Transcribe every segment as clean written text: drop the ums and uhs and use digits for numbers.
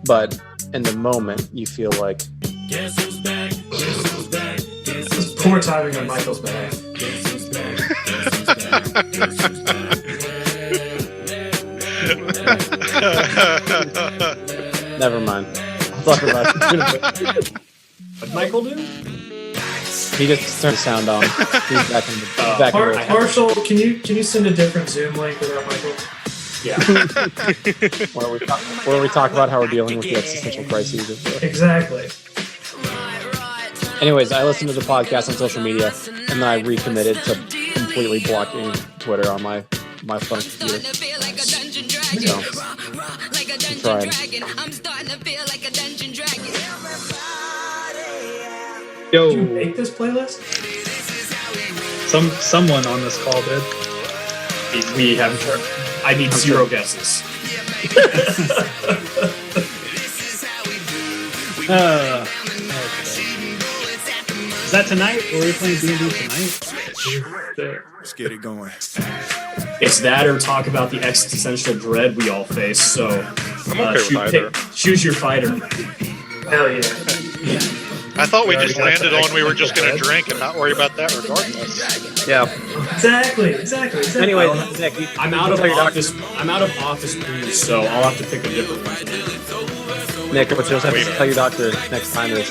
but in the moment you feel like Guess who's back? Guess who's back? Guess This who's is poor timing on Michael's behalf. Guess who's back? Guess who's back? Guess who's back? never mind. I'll talk about it. What Michael do? He just turned the sound on. He's back in the back in the Marshall, can you send a different Zoom link without Michael? Yeah. where we talk about how we're dealing with the existential crises of the... Exactly. Anyways, I listened to the podcast on social media, and then I recommitted to completely blocking Twitter on my phone computer. So, I'm trying. Did you Yo, make this playlist? someone on this call did. We have. I need zero guesses. Okay. Is that tonight? Or are we playing D&D tonight? Let's get it going. It's that or talk about the existential dread we all face. So, I'm okay with either. choose your fighter. Hell yeah. I thought we just Yeah, landed that's on we were just going to good. drink and not worry about that regardless. Yeah. Exactly. Anyway, Nick, I'm out of office. I'm out of office booze, so I'll have to pick a different one. Nick, what you'll have to tell your doctor next time is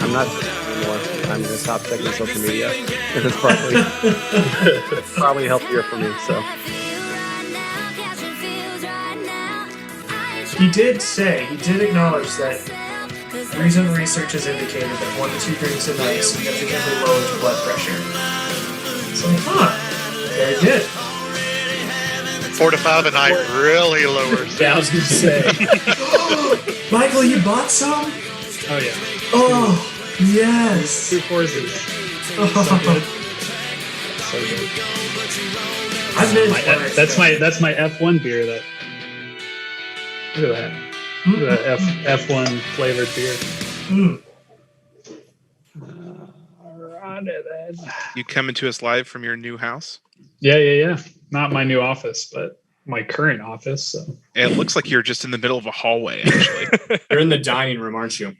I'm not anymore. I'm going to stop checking social media. And it's probably healthier for me. So He did acknowledge that recent research has indicated that 1 to 2 drinks a night significantly lowers blood pressure. So, very good. 4 to 5 a night really lowers. Yeah, I was gonna say. Michael, you bought some? Oh yeah. Oh, yes. 2 courses. So good. I've been That's my F1 beer. That. Look at that. Look at that F1 flavored beer. Alright then. You coming to us live from your new house? Yeah. Not my new office, but my current office. So. It looks like you're just in the middle of a hallway, actually. You're in the dining room, aren't you?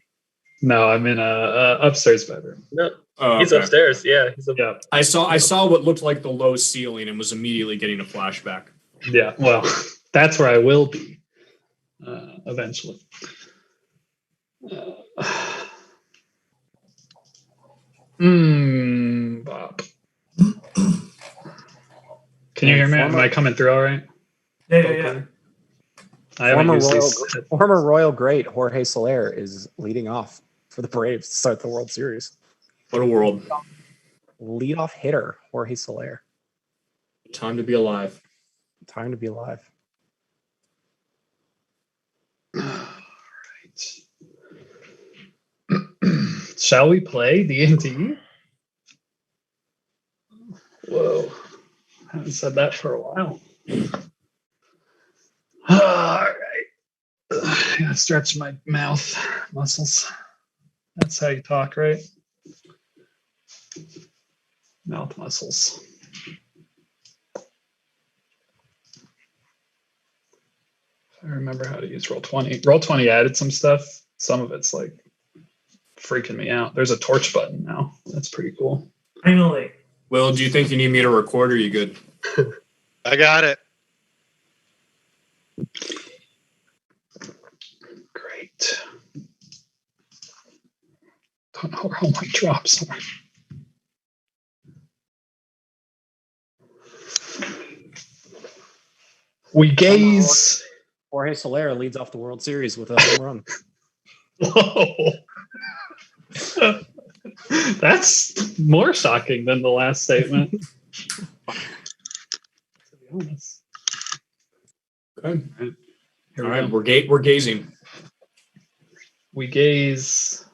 No, I'm in a upstairs bedroom. No, Oh, he's okay. upstairs. Yeah, he's up. Yeah. I saw what looked like the low ceiling and was immediately getting a flashback. Yeah. Well, that's where I will be eventually. Bob. Can you hear me? Am I coming through all right? Yeah. I haven't used these. former Royal great Jorge Soler is leading off for the Braves to start the World Series. What a world. Leadoff hitter, Jorge Soler. Time to be alive. Time to be alive. Shall we play D&D? Whoa. Haven't said that for a while. All right. I gotta stretch my mouth muscles. That's how you talk, right? Mouth muscles. I remember how to use Roll20. Roll20 added some stuff. Some of it's like freaking me out. There's a torch button now. That's pretty cool. Finally. Will, do you think you need me to record or are you good? I got it. Great. Don't know where all my drops are. We gaze. Jorge Soler leads off the World Series with a home run. Whoa. That's more shocking than the last statement. To be honest. Okay. Here All we right, go. we're gazing. We gaze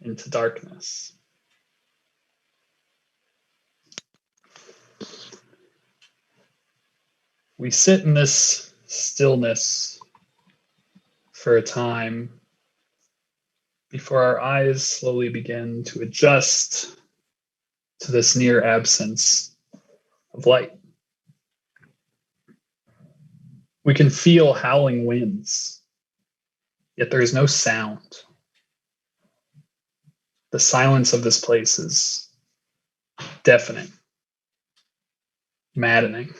into darkness. We sit in this stillness for a time before our eyes slowly begin to adjust to this near absence of light. We can feel howling winds Yet there is no sound. The silence of this place is deafening, maddening.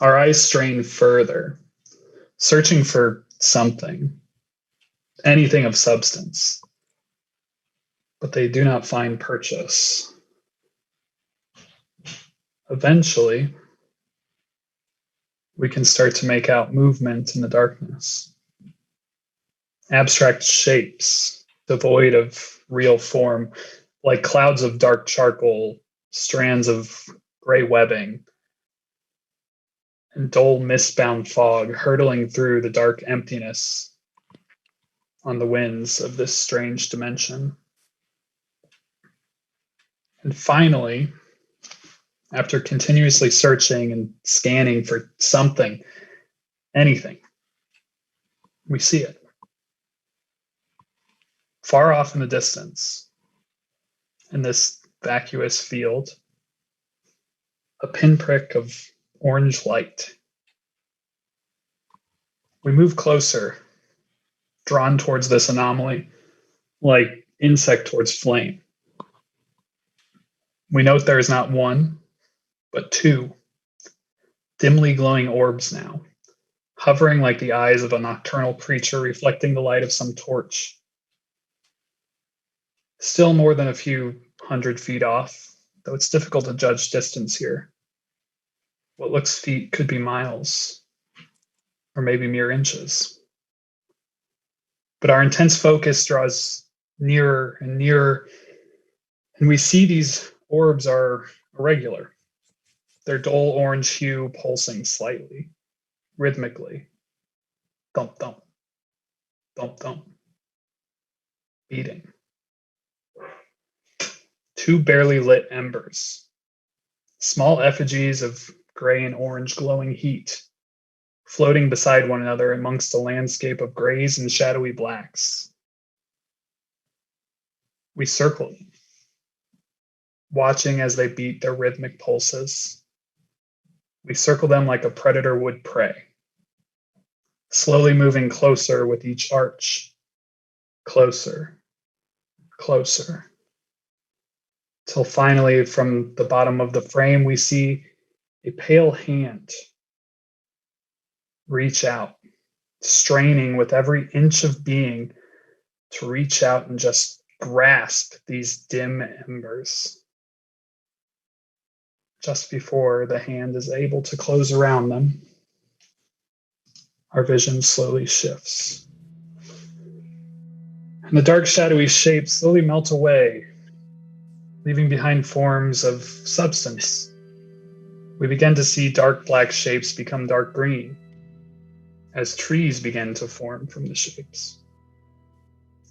Our eyes strain further, searching for something, anything of substance, but they do not find purchase. Eventually, we can start to make out movement in the darkness. Abstract shapes, devoid of real form, like clouds of dark charcoal, strands of gray webbing, and dull mist-bound fog hurtling through the dark emptiness on the winds of this strange dimension. And finally, after continuously searching and scanning for something, anything, we see it. Far off in the distance, in this vacuous field, a pinprick of orange light. We move closer, drawn towards this anomaly, like insect towards flame. We note there is not one, but two dimly glowing orbs now, hovering like the eyes of a nocturnal creature reflecting the light of some torch. Still more than a few 100 feet off, though it's difficult to judge distance here. What looks feet could be miles, or maybe mere inches. But our intense focus draws nearer and nearer, and we see these orbs are irregular. Their dull orange hue pulsing slightly, rhythmically. Thump, thump, thump, thump. Beating. Two barely lit embers. Small effigies of gray and orange glowing heat, floating beside one another amongst a landscape of grays and shadowy blacks. We circle them, watching as they beat their rhythmic pulses. We circle them like a predator would prey, slowly moving closer with each arch, closer, closer, till finally from the bottom of the frame we see a pale hand reach out, straining with every inch of being to reach out and just grasp these dim embers. Just before the hand is able to close around them, our vision slowly shifts. And the dark, shadowy shapes slowly melt away, leaving behind forms of substance. We begin to see dark black shapes become dark green as trees begin to form from the shapes.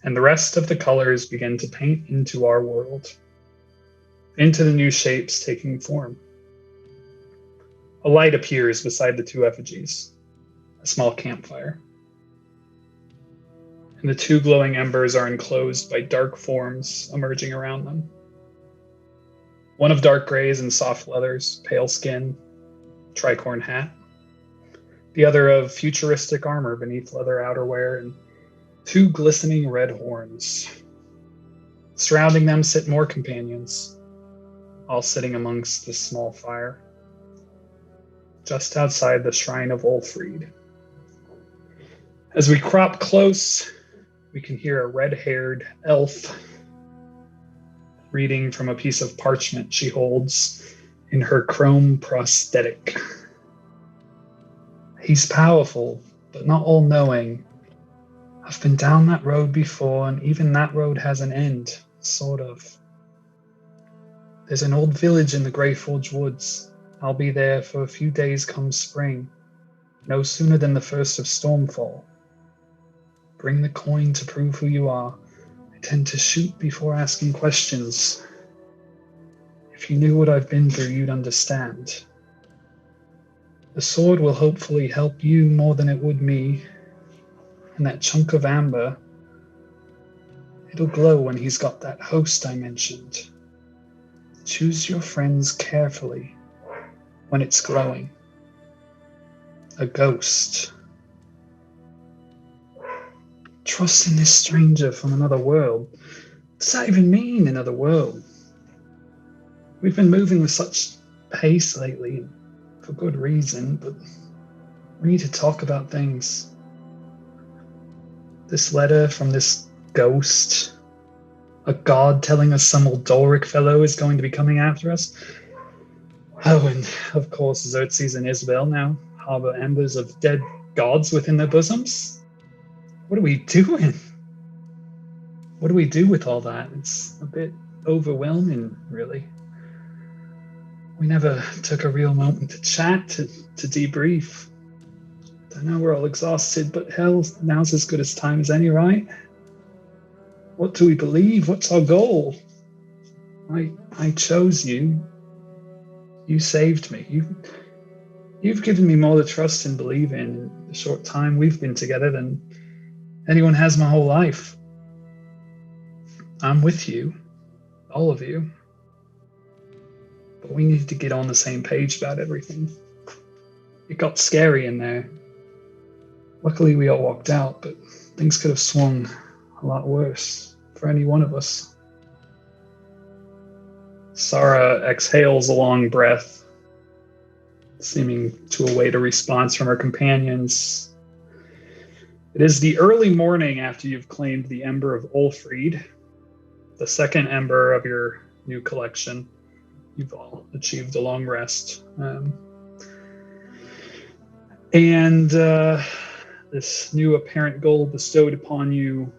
And the rest of the colors begin to paint into our world, into the new shapes taking form. A light appears beside the two effigies, a small campfire. And the two glowing embers are enclosed by dark forms emerging around them. One of dark grays and soft leathers, pale skin, tricorn hat. The other of futuristic armor beneath leather outerwear and two glistening red horns. Surrounding them sit more companions, all sitting amongst this small fire, just outside the shrine of Ulfried. As we crop close, we can hear a red-haired elf reading from a piece of parchment she holds in her chrome prosthetic. He's powerful, but not all-knowing. I've been down that road before, and even that road has an end, sort of. There's an old village in the Greyforge Woods. I'll be there for a few days come spring, no sooner than the first of Stormfall. Bring the coin to prove who you are. I tend to shoot before asking questions. If you knew what I've been through, you'd understand. The sword will hopefully help you more than it would me. And that chunk of amber, it'll glow when he's got that host I mentioned. Choose your friends carefully when it's glowing. A ghost. trusting this stranger from another world. What does that even mean, another world? We've been moving with such pace lately, for good reason, but we need to talk about things. This letter from this ghost, a god telling us some old Doric fellow is going to be coming after us. Oh, and of course, Xerxes and Isabel now harbor embers of dead gods within their bosoms. What are we doing? What do we do with all that? It's a bit overwhelming, really. We never took a real moment to chat, to debrief. I know we're all exhausted, but hell, now's as good a time as any, right? What do we believe? What's our goal? I chose you. You saved me. You've given me more to trust and believe in the short time we've been together than anyone has my whole life. I'm with you, all of you. But we needed to get on the same page about everything. It got scary in there. Luckily, we all walked out, but things could have swung a lot worse for any one of us. Sarah exhales a long breath, seeming to await a response from her companions. It is the early morning after you've claimed the Ember of Ulfried, the second Ember of your new collection. You've all achieved a long rest. This new apparent goal bestowed upon you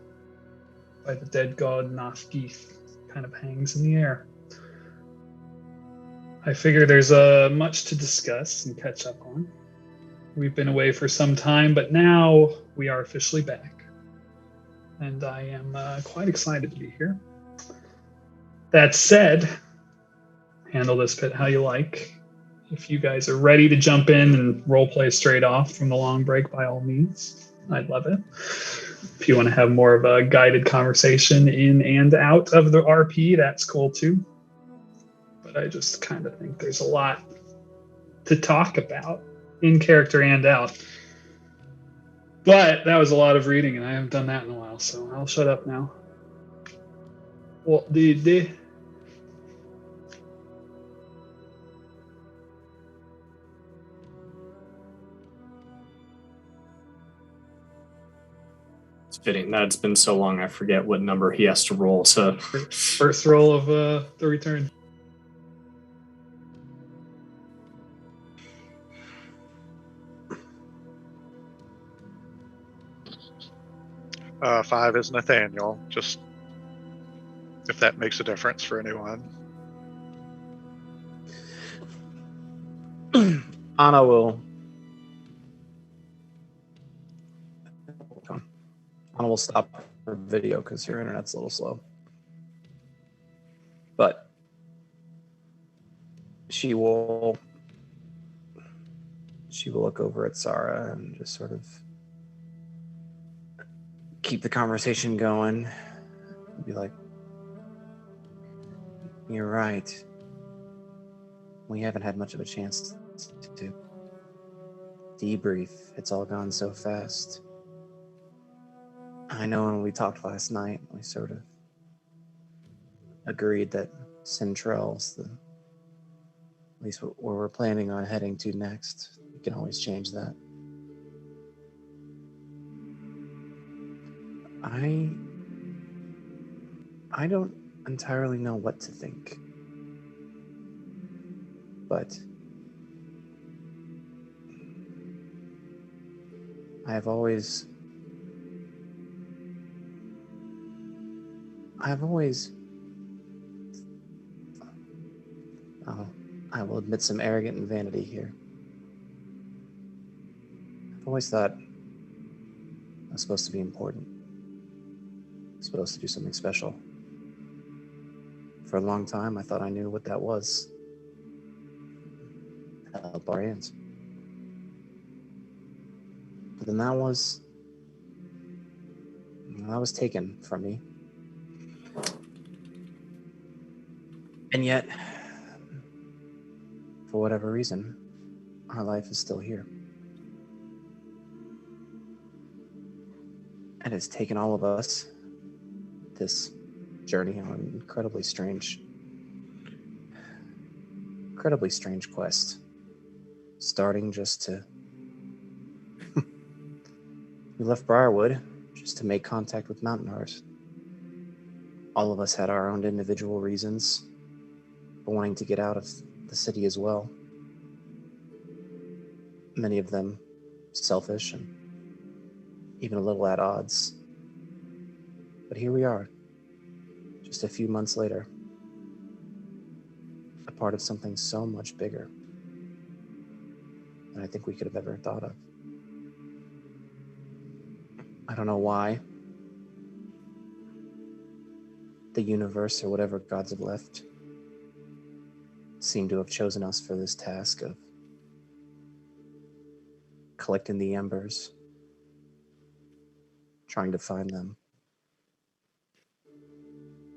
by the dead god Nafgith kind of hangs in the air. I figure there's much to discuss and catch up on. We've been away for some time, but now we are officially back. And I am quite excited to be here. That said, handle this bit how you like. If you guys are ready to jump in and roleplay straight off from the long break, by all means, I'd love it. If you want to have more of a guided conversation in and out of the RP, that's cool too. But I just kind of think there's a lot to talk about in character and out. But that was a lot of reading, and I haven't done that in a while, so I'll shut up now. What did they? Fitting that it's been so long I forget what number he has to roll. So First roll of the return. Five is Nathaniel, just if that makes a difference for anyone. Anna will stop her video because your internet's a little slow. But she will look over at Sarah and just sort of keep the conversation going. Be like, "You're right. We haven't had much of a chance to debrief. It's all gone so fast. I know when we talked last night, we sort of agreed that Central's at least where we're planning on heading to next. We can always change that. I don't entirely know what to think. But I will admit some arrogant and vanity here. I've always thought I was supposed to be important. Supposed to do something special. For a long time, I thought I knew what that was. Help barbarians. But then that was taken from me. And yet, for whatever reason, our life is still here. And it's taken all of us, this journey, on an incredibly strange quest. Starting just to... We left Briarwood just to make contact with Mountain Heart. All of us had our own individual reasons for wanting to get out of the city as well. Many of them selfish and even a little at odds. But here we are, just a few months later, a part of something so much bigger than I think we could have ever thought of. I don't know why the universe, or whatever gods have left, seem to have chosen us for this task of collecting the embers, trying to find them.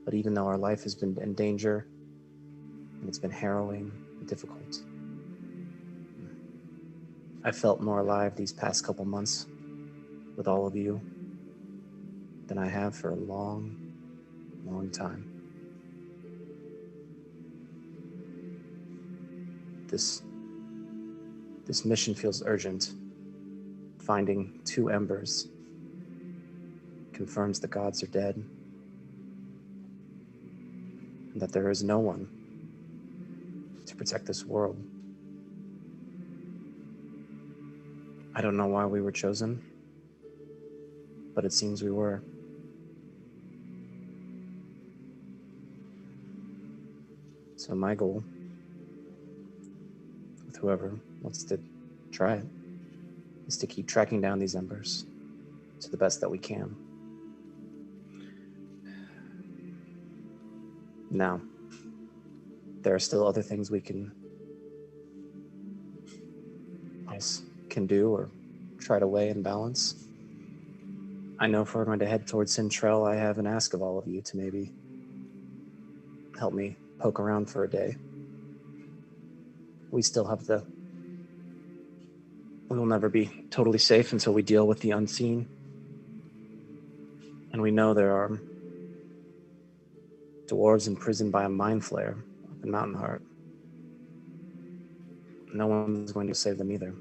But even though our life has been in danger, and it's been harrowing and difficult, I felt more alive these past couple months with all of you than I have for a long, long time. This mission feels urgent. Finding 2 embers confirms the gods are dead, and that there is no one to protect this world. I don't know why we were chosen, but it seems we were. So my goal, with whoever wants to try it, is to keep tracking down these embers to the best that we can. Now, there are still other things we can do or try to weigh and balance. I know if we're going to head towards Sintrell, I have an ask of all of you to maybe help me poke around for a day. We still have we will never be totally safe until we deal with the unseen. And we know there are dwarves imprisoned by a mind flare up in Mountain Heart. No one's going to save them either.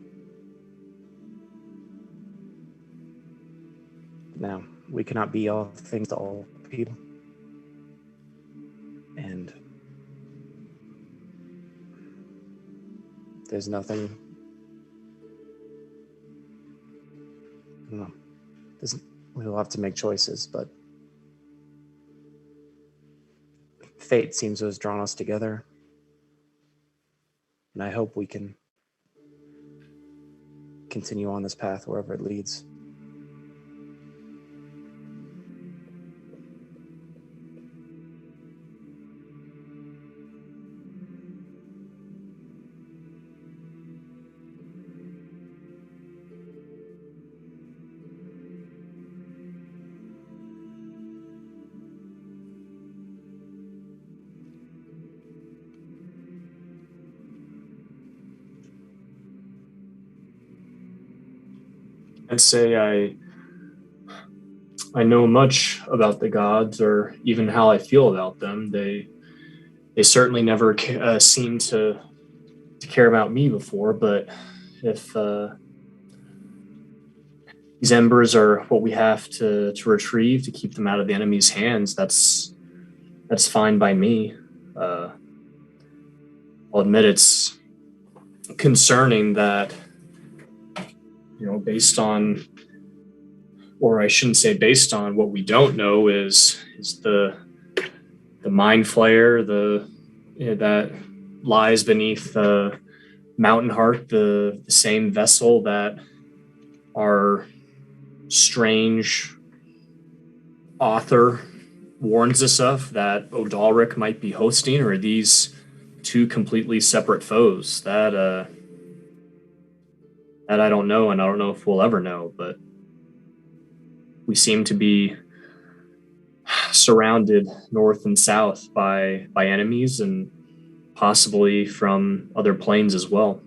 Now, we cannot be all things to all people. And there's nothing... I don't know. We will have to make choices, but fate seems to have drawn us together. And I hope we can continue on this path wherever it leads. I'd say I know much about the gods, or even how I feel about them. They certainly never seemed to care about me before. But if these embers are what we have to retrieve to keep them out of the enemy's hands, that's fine by me. I'll admit it's concerning that, based on, or I shouldn't say based on, what we don't know is the mind flare that lies beneath Mountain Heart, the same vessel that our strange author warns us of that Odalric might be hosting, or these 2 completely separate foes that I don't know, and I don't know if we'll ever know, but we seem to be surrounded north and south by enemies, and possibly from other planes as well.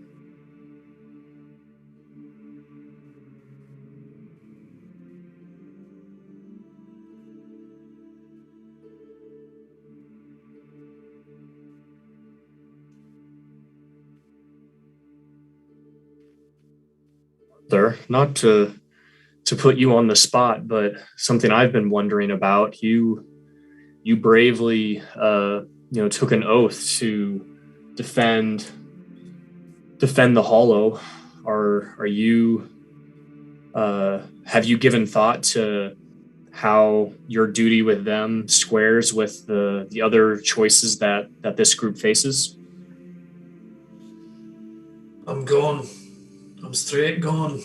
Sir, not to put you on the spot, but something I've been wondering about. You bravely, took an oath to defend the Hollow. Are you? Have you given thought to how your duty with them squares with the other choices that this group faces? I'm gone. I'm straight gone.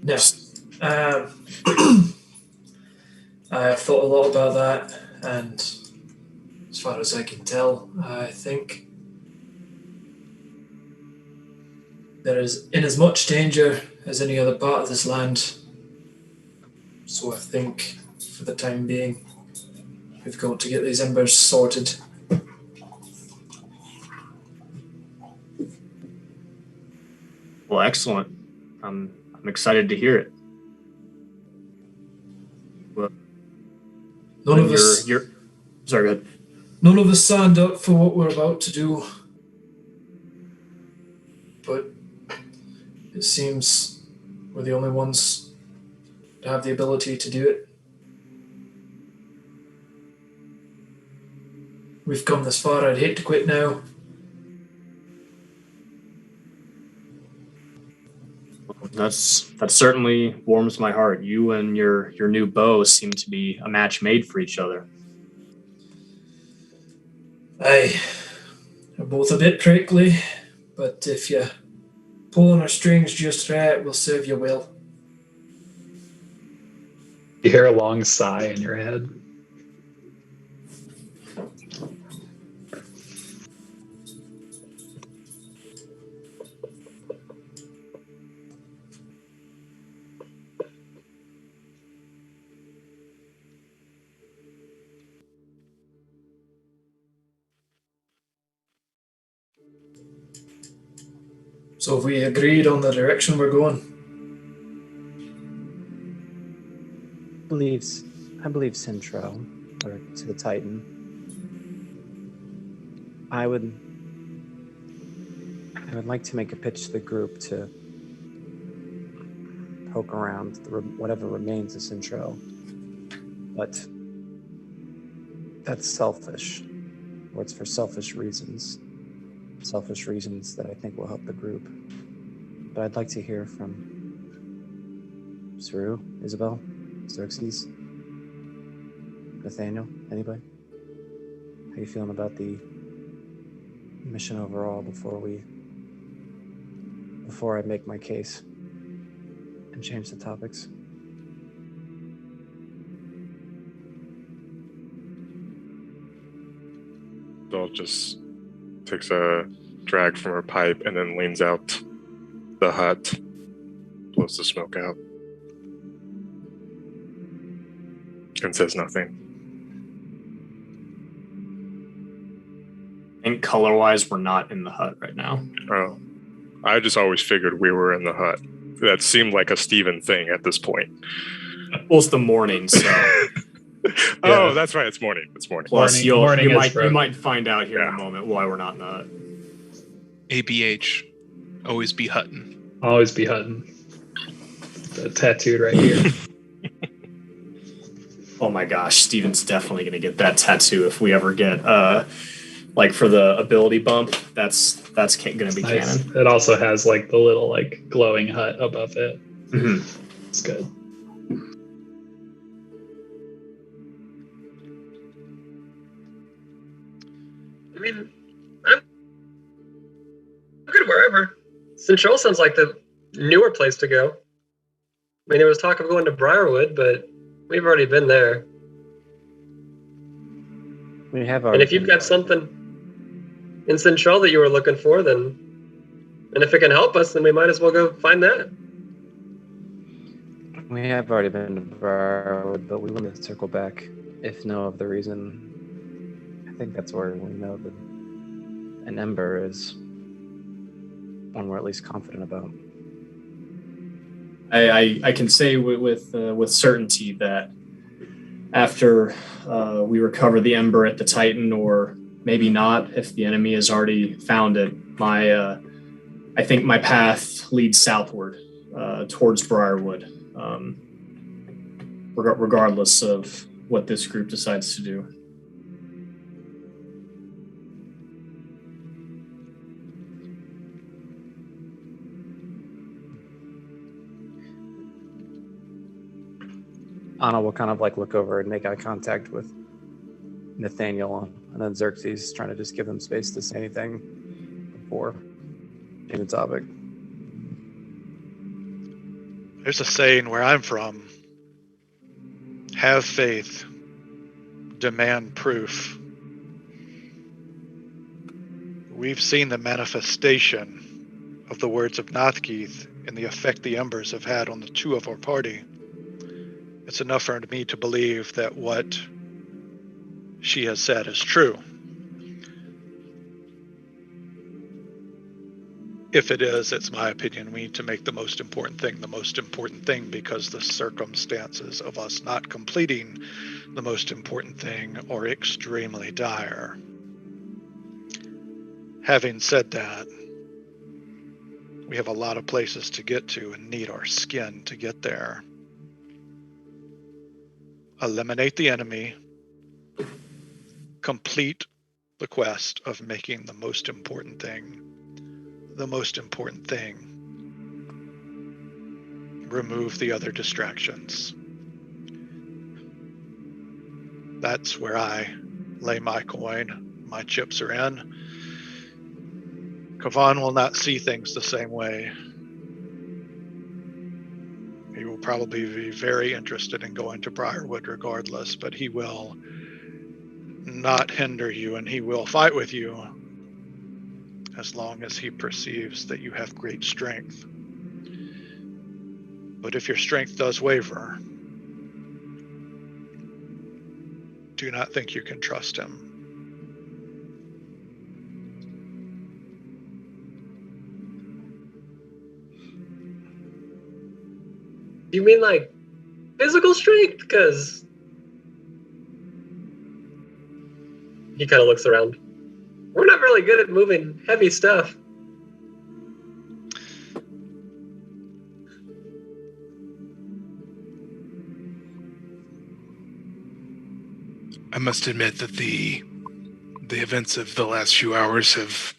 No. I've thought a lot about that, and as far as I can tell, I think there is in as much danger as any other part of this land. So I think, for the time being, we've got to get these embers sorted. Well, excellent. I'm excited to hear it. Well, None of us. Sorry, go ahead. None of us signed up for what we're about to do, but it seems we're the only ones to have the ability to do it. We've come this far. I'd hate to quit now. That certainly warms my heart. You and your new bow seem to be a match made for each other. Aye, we're both a bit prickly, but if you pull on our strings just right, we'll serve you well. You hear a long sigh in your head. So have we agreed on the direction we're going? I believe Central, or to the Titan. I would like to make a pitch to the group to poke around whatever remains of Central, but that's selfish, or it's for selfish reasons that I think will help the group. But I'd like to hear from Saru, Isabel, Xerxes, Nathaniel, anybody? How you feeling about the mission overall before I make my case and change the topics? Dol just takes a drag from her pipe and then leans out the hut, blows the smoke out, and says nothing. And color-wise, we're not in the hut right now. Oh, I just always figured we were in the hut. That seemed like a Steven thing at this point. Well, it's the morning, so. Oh, that's right. It's morning. Plus, Morning you is might find out here in a moment why we're not in the hut. ABH. Always be Hutton. Always be Hutton. Tattooed right here. Oh my gosh, Steven's definitely going to get that tattoo if we ever get, for the ability bump. That's going to be Nice. canon. It also has like the little like glowing hut above it. Mm-hmm. It's good. I mean, I'm good wherever. Central sounds like the newer place to go. I mean, there was talk of going to Briarwood, but we've already been there. We have And if you've got something in Central that you were looking for, and if it can help us, then we might as well go find that. We have already been to Briarwood, but we want to circle back if no other reason. I think that's where we know that an ember is one we're at least confident about. I can say with certainty that after we recover the ember at the Titan, or maybe not, if the enemy has already found it, my I think my path leads southward towards Briarwood, regardless of what this group decides to do. Anna will kind of like look over and make eye contact with Nathaniel, and then Xerxes, trying to just give them space to say anything before changing the topic. There's a saying where I'm from: have faith, demand proof. We've seen the manifestation of the words of Nothgeeth and the effect the embers have had on the two of our party. It's enough for me to believe that what she has said is true. If it is, it's my opinion, we need to make the most important thing, because the circumstances of us not completing the most important thing are extremely dire. Having said that, we have a lot of places to get to and need our skin to get there. Eliminate the enemy, complete the quest of making the most important thing, remove the other distractions. That's where I lay my coin. My chips are in. Kavan will not see things the same way. He will probably be very interested in going to Briarwood regardless, but he will not hinder you, and he will fight with you as long as he perceives that you have great strength. But if your strength does waver, do not think you can trust him. You mean like physical strength? Because he kind of looks around. We're not really good at moving heavy stuff. I must admit that the events of the last few hours have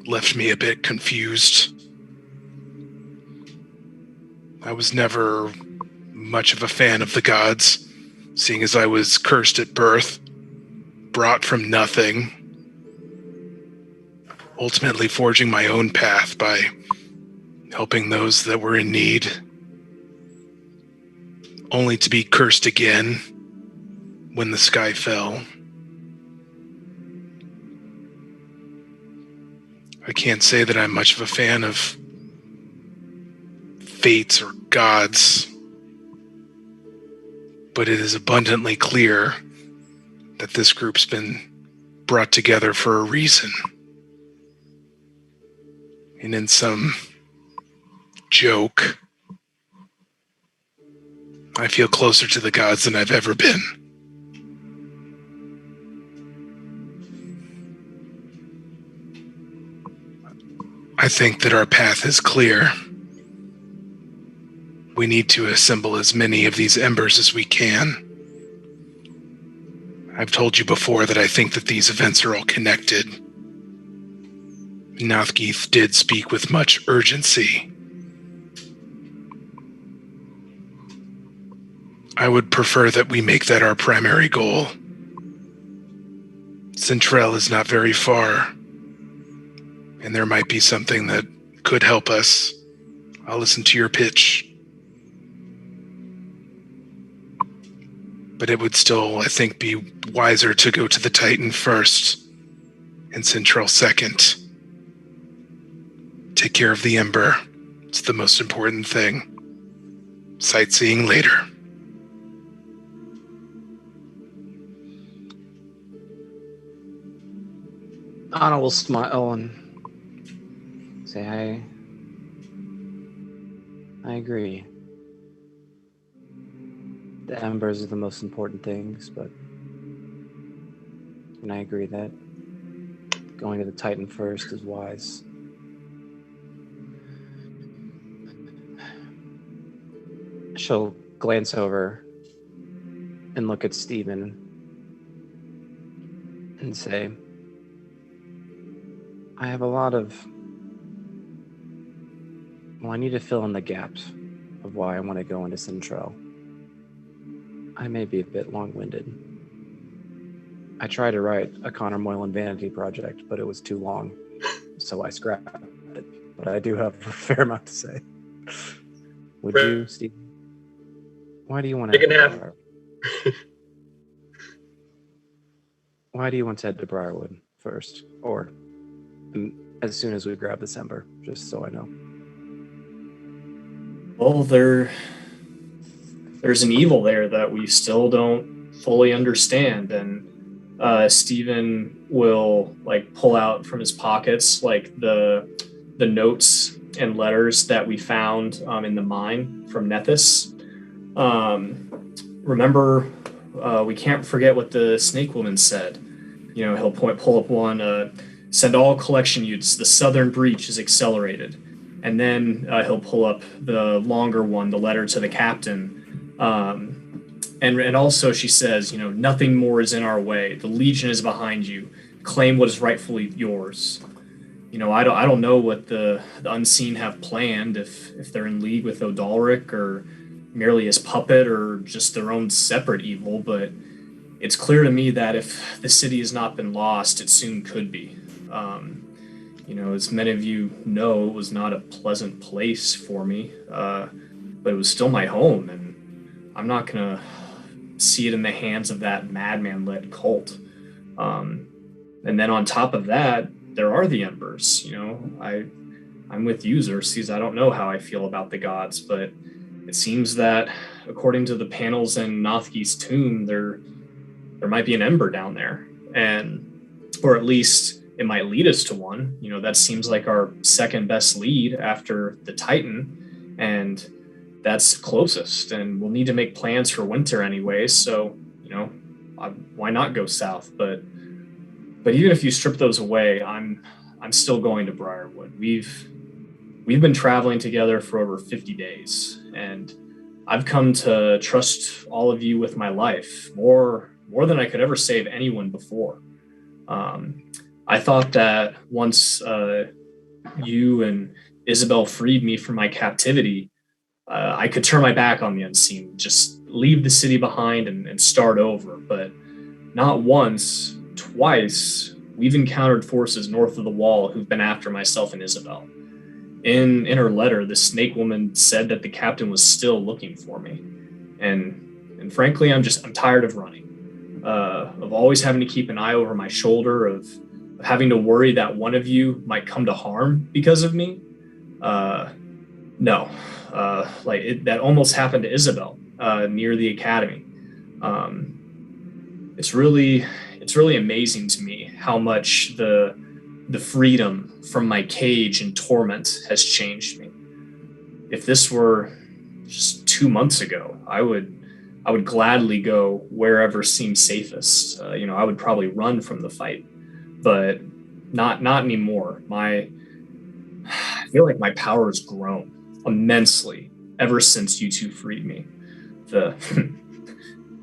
left me a bit confused. I was never much of a fan of the gods, seeing as I was cursed at birth, brought from nothing, ultimately forging my own path by helping those that were in need, only to be cursed again when the sky fell. I can't say that I'm much of a fan of fates or gods, but it is abundantly clear that this group's been brought together for a reason. And in some joke, I feel closer to the gods than I've ever been. I think that our path is clear. We need to assemble as many of these embers as we can. I've told you before that I think that these events are all connected. Nothgeeth did speak with much urgency. I would prefer that we make that our primary goal. Centrell is not very far, and there might be something that could help us. I'll listen to your pitch. But it would still, I think, be wiser to go to the Titan first and Centrell second. Take care of the Ember. It's the most important thing. Sightseeing later. Anna will smile and say, I agree. The embers are the most important things, and I agree that going to the Titan first is wise. She'll glance over and look at Stephen and say, I have a lot of... Well, I need to fill in the gaps of why I want to go into Centrel. I may be a bit long-winded. I tried to write a Connor Moylan vanity project, but it was too long, so I scrapped it. But I do have a fair amount to say. Would you, Steve? Why do you want to? You can have. Why do you want to head to Briarwood first, or as soon as we grab this ember? Just so I know. Well, there's an evil there that we still don't fully understand, and Stephen will like pull out from his pockets like the notes and letters that we found in the mine from Nethys. Remember, we can't forget what the snake woman said. You know, he'll pull up one, send all collection units, the southern breach is accelerated. And then he'll pull up the longer one, the letter to the captain. And also she says, you know, nothing more is in our way. The Legion is behind you. Claim what is rightfully yours. You know, I don't know what the Unseen have planned, if they're in league with Odalric or merely his puppet or just their own separate evil, but it's clear to me that if the city has not been lost, it soon could be. You know, as many of you know, it was not a pleasant place for me, but it was still my home, and I'm not going to see it in the hands of that madman-led cult. And then on top of that, there are the Embers. You know, I'm with you, Xerxes. I don't know how I feel about the gods, but it seems that according to the panels in Nothki's tomb, there might be an Ember down there, or at least it might lead us to one. You know, that seems like our second best lead after the Titan, and that's closest. And we'll need to make plans for winter anyway. So, you know, why not go south? But even if you strip those away, I'm still going to Briarwood. We've been traveling together for over 50 days, and I've come to trust all of you with my life more than I could ever say of anyone before. I thought that once you and Isabel freed me from my captivity, I could turn my back on the Unseen, just leave the city behind and start over. But not once, twice, we've encountered forces north of the wall who've been after myself and Isabel. In her letter, the snake woman said that the captain was still looking for me. And frankly, I'm tired of running, of always having to keep an eye over my shoulder, of having to worry that one of you might come to harm because of me. No, that almost happened to Isabel near the academy. It's really amazing to me how much the freedom from my cage and torment has changed me. If this were just 2 months ago, I would gladly go wherever seemed safest. You know, I would probably run from the fight, but not anymore. I feel like my power has grown immensely ever since you two freed me. The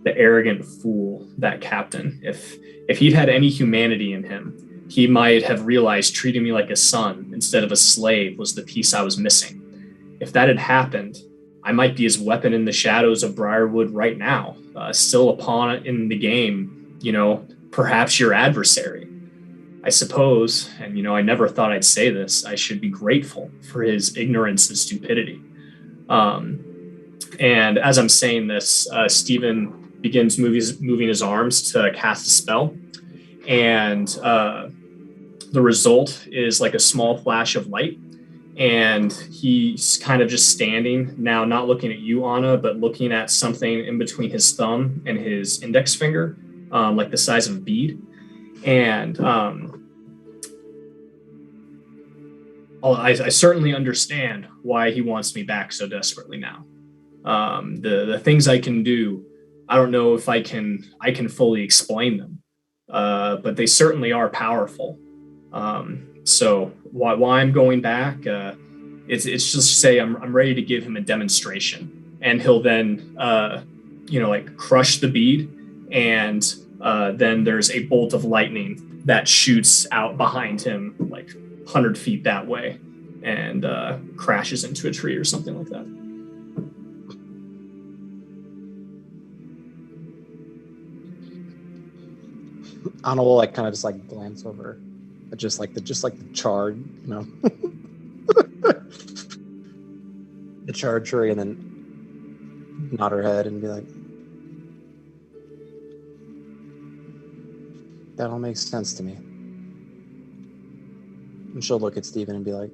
arrogant fool, that captain. If he'd had any humanity in him, he might have realized treating me like a son instead of a slave was the piece I was missing. If that had happened, I might be his weapon in the shadows of Briarwood right now, still a pawn in the game, you know, perhaps your adversary. I suppose, and you know, I never thought I'd say this, I should be grateful for his ignorance and stupidity. And as I'm saying this, Stephen begins moving his arms to cast a spell, and the result is like a small flash of light, and he's kind of just standing now, not looking at you, Anna, but looking at something in between his thumb and his index finger, like the size of a bead. And I certainly understand why he wants me back so desperately now. The things I can do, I don't know if I can fully explain them, but they certainly are powerful. So why I'm going back, it's just to say I'm ready to give him a demonstration. and he'll then, like crush the bead, and then there's a bolt of lightning that shoots out behind him, like 100 feet that way, and crashes into a tree or something like that. Anna will like kind of just like glance over, at just like the charred, the charred tree, and then nod her head and be like, "That all makes sense to me." And she'll look at Steven and be like,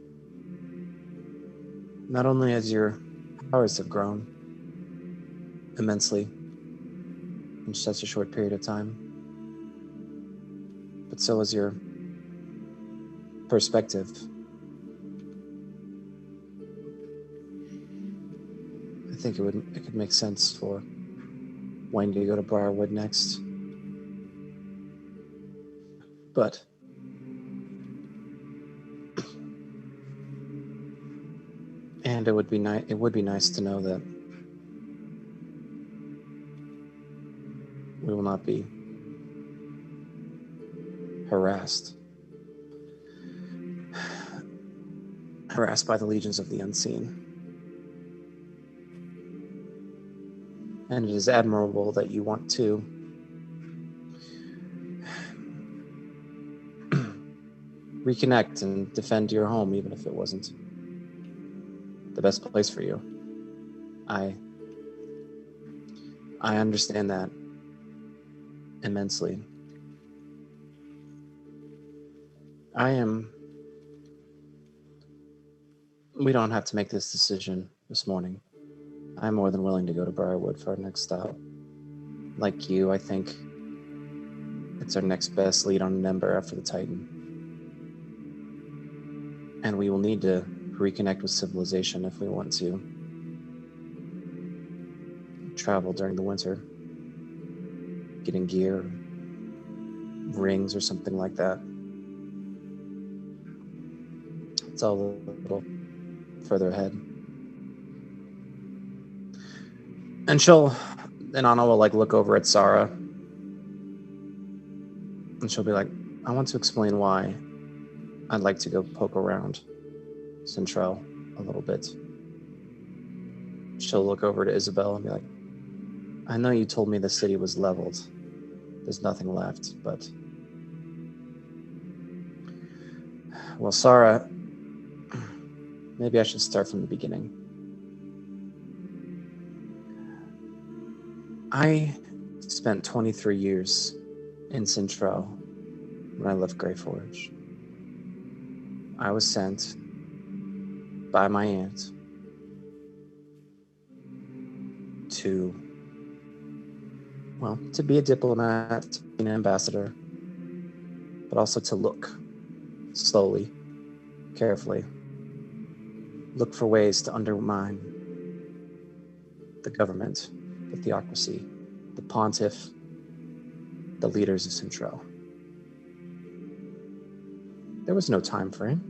"Not only has your powers have grown immensely in such a short period of time, but so has your perspective. I think it could make sense for Wayne to go to Briarwood next. But and it would be nice to know that we will not be harassed by the legions of the unseen. And it is admirable that you want to reconnect and defend your home, even if it wasn't the best place for you. I understand that immensely. We don't have to make this decision this morning. I'm more than willing to go to Briarwood for our next stop. Like you, I think it's our next best lead on an Ember after the Titan. And we will need to reconnect with civilization if we want to travel during the winter. Getting gear, rings, or something like that. It's all a little further ahead. And Anna will like look over at Sarah, and she'll be like, "I want to explain why I'd like to go poke around Central a little bit." She'll look over to Isabel and be like, "I know you told me the city was leveled. There's nothing left, but..." Well, Sarah, maybe I should start from the beginning. I spent 23 years in Central when I left Greyforge. I was sent by my aunt to be a diplomat, an ambassador, but also to look slowly, carefully, look for ways to undermine the government, the theocracy, the pontiff, the leaders of Central. There was no time frame.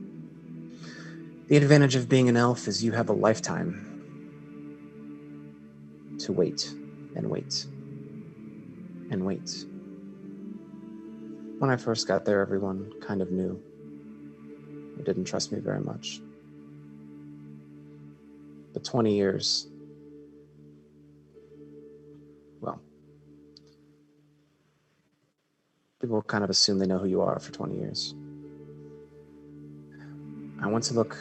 The advantage of being an elf is you have a lifetime to wait and wait and wait. When I first got there, everyone kind of knew. They didn't trust me very much. But 20 years, well, people kind of assume they know who you are for 20 years. I want to look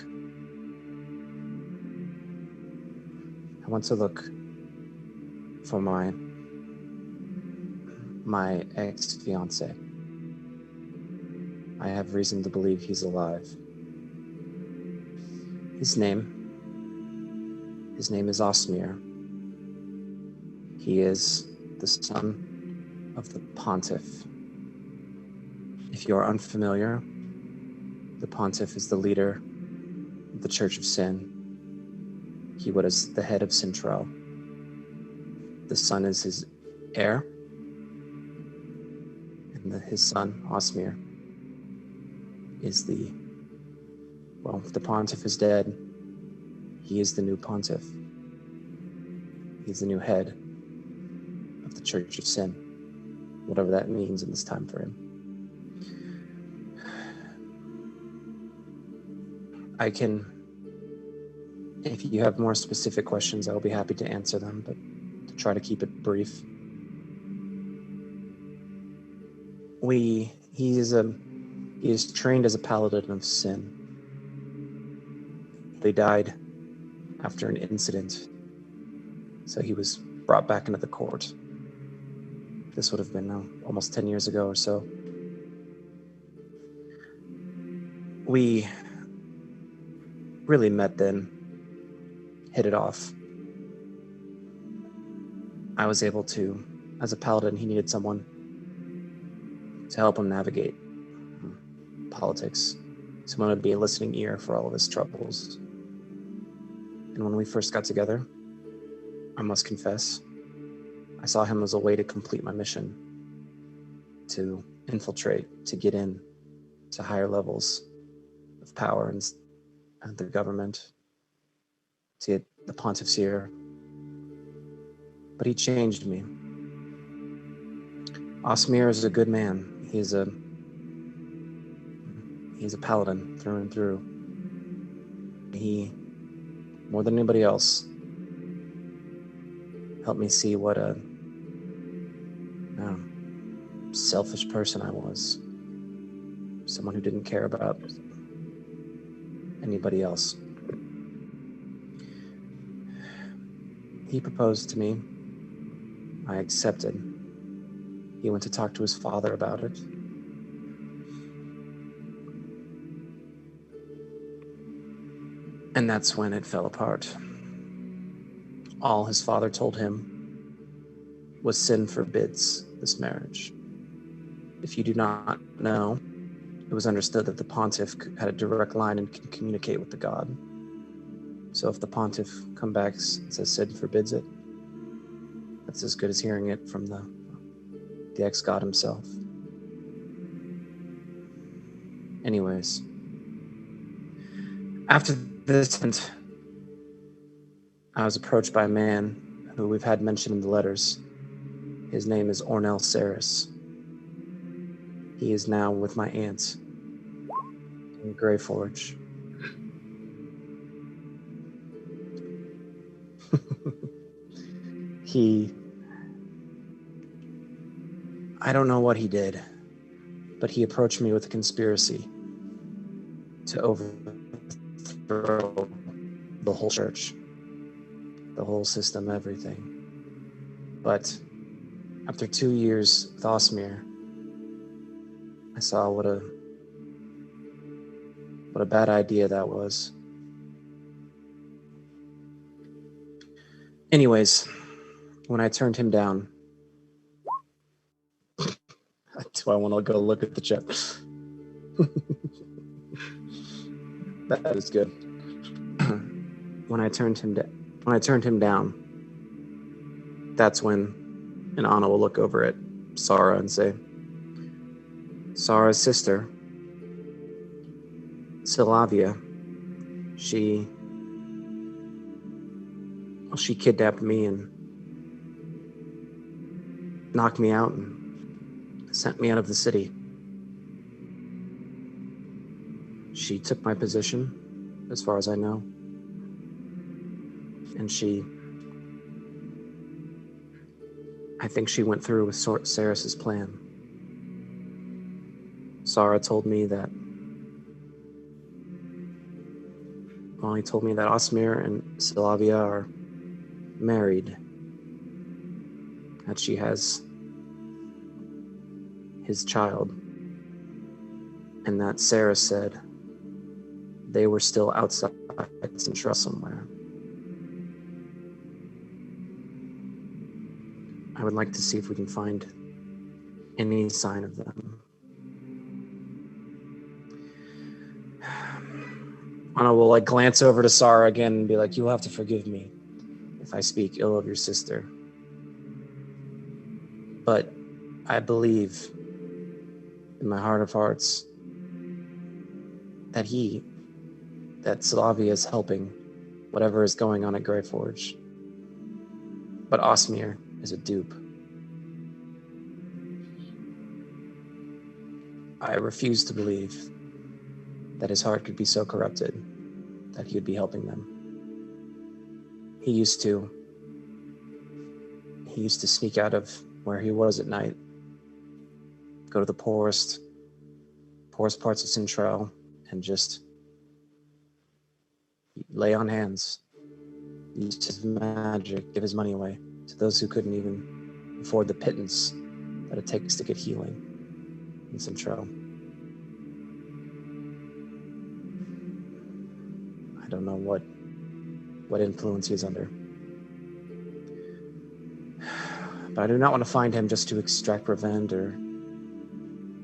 for my ex-fiance. I have reason to believe he's alive. His name is Osmir. He is the son of the Pontiff. If you are unfamiliar, the Pontiff is the leader of the Church of Sin. He was the head of Central. The son is his heir, and his son, Osmir, is the Pontiff is dead. He is the new Pontiff. He's the new head of the Church of Sin, whatever that means in this time frame. I can, if you have more specific questions, I'll be happy to answer them, but to try to keep it brief. He is trained as a paladin of sin. He died after an incident, so he was brought back into the court. This would have been almost 10 years ago or so. We really met then, hit it off. I was able to, as a paladin, he needed someone to help him navigate politics. Someone would be a listening ear for all of his troubles. And when we first got together, I must confess, I saw him as a way to complete my mission, to infiltrate, to get in to higher levels of power and the government, to get the pontiff's ear. But he changed me. Osmir is a good man. He's a paladin through and through. He, more than anybody else, helped me see what a selfish person I was. Someone who didn't care about anybody else. He proposed to me. I accepted. He went to talk to his father about it. And that's when it fell apart. All his father told him was sin forbids this marriage. If you do not know, it was understood that the pontiff had a direct line and can communicate with the god. So if the pontiff comes back and says sin forbids it, that's as good as hearing it from the ex-god himself. Anyways, after this event, I was approached by a man who we've had mentioned in the letters. His name is Ornel Saris. He is now with my aunt in Greyforge. I don't know what he did, but he approached me with a conspiracy to overthrow the whole church, the whole system, everything. But after 2 years with Osmir, I saw what a bad idea that was. Anyways, when I turned him down, do I want to go look at the chat? That is good. When I turned him down, that's when an Anna will look over at Sara and say, Sara's sister, Sylavia, she kidnapped me and knocked me out and sent me out of the city. She took my position, as far as I know, and I think she went through with Saris's plan. Sara told me that, he told me that Osmir and Sylavia are married, that she has his child, and that Sarah said they were still outside Central somewhere. I would like to see if we can find any sign of them. Anna will glance over to Sara again and be like, you'll have to forgive me if I speak ill of your sister. But I believe in my heart of hearts that Sylavia is helping whatever is going on at Greyforge. But Osmir is a dupe. I refuse to believe that his heart could be so corrupted that he would be helping them. He used to sneak out of where he was at night, go to the poorest parts of Central, and just lay on hands, use his magic, give his money away to those who couldn't even afford the pittance that it takes to get healing in Central. I don't know what influence he's under. But I do not want to find him just to extract revenge or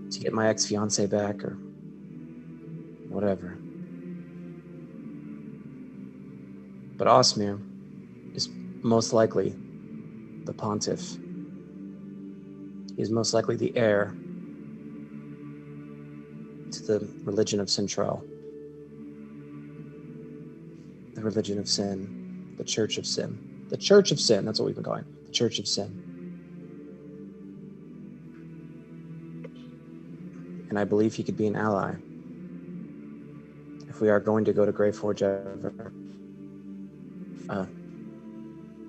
to get my ex-fiancée back or whatever. But Osmir is most likely the pontiff. He is most likely the heir to the religion of Central. The religion of sin. The Church of Sin. The Church of Sin, that's what we've been calling it. The Church of Sin. And I believe he could be an ally if we are going to go to Greyforge ever.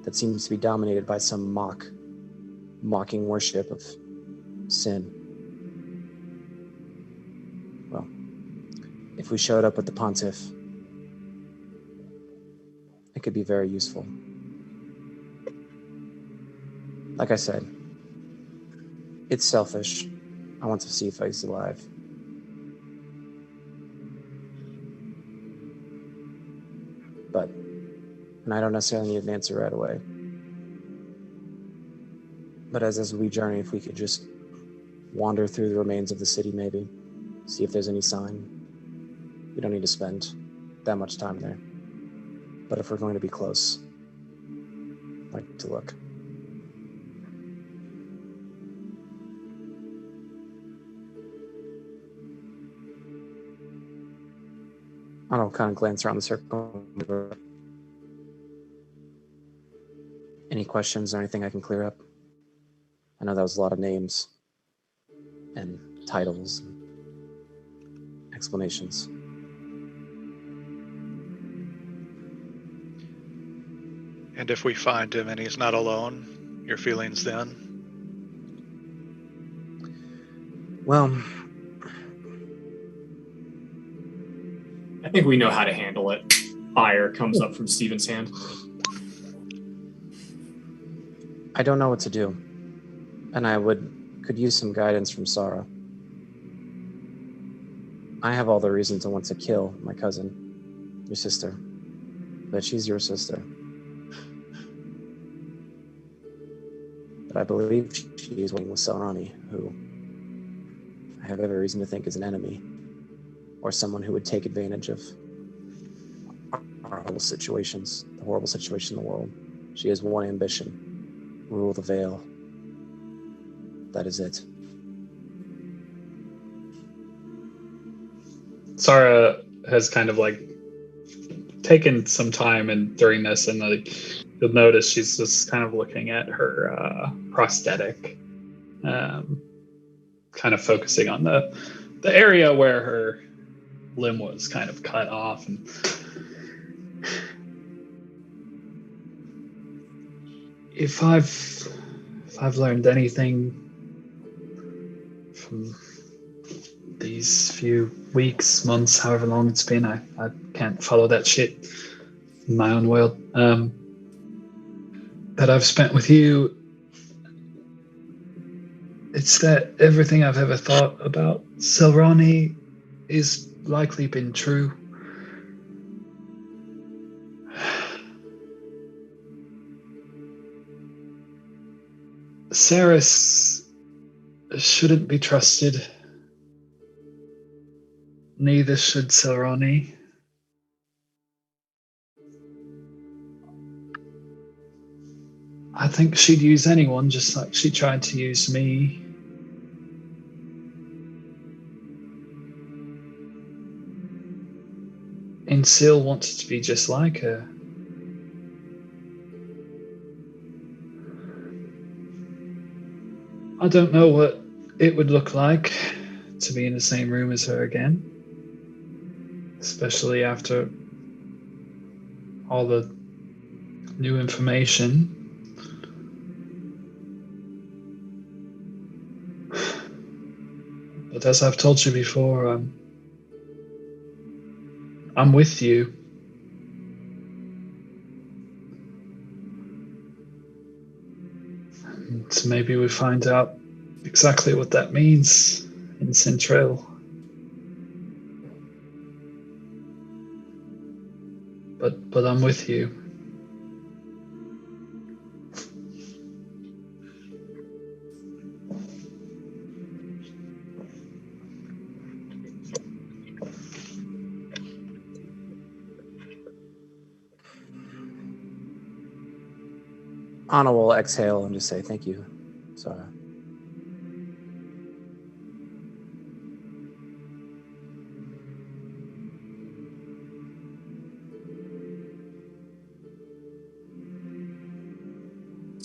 That seems to be dominated by some mocking worship of sin. Well, if we showed up with the pontiff, it could be very useful. Like I said, it's selfish. I want to see if he's alive. And I don't necessarily need an answer right away. But as we journey, if we could just wander through the remains of the city, maybe, see if there's any sign. We don't need to spend that much time there. But if we're going to be close, I'd like to look. I'll kind of glance around the circle. Any questions or anything I can clear up? I know that was a lot of names and titles and explanations. And if we find him and he's not alone, your feelings then? Well, I think we know how to handle it. Fire comes up from Steven's hand. I don't know what to do, and I could use some guidance from Sarah. I have all the reason to want to kill my cousin, your sister, but she's your sister. But I believe she is working with Selrani, who I have every reason to think is an enemy, or someone who would take advantage of our horrible situations, the horrible situation in the world. She has one ambition. Rule the Veil. That is it. Sarah has kind of like taken some time and during this, and you'll notice she's just kind of looking at her prosthetic, kind of focusing on the area where her limb was kind of cut off. And if I've learned anything from these few weeks, months, however long it's been, I can't follow that shit in my own world, that I've spent with you, it's that everything I've ever thought about Selrani is likely been true. Ceres shouldn't be trusted. Neither should Selrani. I think she'd use anyone just like she tried to use me. Insil wanted to be just like her. I don't know what it would look like to be in the same room as her again, especially after all the new information. But as I've told you before, I'm with you. And maybe we find out exactly what that means in Centrail. But I'm with you. Anna will exhale and just say thank you, Sara.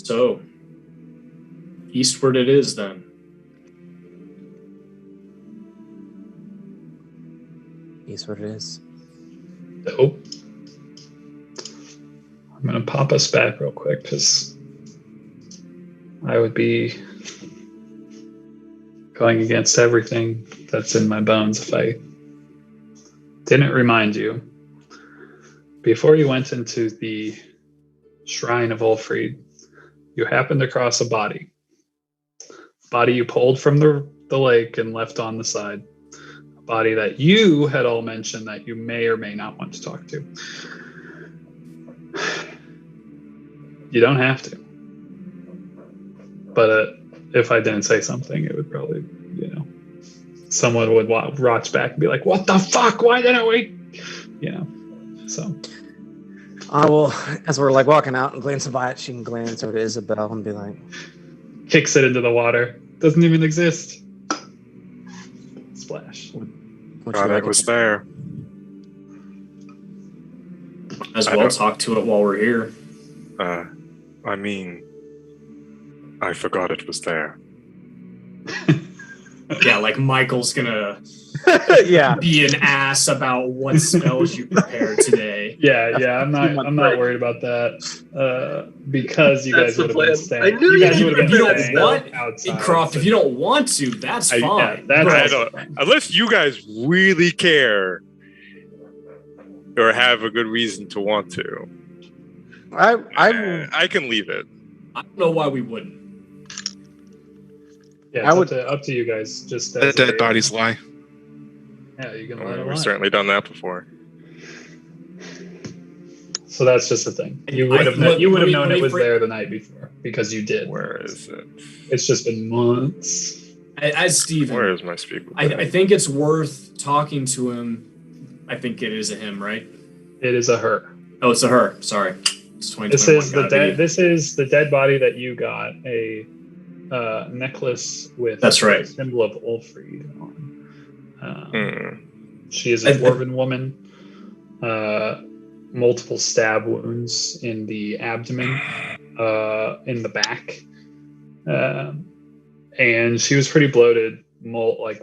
So, eastward it is then. Eastward it is. Nope. I'm going to pop us back real quick because I would be going against everything that's in my bones if I didn't remind you. Before you went into the Shrine of Ulfried, you happened across a body. Body you pulled from the lake and left on the side. A body that you had all mentioned that you may or may not want to talk to. You don't have to. But if I didn't say something, it would probably, someone would watch back and be like, what the fuck? Why didn't we? So. Well, as we're walking out and glancing by it, she can glance over to Isabel and be like, kicks it into the water. Doesn't even exist. Splash. God, it was there. As well talk to it while we're here. I mean, I forgot it was there. Yeah, like Michael's gonna yeah, be an ass about what spells you prepared today. Yeah, I'm not worried about that. Because you guys would have been staying. I knew you guys you would have would been do staying that. outside. Croft, if you don't want to, that's fine. Yeah, that's I also don't, fine. unless you guys really care or have a good reason to want to. I can leave it. I don't know why we wouldn't. Yeah, it's up to you guys. Just Let dead bodies lie. Yeah, you can let it lie. We've certainly done that before. So that's just the thing. You would have known it was there the night before because you did. Where is it? It's just been months. As Steven, Where is my speaker? I think it's worth talking to him. I think it is a him, right? It is a her. Oh, it's a her. Sorry. It's 2021. This is the dead body that you got. A necklace with that's right. The symbol of Ulfried on. Hmm. She is a dwarven woman. Multiple stab wounds in the abdomen, in the back, and she was pretty bloated,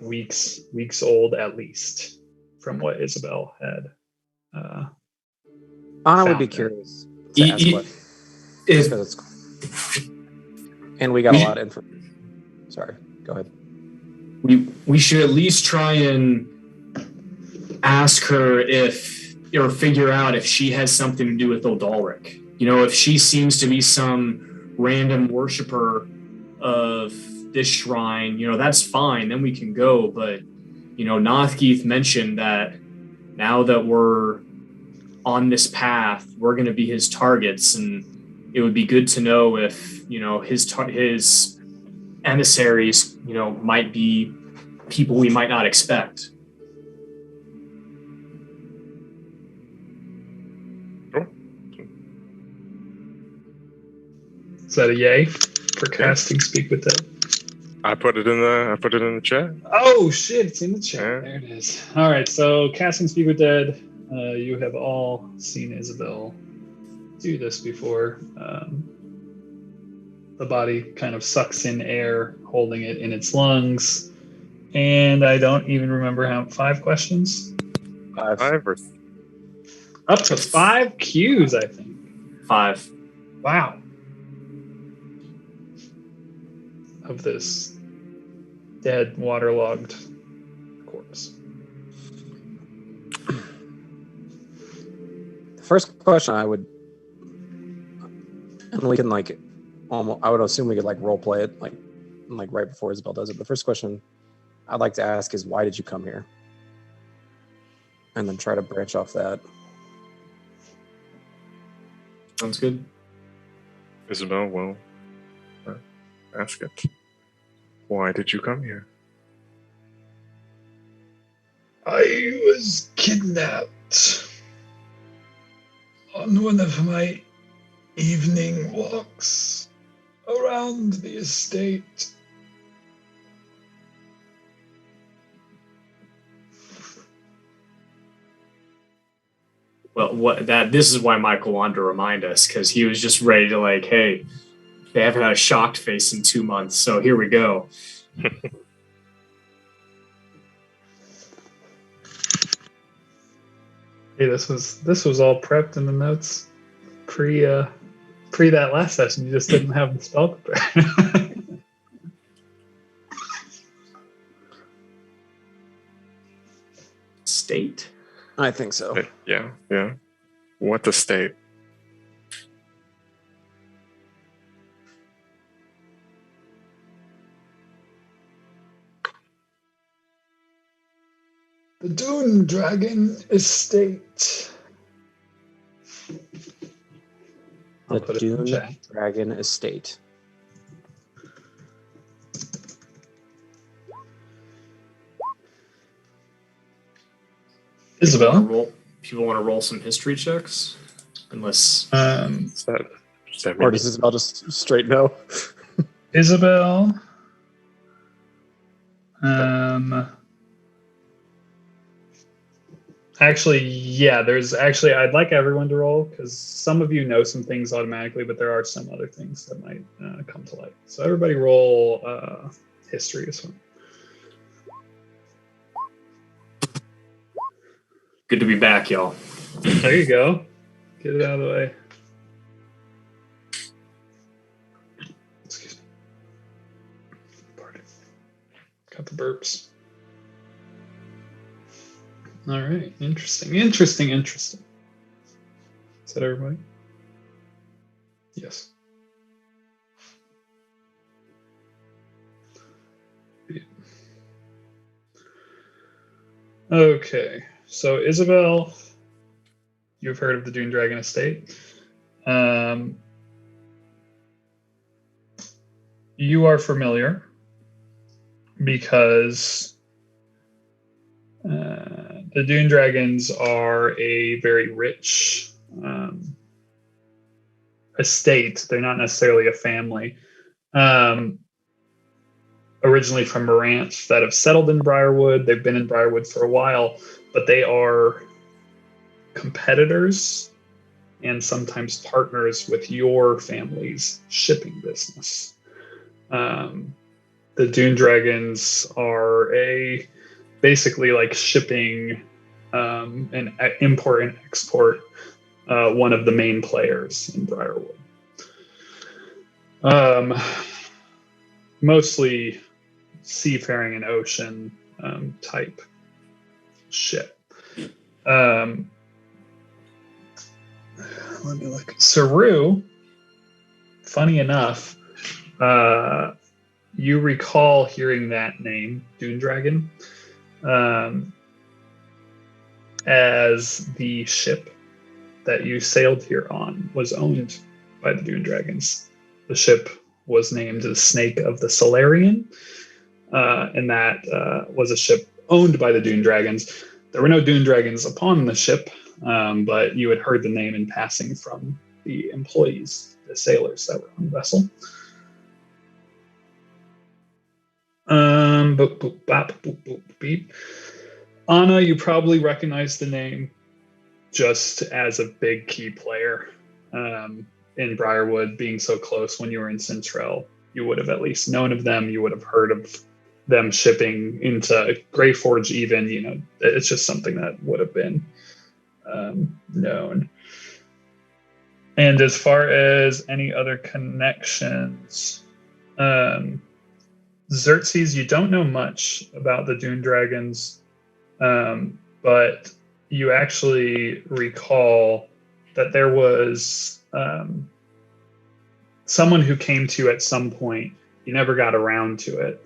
weeks old at least, from what Isabel had. Anna would be curious to ask what. And we got a lot of information. Sorry, go ahead. We should at least try and ask her or figure out if she has something to do with Odalric. If she seems to be some random worshiper of this shrine, that's fine. Then we can go. But, Nothgeeth mentioned that now that we're on this path, we're going to be his targets. And it would be good to know if, his emissaries, might be people we might not expect. Is that a yay for casting Speak with Dead? I put it in the chat. Oh shit, it's in the chat. Yeah. There it is. All right, so casting Speak with Dead. You have all seen Isabel do this before. The body kind of sucks in air, holding it in its lungs. And I don't even remember how 5 questions. 5. 5 or Up to 5 Qs, I think. 5. Wow. Of this dead, waterlogged corpse. The first question I would, and we can like, almost, I would assume we could like role play it like right before Isabel does it. The first question I'd like to ask is, why did you come here? And then try to branch off that. Sounds good. Isabel, well, ask it. Why did you come here? I was kidnapped on one of my evening walks around the estate. Well, this is why Michael wanted to remind us, because he was just ready to like, hey, they haven't had a shocked face in 2 months, so here we go. Hey, this was all prepped in the notes pre that last session. You just didn't have the spell prepared. State? I think so. Yeah. What the state? The Dune Dragon Estate. I'll The put it in the Dune chat. Dragon Estate. Isabel. People want to roll some history checks? Unless... Does that Or mean does Isabel just straight no? Isabel. Actually, yeah, I'd like everyone to roll because some of you know some things automatically, but there are some other things that might come to light. So everybody roll history as well. Good to be back, y'all. There you go. Get it out of the way. Excuse me. Pardon. Got the burps. All right. Interesting. Is that everybody? Yes. Okay. So Isabel, you've heard of the Dune Dragon Estate. You are familiar because the Dune Dragons are a very rich estate. They're not necessarily a family. Originally from Morant that have settled in Briarwood. They've been in Briarwood for a while, but they are competitors and sometimes partners with your family's shipping business. The Dune Dragons are basically like shipping and import and export, one of the main players in Briarwood. Mostly seafaring and ocean type ship. Let me look. Saru, funny enough, you recall hearing that name, Dune Dragon, as the ship that you sailed here on was owned by the Dune Dragons. The ship was named the Snake of the Solarian, and that was a ship owned by the Dune Dragons. There were no Dune Dragons upon the ship, but you had heard the name in passing from the employees, the sailors that were on the vessel. Boop, boop, bop, boop, boop, beep. Anna, you probably recognize the name just as a big key player. in Briarwood being so close when you were in Centrel, you would have at least known of them. You would have heard of them shipping into Greyforge even, it's just something that would have been known. And as far as any other connections, Xerxes, you don't know much about the Dune Dragons, but you actually recall that there was someone who came to you at some point. You never got around to it.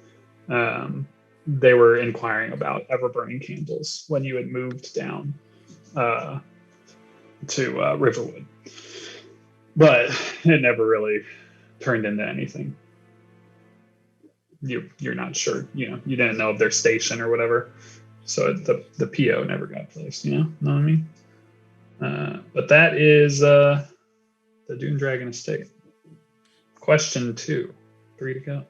They were inquiring about ever-burning candles when you had moved down to Riverwood. But it never really turned into anything. You're not sure, you didn't know of their station or whatever. So the PO never got placed, know what I mean? But that is the Dune Dragon Estate. Question 2. 3 to go.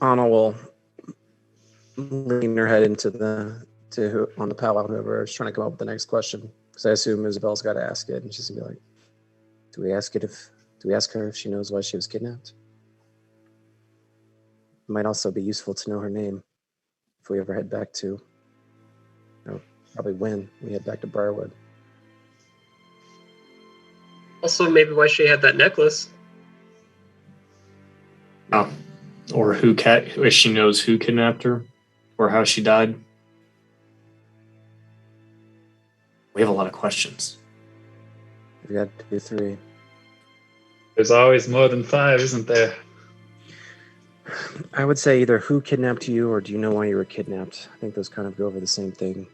Anna will lean her head into on the powwow, whoever is trying to come up with the next question. Because I assume Isabel's got to ask it, and she's gonna be like, "Do we ask her if she knows why she was kidnapped? It might also be useful to know her name if we ever head back to, probably when we head back to Briarwood." Also, maybe why she had that necklace. Oh. Or if she knows who kidnapped her, or how she died. We have a lot of questions. We got to do 3. There's always more than 5, isn't there? I would say either who kidnapped you or do you know why you were kidnapped? I think those kind of go over the same thing.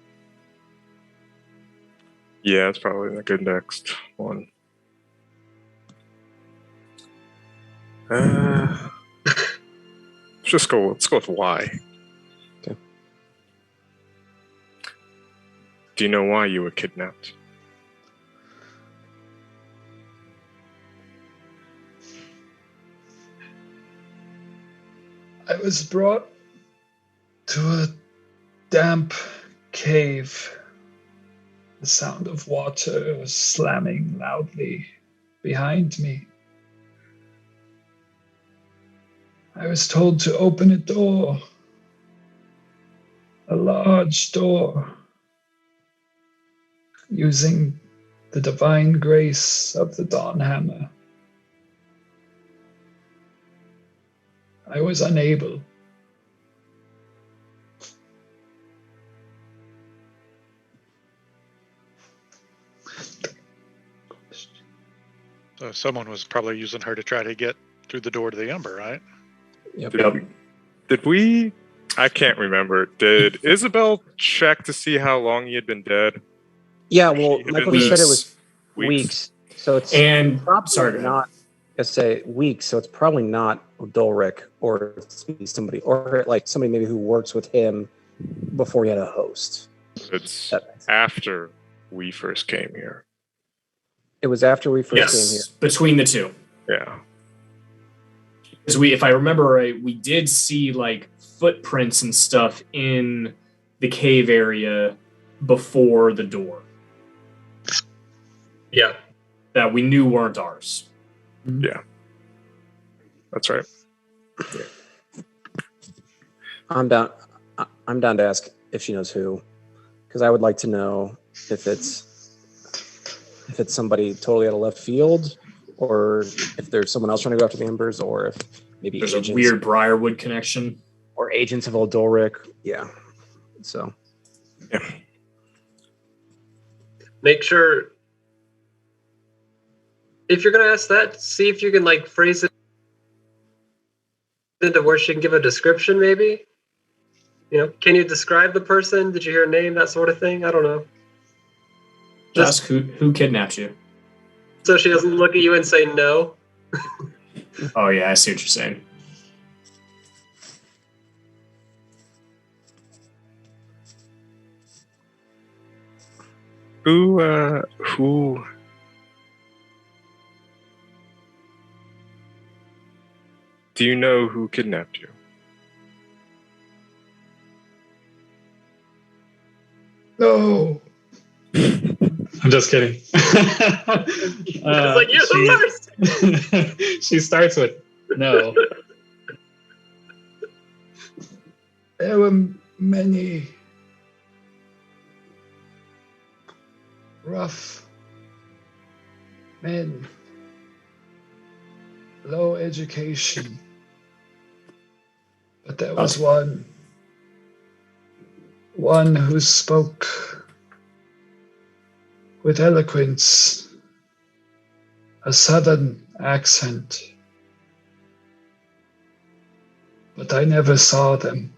Yeah, it's probably a good next one. Let's go with why. Okay. Do you know why you were kidnapped? I was brought to a damp cave. The sound of water was slamming loudly behind me. I was told to open a door, a large door, using the divine grace of the Dawnhammer. I was unable. So someone was probably using her to try to get through the door to the Ember, right? Yep. Did we? I can't remember. Did Isabel check to see how long he had been dead? Yeah, well, She- Michael just said it was Weeks. weeks. So it's And probably sorry, go ahead. not. I say weeks, so it's probably not Dulric or somebody, or like somebody maybe who works with him before he had a host. It's That makes sense. after we first came here. It was after we first came here. Yes, between the two. Yeah. Because if I remember right, we did see like footprints and stuff in the cave area before the door Yeah. that we knew weren't ours. That's right. I'm down to ask if she knows who, because I would like to know if it's somebody totally out of left field, or if there's someone else trying to go after the Embers, or if maybe There's agents a weird Briarwood connection. or agents of Old Dulric. Yeah. So Make sure, if you're going to ask that, see if you can like phrase it into where she can give a description, maybe. Can you describe the person? Did you hear a name? That sort of thing. I don't know. Just ask who kidnapped you. So she doesn't look at you and say no. Oh yeah, I see what you're saying. Who do you know who kidnapped you? just kidding. It's like, you're the worst. She starts with no. There were many rough men, low education, but there was one who spoke with eloquence, a southern accent, but I never saw them.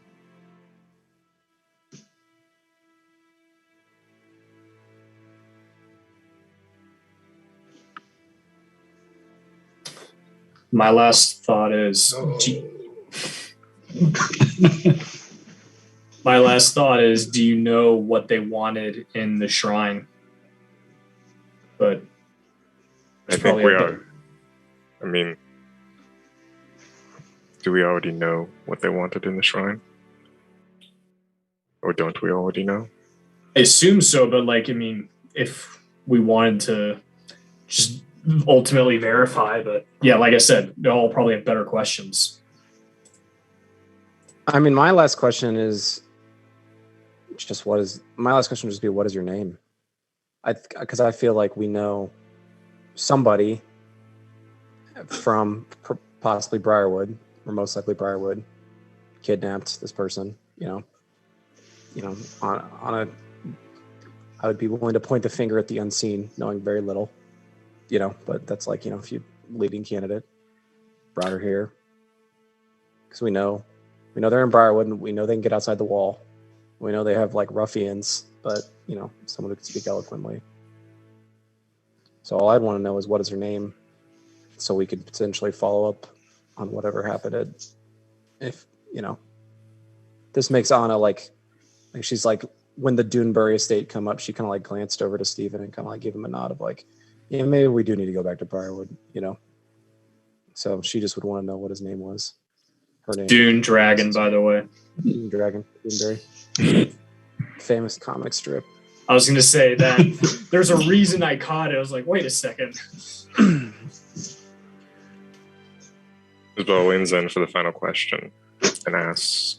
My last thought is. My last thought is: do you know what they wanted in the shrine? But I think we are. I mean, do we already know what they wanted in the shrine? Or don't we already know? I assume so, but like, I mean, if we wanted to just ultimately verify, but yeah, like I said, they all probably have better questions. I mean, my last question is just what is your name? Because I feel like we know somebody from possibly Briarwood, or most likely Briarwood, kidnapped this person. On a, I would be willing to point the finger at the unseen, knowing very little. But that's like, if you leading candidate brought her here, because we know they're in Briarwood, and we know they can get outside the wall. We know they have like ruffians, but someone who can speak eloquently. So all I'd want to know is what is her name, so we could potentially follow up on whatever happened. If this makes Anna like she's like, when the Dunebury estate come up, she kind of like glanced over to Steven and kind of like gave him a nod of like, yeah, maybe we do need to go back to Briarwood, So she just would want to know what his name was. Her name. Dune Dragon, by the way. Dune Dragon, Dunebury. Famous comic strip. I was going to say that there's a reason I caught it. I was like, wait a second. Isabel leans in for the final question and asks,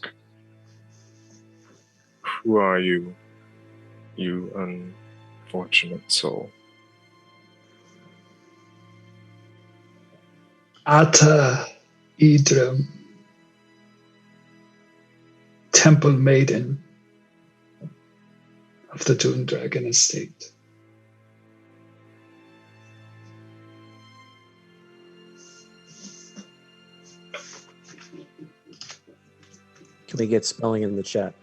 who are you, you unfortunate soul? Ata Idrim, Temple Maiden of the Dune Dragon Estate. Can we get spelling in the chat?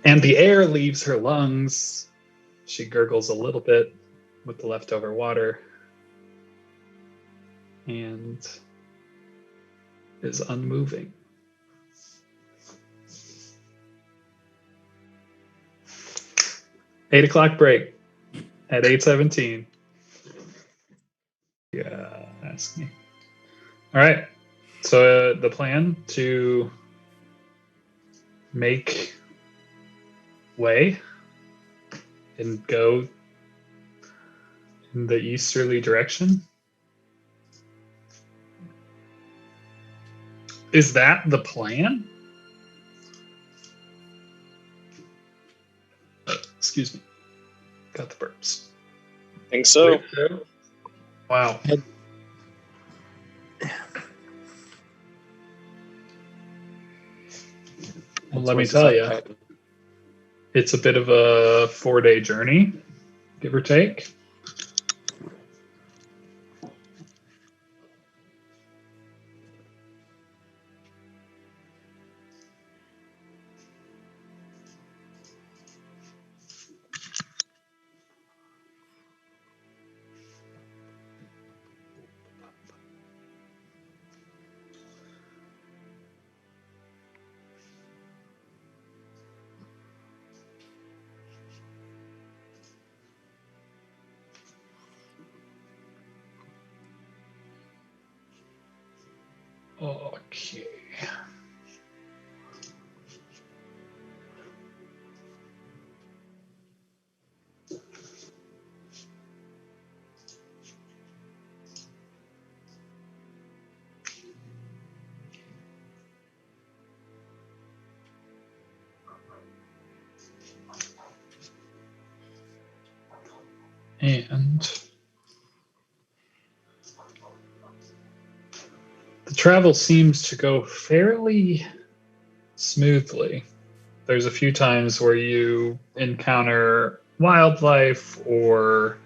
And the air leaves her lungs. She gurgles a little bit with the leftover water and is unmoving. Eight o'clock break at 8:17. Yeah, ask me. All right. So the plan to make way and go in the easterly direction. Is that the plan? Excuse me. Got the burps. Think so. Wow. Well, let me tell you, it's a bit of a 4-day journey, give or take. Okay. And the travel seems to go fairly smoothly. There's a few times where you encounter wildlife or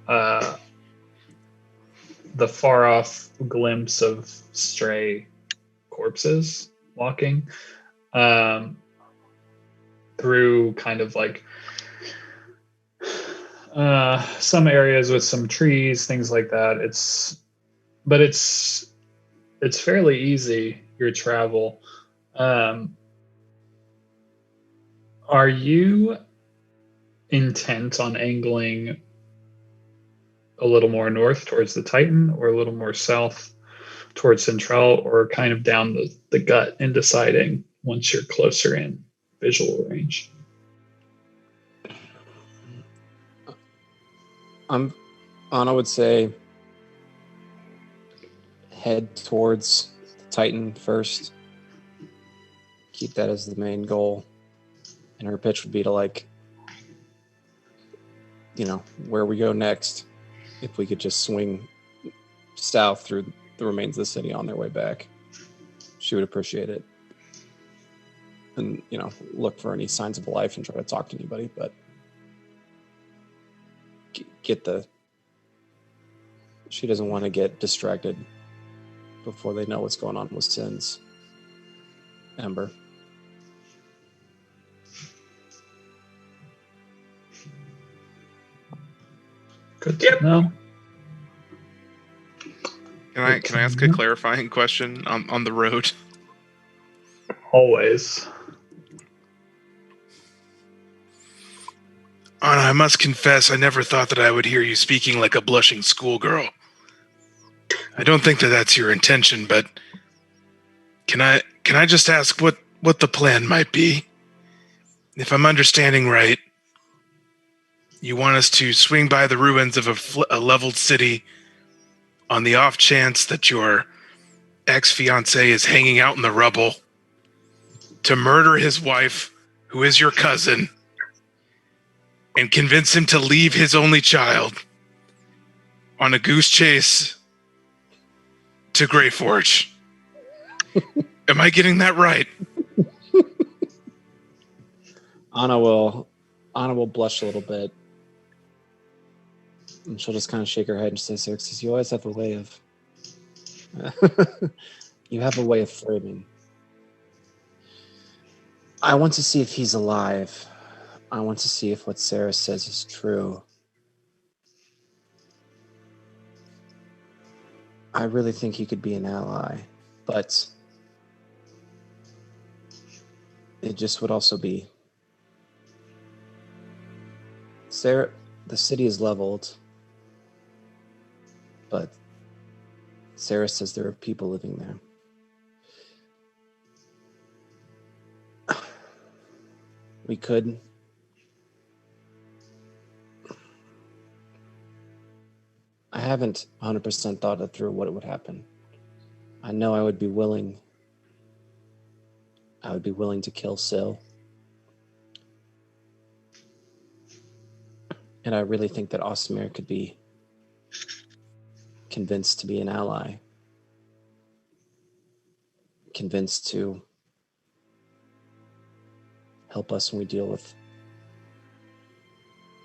the far off glimpse of stray corpses walking through kind of like some areas with some trees, things like that. It's fairly easy, your travel. Are you intent on angling a little more north towards the Titan, or a little more south towards Central, or kind of down the gut and deciding once you're closer in visual range? Anna would say head towards the Titan first. Keep that as the main goal. And her pitch would be to, like, where we go next, if we could just swing south through the remains of the city on their way back, she would appreciate it. And, look for any signs of life and try to talk to anybody, but she doesn't want to get distracted before they know what's going on with Sins. Ember. Good to know. Can I ask a clarifying question on the road? Always. Anna, I must confess, I never thought that I would hear you speaking like a blushing schoolgirl. I don't think that that's your intention, but can I just ask what the plan might be? If I'm understanding right, you want us to swing by the ruins of a leveled city on the off chance that your ex-fiancé is hanging out in the rubble, to murder his wife, who is your cousin, and convince him to leave his only child on a goose chase to Greyforge. Am I getting that right? Anna will blush a little bit. And she'll just kind of shake her head and say, Xerxes, you always have a way of... you have a way of framing. I want to see if he's alive. I want to see if what Sarah says is true. I really think he could be an ally, but it just would also be... Sarah, the city is leveled, but Sarah says there are people living there. We could... I haven't 100% thought it through what it would happen. I know I would be willing to kill Syl. And I really think that Osimir could be convinced to be an ally. Convinced to help us when we deal with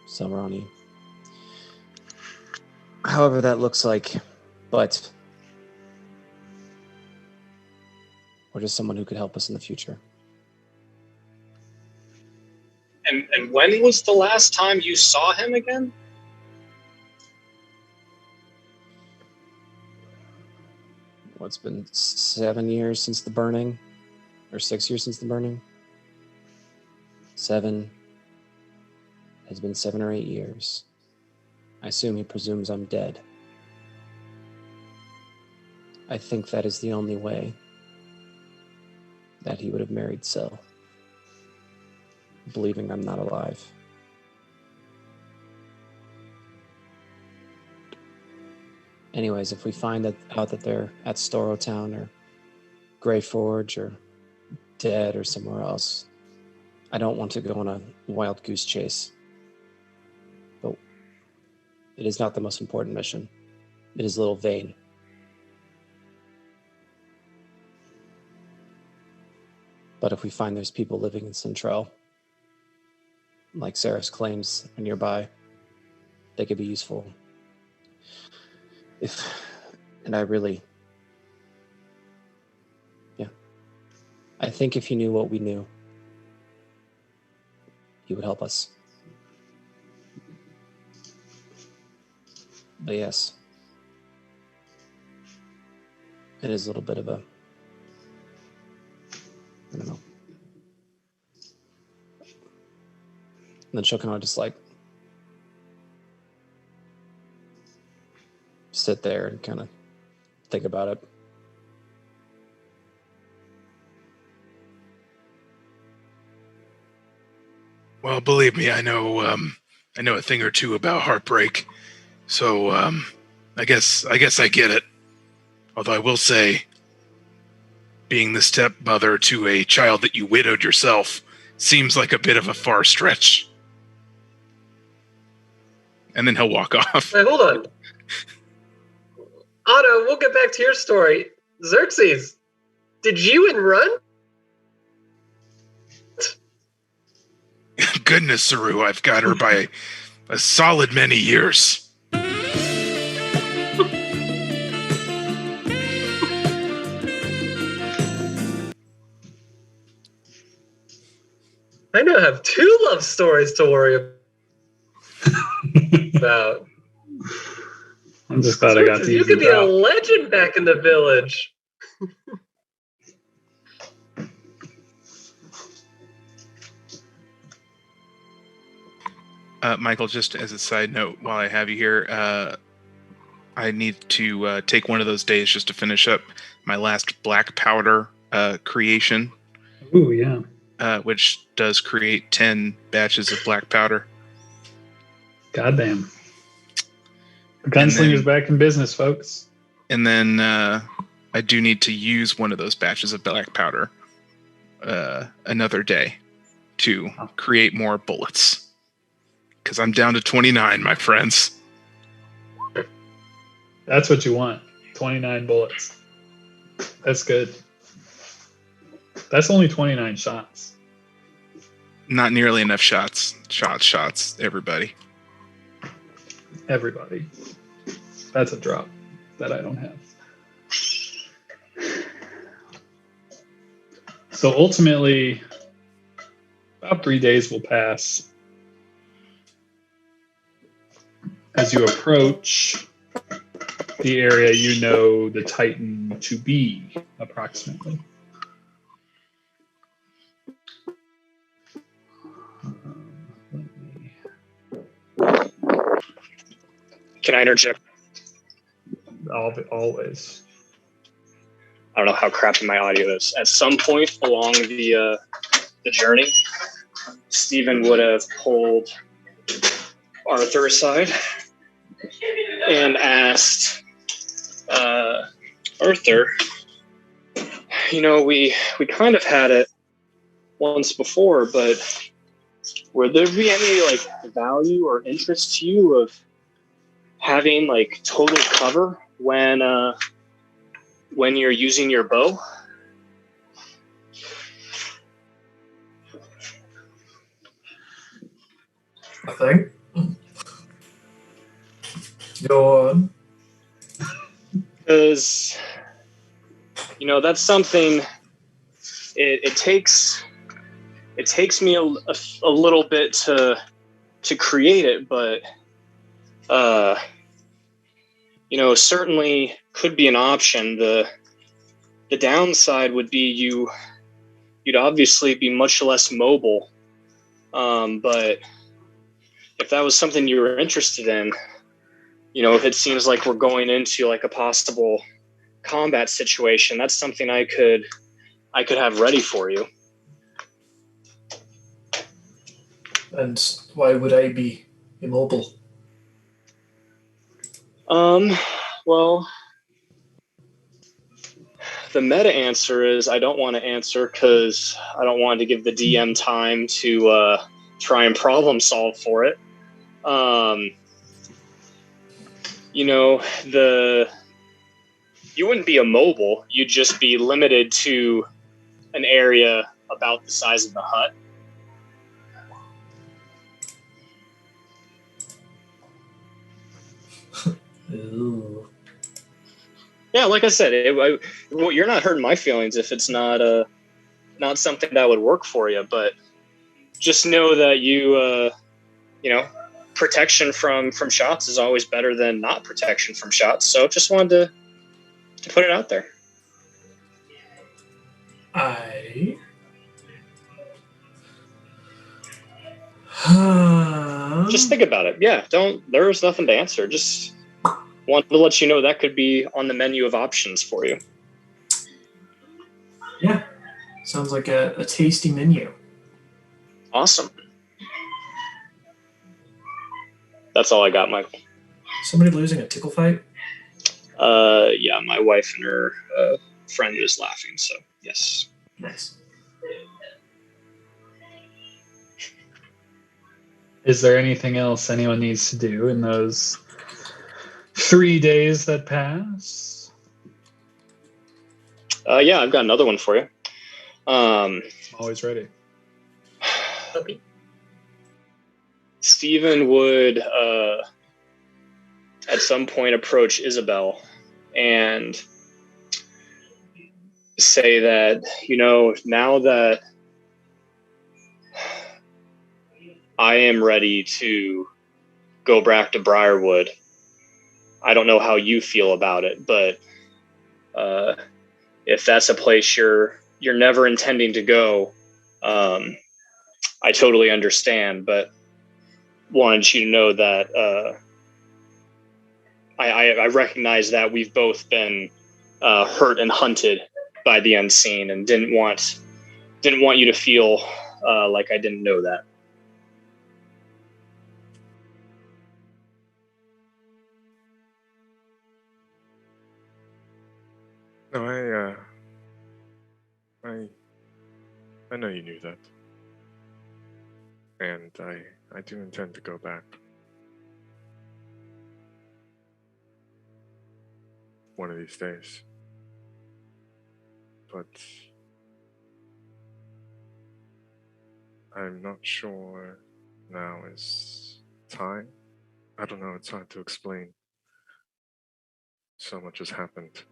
Selrani. However that looks like, but or just someone who could help us in the future. And when was the last time you saw him again? Well, it's been 7 years since the burning, or 6 years since the burning. 7. It's been 7 or 8 years. I assume he presumes I'm dead. I think that is the only way that he would have married Syl, believing I'm not alive. Anyways, if we find out that they're at Storotown or Greyforge or dead or somewhere else, I don't want to go on a wild goose chase. But It is not the most important mission. It is Little Vane. But if we find there's people living in Central, like Saris claims are nearby, they could be useful. I think if he knew what we knew, he would help us. But yes, it is a little bit of a, I don't know. And then she'll kind of just like sit there and kind of think about it. Well, believe me, I know a thing or two about heartbreak. So I guess I get it. Although I will say, being the stepmother to a child that you widowed yourself seems like a bit of a far stretch. And then he'll walk off. Wait, hold on. Otto, we'll get back to your story. Xerxes, did you and run? Goodness, Saru, I've got her by a solid many years. I now have 2 love stories to worry about. I'm just glad I got Xerxes, to you use could the be a drop. legend back in the village. Michael, just as a side note, while I have you here, I need to take one of those days just to finish up my last black powder creation, Ooh, yeah. which does create 10 batches of black powder. Goddamn. The gunslinger's back in business, folks. And then I do need to use one of those batches of black powder another day to create more bullets. Because I'm down to 29, my friends. That's what you want. 29 bullets. That's good. That's only 29 shots. Not nearly enough shots. Shots, everybody. Everybody. That's a drop that I don't have. So ultimately, about 3 days will pass as you approach the area you know the Titan to be, approximately. Can I interject? Always. I don't know how crappy my audio is. At some point along the journey, Stephen would have pulled Arthur aside and asked Arthur, you know, we kind of had it once before, but would there be any like value or interest to you of having like total cover when you're using your bow? I think. Go on. Because, you know, that's something, it takes me a little bit to create it, but, you know, certainly could be an option. The downside would be you'd obviously be much less mobile. But if that was something you were interested in, you know, if it seems like we're going into like a possible combat situation, that's something I could have ready for you. And why would I be immobile? Well, the meta answer is I don't want to answer because I don't want to give the DM time to try and problem solve for it. you wouldn't be immobile. You'd just be limited to an area about the size of the hut. Ooh. Yeah, like I said, you're not hurting my feelings if it's not something that would work for you. But just know that protection from shots is always better than not protection from shots. So just wanted to put it out there. Just think about it. Yeah, there's nothing to answer. Just wanted to let you know that could be on the menu of options for you. Yeah, sounds like a tasty menu. Awesome. That's all I got, Michael. Somebody losing a tickle fight? Yeah, my wife and her friend is laughing, so yes. Nice. Is there anything else anyone needs to do in those 3 days that pass? Yeah, I've got another one for you. Always ready. Stephen would at some point approach Isabel and say that, now that I am ready to go back to Briarwood, I don't know how you feel about it, but if that's a place you're never intending to go, I totally understand, but wanted you to know that I recognize that we've both been hurt and hunted by the unseen, and didn't want you to feel like I didn't know that. No, I know you knew that, and I do intend to go back. One of these days. But I'm not sure now is time. I don't know, it's hard to explain. So much has happened.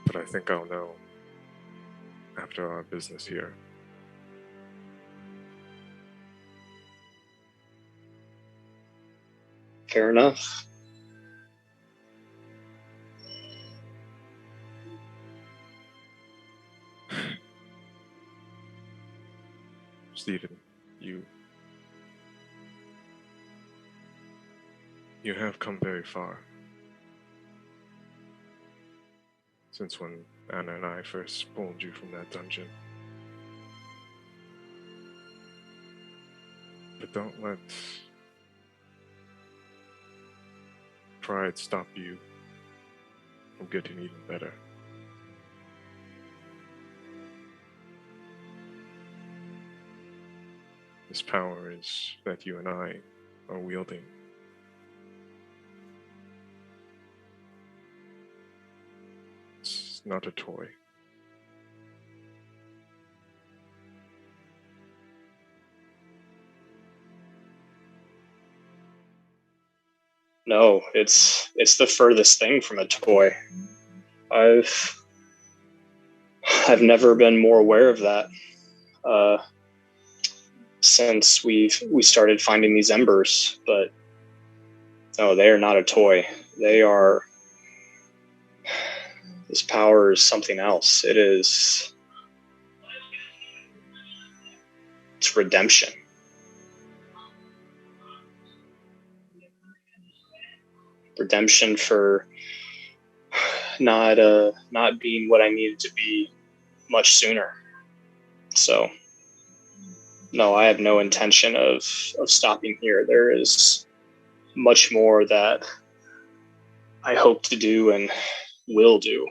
But I think I'll know after our business here. Fair enough. Stephen, you have come very far since when Anna and I first pulled you from that dungeon. But don't let pride stop you from getting even better. This power is that you and I are wielding. It's not a toy. No, it's the furthest thing from a toy. I've never been more aware of that since we started finding these embers. But no, they are not a toy. They are. This power is something else. It's redemption. Redemption for not being what I needed to be much sooner. So no, I have no intention of stopping here. There is much more that I hope to do and will do.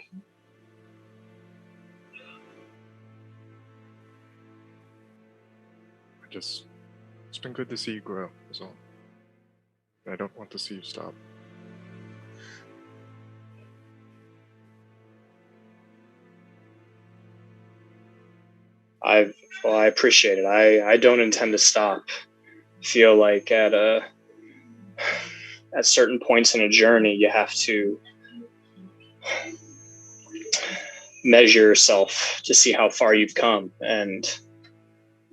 It's been good to see you grow, is all. I don't want to see you stop. I appreciate it. I don't intend to stop. I feel like at certain points in a journey, you have to measure yourself to see how far you've come. And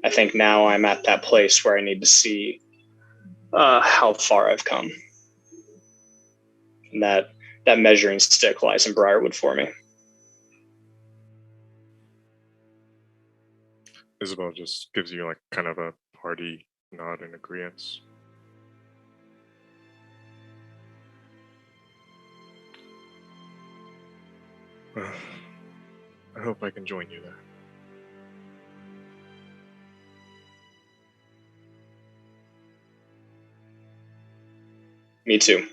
I think now I'm at that place where I need to see how far I've come. And that measuring stick lies in Briarwood for me. Isabel just gives you like kind of a party nod in agreement. I hope I can join you there. Me too.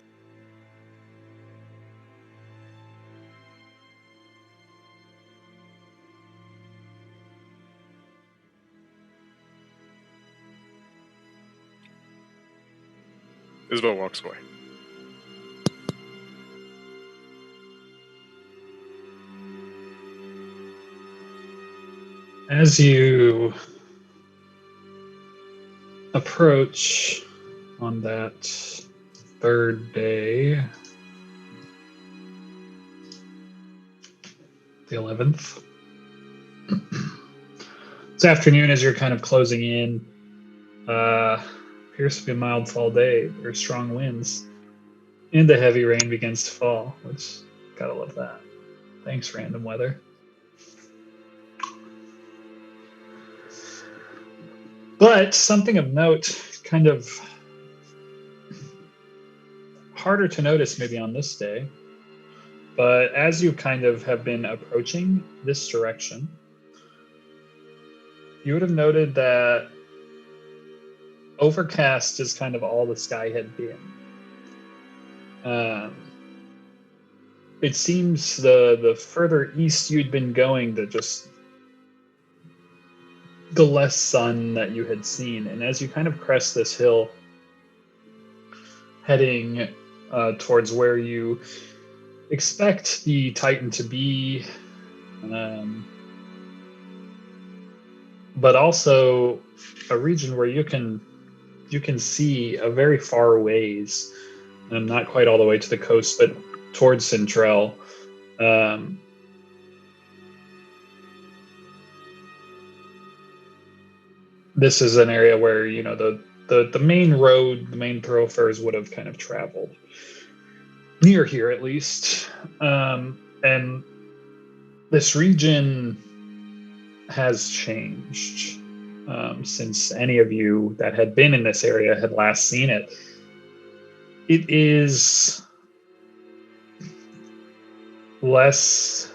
Isabel walks away. As you approach on that third day, the 11th, this afternoon, as you're kind of closing in, appears to be a mild fall day. There's strong winds, and the heavy rain begins to fall, which, gotta love that. Thanks, random weather. But something of note, kind of harder to notice maybe on this day, but as you kind of have been approaching this direction, you would have noted that overcast is kind of all the sky had been. It seems the further east you'd been going, the less sun that you had seen. And as you kind of crest this hill, heading towards where you expect the Titan to be, but also a region where you can see a very far ways, not quite all the way to the coast, but towards Centrel. This is an area where, you know, the main road, the main thoroughfares would have kind of traveled near here, at least. And this region has changed since any of you that had been in this area had last seen it. It is less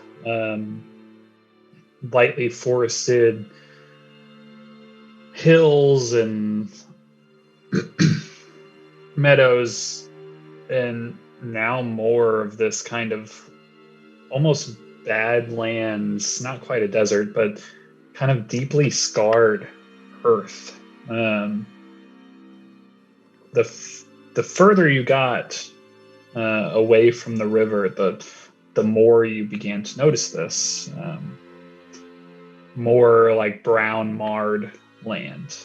lightly forested hills and meadows, and now more of this kind of almost badlands, not quite a desert, but kind of deeply scarred earth. The further you got away from the river, the more you began to notice this. More like brown, marred land.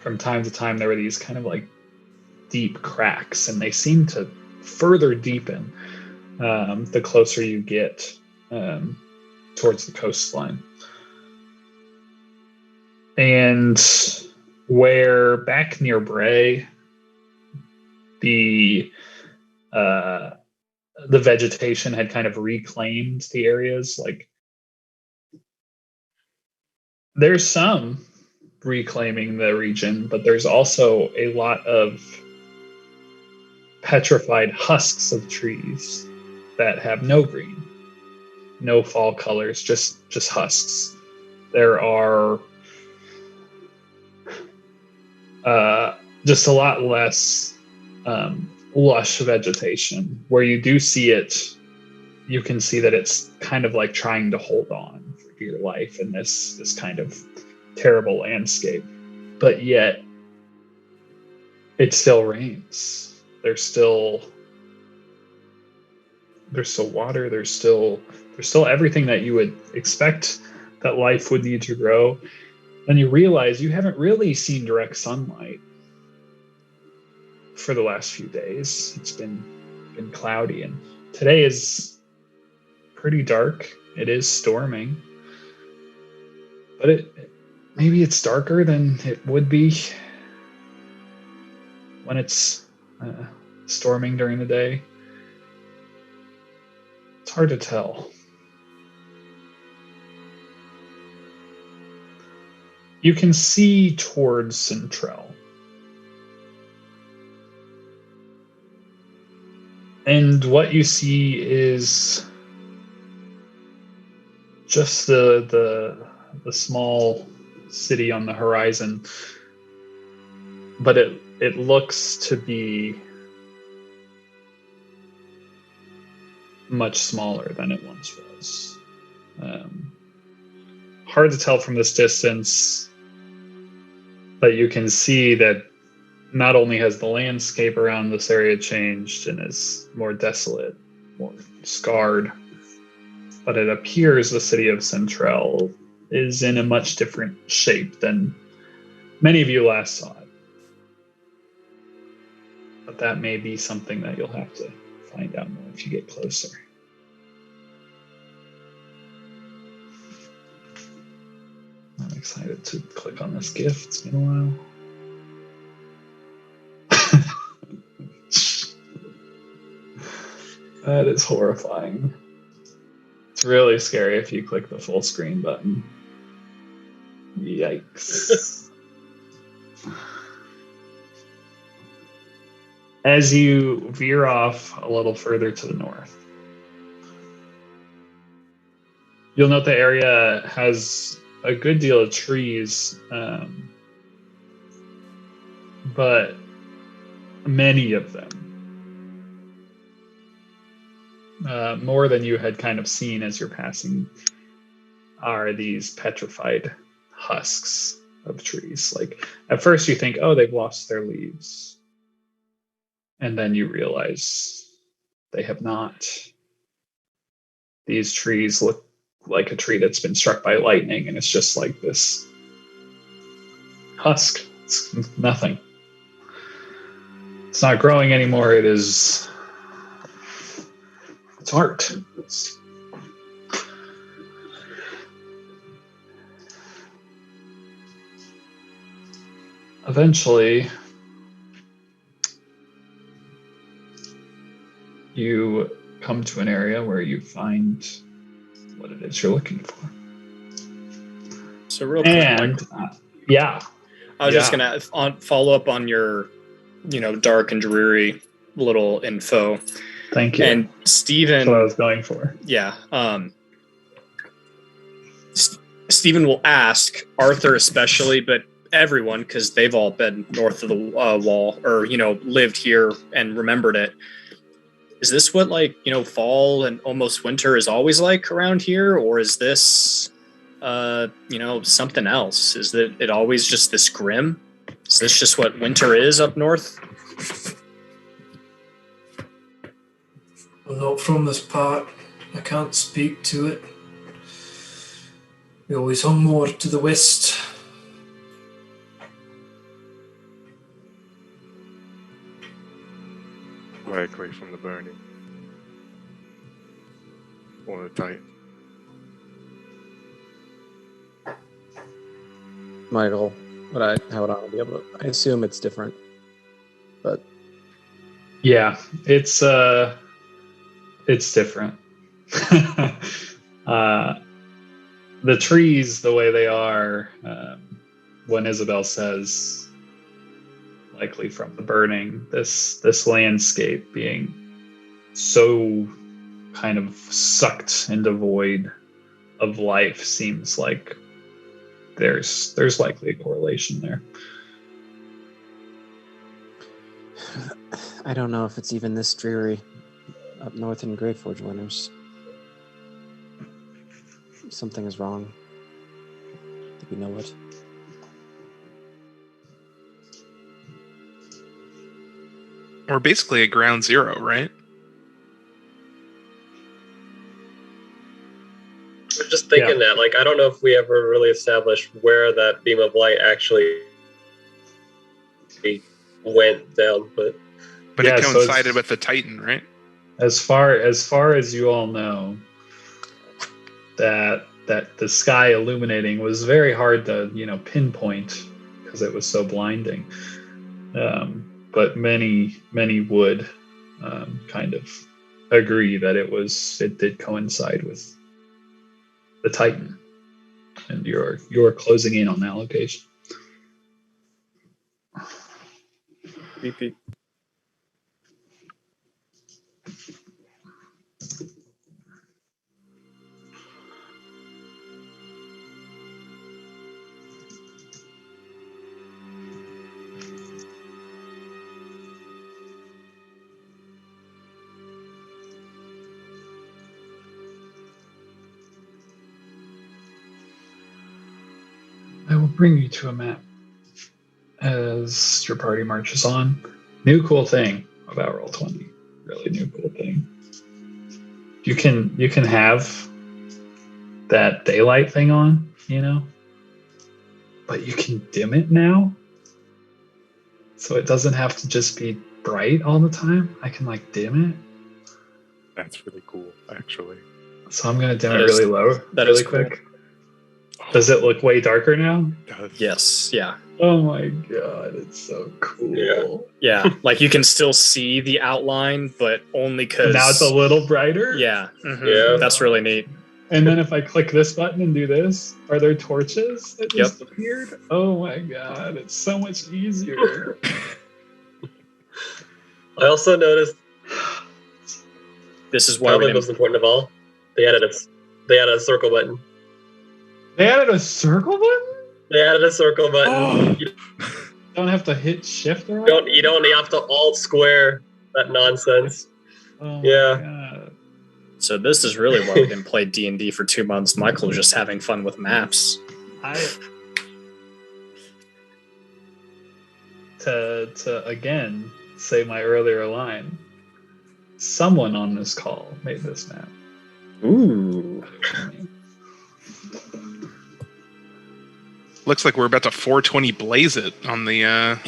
From time to time, there were these kind of like deep cracks, and they seem to further deepen the closer you get towards the coastline. And where back near Bray, the vegetation had kind of reclaimed the areas. Like, there's some reclaiming the region, but there's also a lot of petrified husks of trees that have no green, no fall colors, just husks. There are just a lot less lush vegetation. Where you do see it, you can see that it's kind of like trying to hold on for dear life in this kind of terrible landscape. but yet it still rains. There's still water. There's still everything that you would expect that life would need to grow. And you realize you haven't really seen direct sunlight for the last few days. It's been cloudy, and today is pretty dark. It is storming, but maybe it's darker than it would be when it's storming during the day. It's hard to tell. You can see towards Centrel. And what you see is just the small city on the horizon. But it looks to be much smaller than it once was. Hard to tell from this distance, but you can see that not only has the landscape around this area changed and is more desolate, more scarred, but it appears the city of Centrel is in a much different shape than many of you last saw it. But that may be something that you'll have to find out more if you get closer. I'm excited to click on this GIF. It's been a while. That is horrifying. It's really scary if you click the full screen button. Yikes. As you veer off a little further to the north, you'll note the area has a good deal of trees, but many of them, more than you had kind of seen as you're passing, are these petrified husks of trees. Like, at first you think, oh, they've lost their leaves. And then you realize they have not. These trees look like a tree that's been struck by lightning, and it's just like this husk. It's nothing. It's not growing anymore. It's art. Eventually, you come to an area where you find what it is you're looking for. So real quick, and yeah, I was just gonna follow up on your, dark and dreary little info. Thank you. And Stephen, that's what I was going for. Yeah. Stephen will ask Arthur especially, but everyone, because they've all been north of the wall, or lived here and remembered it. Is this what fall and almost winter is always like around here, or is this something else? Is that it always just this grim? Is this just what winter is up north? I'm not from this part. I can't speak to it. We always hung more to the west. Likely from the burning. Or the tight. Michael, how would I be able to? I assume it's different, but yeah, it's different. The trees, the way they are, when Isabel says, likely from the burning, this landscape being so kind of sucked into void of life seems like there's likely a correlation there. I don't know if it's even this dreary up north in Greyforge winters. Something is wrong. I think we know it. We're basically at ground zero, right? I was just thinking that, like, I don't know if we ever really established where that beam of light actually went down, but Yeah, it so coincided with the Titan, right? as far as you all know, that the sky illuminating was very hard to pinpoint because it was so blinding. But many would kind of agree that it did coincide with the Titan, and you're closing in on that location. BP. I will bring you to a map as your party marches on. New cool thing about Roll20. Really new cool thing. You can have that daylight thing on, but you can dim it now. So it doesn't have to just be bright all the time. I can dim it. That's really cool, actually. So I'm gonna dim That it is- really low, that really is cool. quick. Does it look way darker now? Yes. Yeah. Oh my god, it's so cool. Yeah. Like you can still see the outline, but only because And now it's a little brighter. Yeah. Yeah. That's really neat. And then if I click this button and do this, are there torches that just Yep. appeared? Oh my god, it's so much easier. I also noticed This is why probably we most didn't. important of all, they added a circle button. They added a circle button? They added a circle button. You Don't have to hit shift or don't have to alt square that nonsense. Oh my Yeah. god. So this is really why we didn't play D&D for 2 months. Michael was just having fun with maps. To again say my earlier line. Someone on this call made this map. Ooh. Looks like we're about to 420 blaze it on the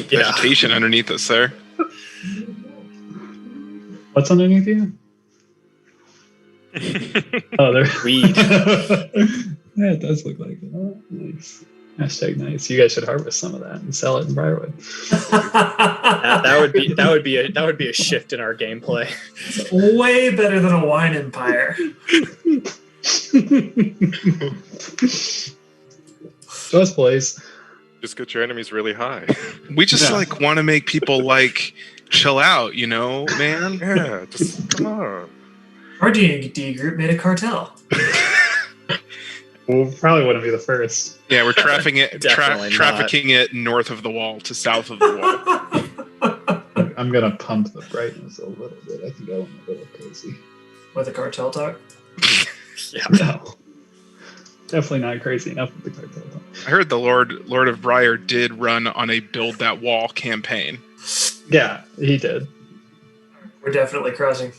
vegetation underneath us there. What's underneath you? Oh, there. Weed. Yeah, it does look like it. Oh, nice. Hashtag nice. You guys should harvest some of that and sell it in Briarwood. That would be a shift in our gameplay. Way better than a wine empire. Just please. Just get your enemies really high. We just Yeah. want to make people chill out, man. Yeah, just come on. Our D&D group made a cartel. Well, probably wouldn't be the first. Yeah, we're trafficking it, Definitely not. trafficking it north of the wall to south of the wall. I'm gonna pump the brightness a little bit. I think I went a little crazy. With a cartel talk. Yeah. No, definitely not crazy enough with the cartel. I heard the Lord of Briar did run on a build that wall campaign. Yeah, he did. We're definitely crossing.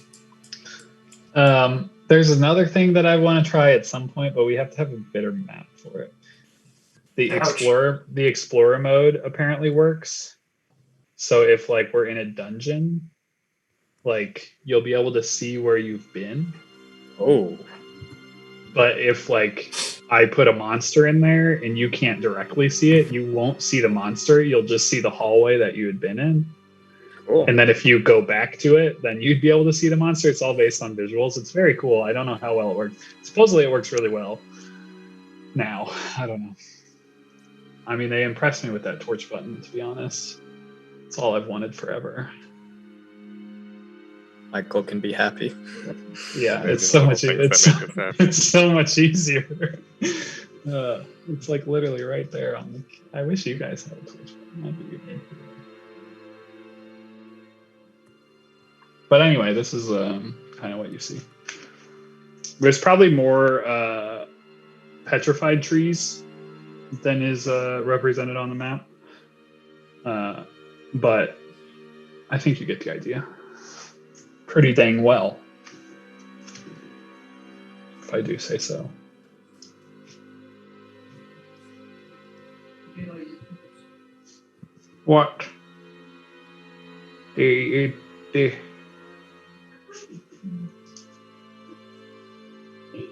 There's another thing that I want to try at some point, but we have to have a better map for it. The Ouch. explorer mode apparently works. So if we're in a dungeon, you'll be able to see where you've been. Oh. But if I put a monster in there and you can't directly see it, you won't see the monster. You'll just see the hallway that you had been in. Cool. And then if you go back to it, then you'd be able to see the monster. It's all based on visuals. It's very cool. I don't know how well it works. Supposedly it works really well. Now, I don't know. I mean, they impressed me with that torch button, to be honest. It's all I've wanted forever. Michael can be happy. Yeah, Maybe it's so little much. things It's that make us happy. it's so much easier. It's literally right there on the. I wish you guys had a torch button. That'd be good. But anyway, this is kind of what you see. There's probably more petrified trees than is represented on the map. But I think you get the idea. Pretty dang well, if I do say so. What? The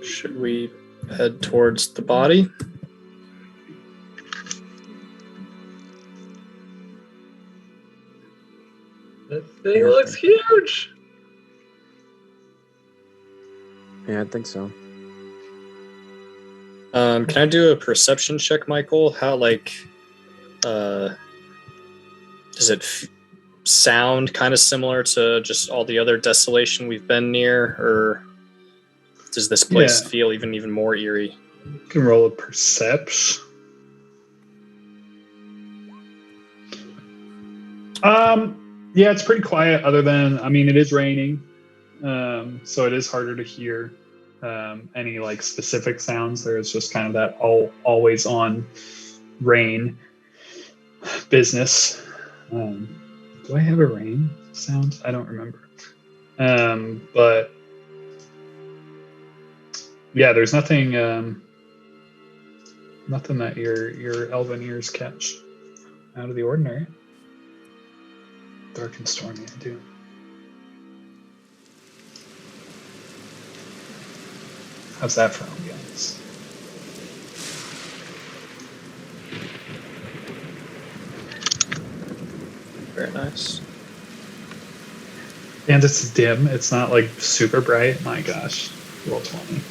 Should we head towards the body? That thing looks huge. Yeah, I think so. Can I do a perception check, Michael? How does it sound kind of similar to just all the other desolation we've been near, or does this place feel even more eerie? You can roll a perception. Yeah, it's pretty quiet. Other than, it is raining, so it is harder to hear any like specific sounds. There's just kind of that always on rain business. Do I have a rain sound? I don't remember. But yeah, there's nothing that your elven ears catch out of the ordinary. Dark and stormy, I do. How's that for ambiance? Very nice. And it's dim. It's not like super bright. My gosh, roll 20. You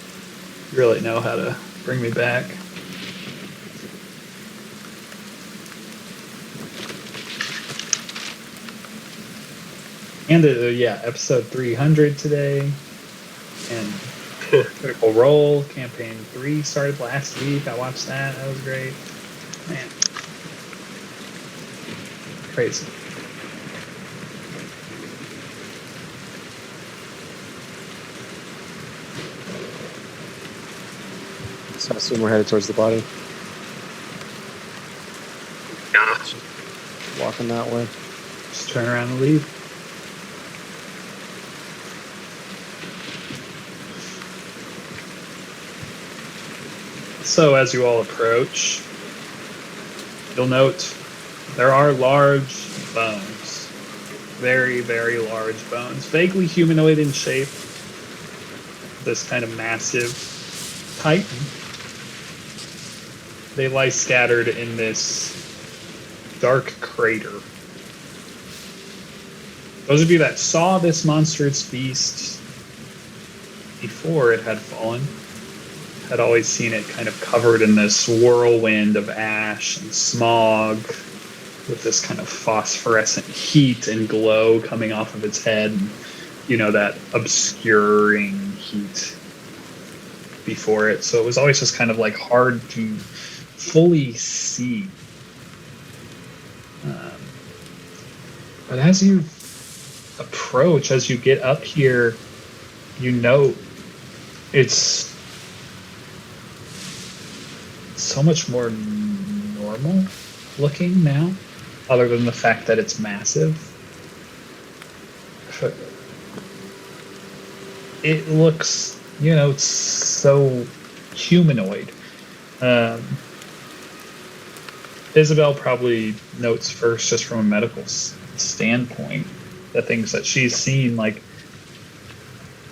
really know how to bring me back. And episode 300 today. And Critical Role, Campaign 3 started last week. I watched that. That was great. Man. Crazy. So I assume we're headed towards the body. Yeah. Walking that way. Just turn around and leave. So as you all approach, you'll note there are large bones. Very, very large bones. Vaguely humanoid in shape. This kind of massive titan. They lie scattered in this dark crater. Those of you that saw this monstrous beast before it had fallen had always seen it kind of covered in this whirlwind of ash and smog with this kind of phosphorescent heat and glow coming off of its head. And, that obscuring heat before it. So it was always just kind of like hard to fully see. But as you approach, as you get up here, you note it's so much more normal looking now, other than the fact that it's massive. It looks, it's so humanoid. Isabel probably notes first, just from a medical standpoint, the things that she's seen, like,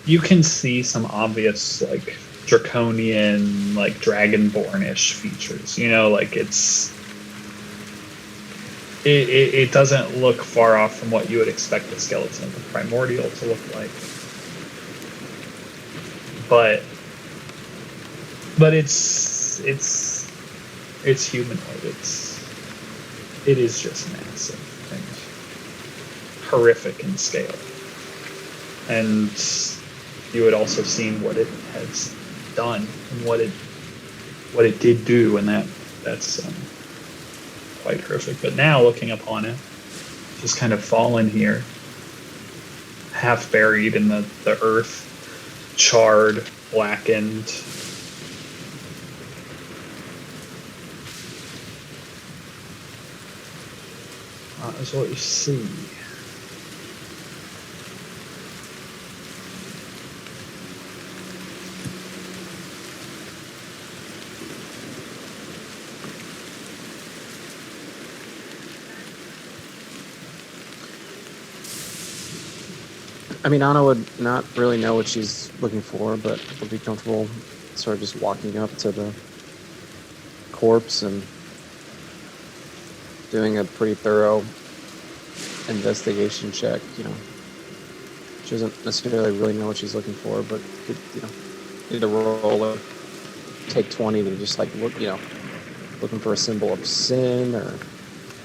you can see some obvious, like, draconian, like, dragonborn-ish features. Like, it doesn't look far off from what you would expect a skeleton of the primordial to look like. But it's humanoid. It is just massive and horrific in scale. And you had also seen what it has done and what it did do, and that's quite horrific. But now, looking upon it, just kind of fallen here, half buried in the earth, charred, blackened. That is what you see. I mean, Anna would not really know what she's looking for, but would be comfortable sort of just walking up to the corpse and doing a pretty thorough investigation check. You know, she doesn't necessarily really know what she's looking for, but could, you know, need to roll or take 20 to just like look, you know, looking for a symbol of sin, or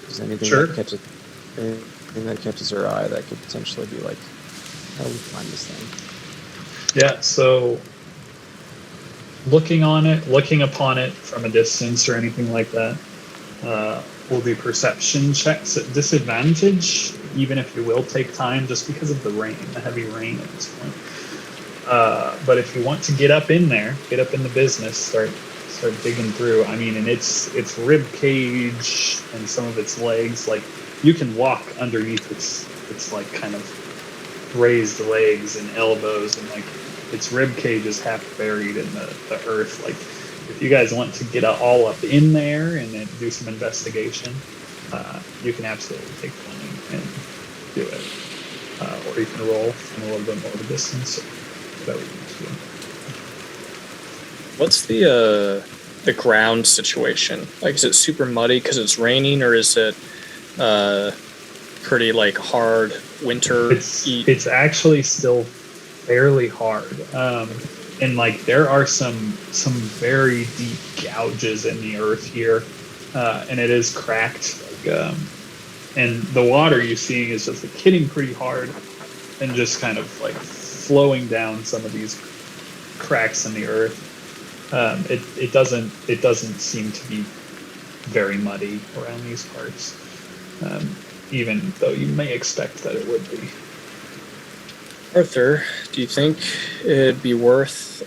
is anything Sure. that catches anything that catches her eye that could potentially be like, how do we find this thing? Yeah, so looking upon it from a distance or anything like that, will be perception checks at disadvantage, even if you will take time just because of the rain, the heavy rain at this point. But if you want to get up in there, get up in the business, start digging through. I mean, and its rib cage and some of its legs, like you can walk underneath its like kind of raised legs and elbows, and like its rib cage is half buried in the earth. Like if you guys want to get all up in there and then do some investigation, you can absolutely take 20 and do it. Or you can roll from a little bit more of a distance, whatever you want to do. What's the ground situation? Like, is it super muddy because it's raining, or is it pretty like hard winter? It's actually still fairly hard, and like there are some very deep gouges in the earth here, and it is cracked. Like, and the water you're seeing is just like hitting pretty hard, and just kind of like flowing down some of these cracks in the earth. It doesn't seem to be very muddy around these parts, even though you may expect that it would be. Arthur, do you think it'd be worth,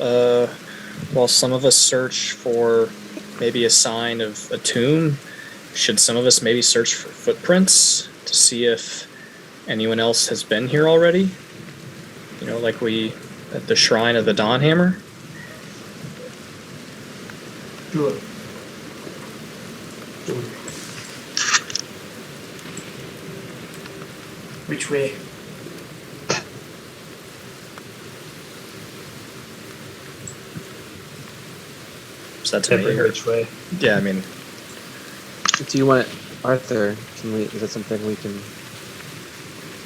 while some of us search for maybe a sign of a tomb, should some of us maybe search for footprints to see if anyone else has been here already? You know, like we at the Shrine of the Dawnhammer? Sure. Which way? Is that to me? Every Or, which way. yeah, I mean, Do you want it, Arthur? Can we? Is that something we can do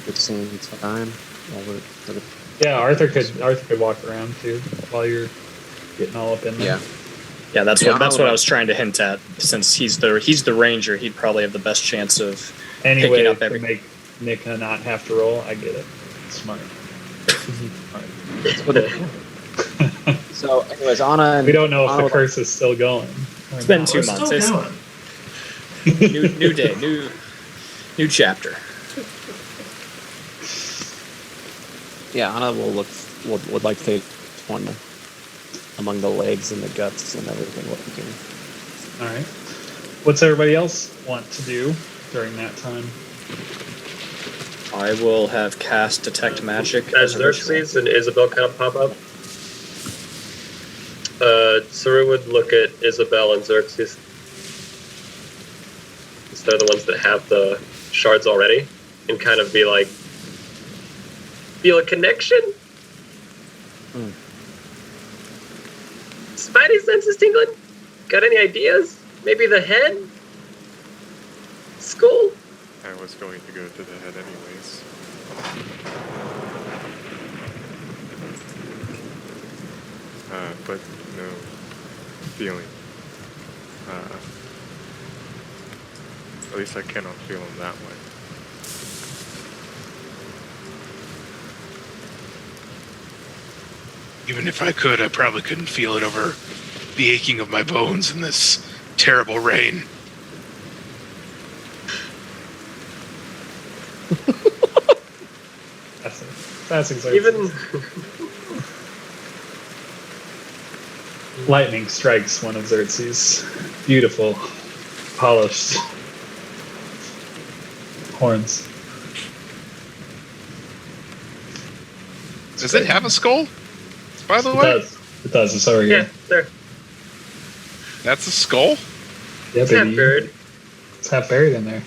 at the same time? While we're sort of, Yeah, Arthur could walk around too while you're getting all up in there. yeah. yeah, that's Yeah, what I'll- I was trying to hint at. Since he's the ranger, he'd probably have the best chance of Anyway, picking up to every. make Nick not have to roll, I get it. Smart. That's what it- So, anyways, Anna and We don't know if Anna the curse is still going. It's been not. 2 We're months. still It's going. new day, new chapter. Yeah, Anna would like to take one among the legs and the guts and everything. What we can. All right. What's everybody else want to do during that time? I will have cast detect magic As a ritual. Xerxes and Isabel kind of pop up, Saru would look at Isabel and Xerxes. They're the ones that have the shards already, and kind of be like, feel a connection? Hmm. Spidey senses tingling? Got any ideas? Maybe the head? Skull? I was going to go to the head anyways. But no feeling. At least I cannot feel him that way. Even if I could, I probably couldn't feel it over the aching of my bones in this terrible rain. That's exactly. Even Lightning strikes one of Xerxes' beautiful, polished horns. Does it have a skull? By the It way, does. It does. It's over yeah, here. there. that's a skull? Yeah, It's half baby. buried. It's half buried in there.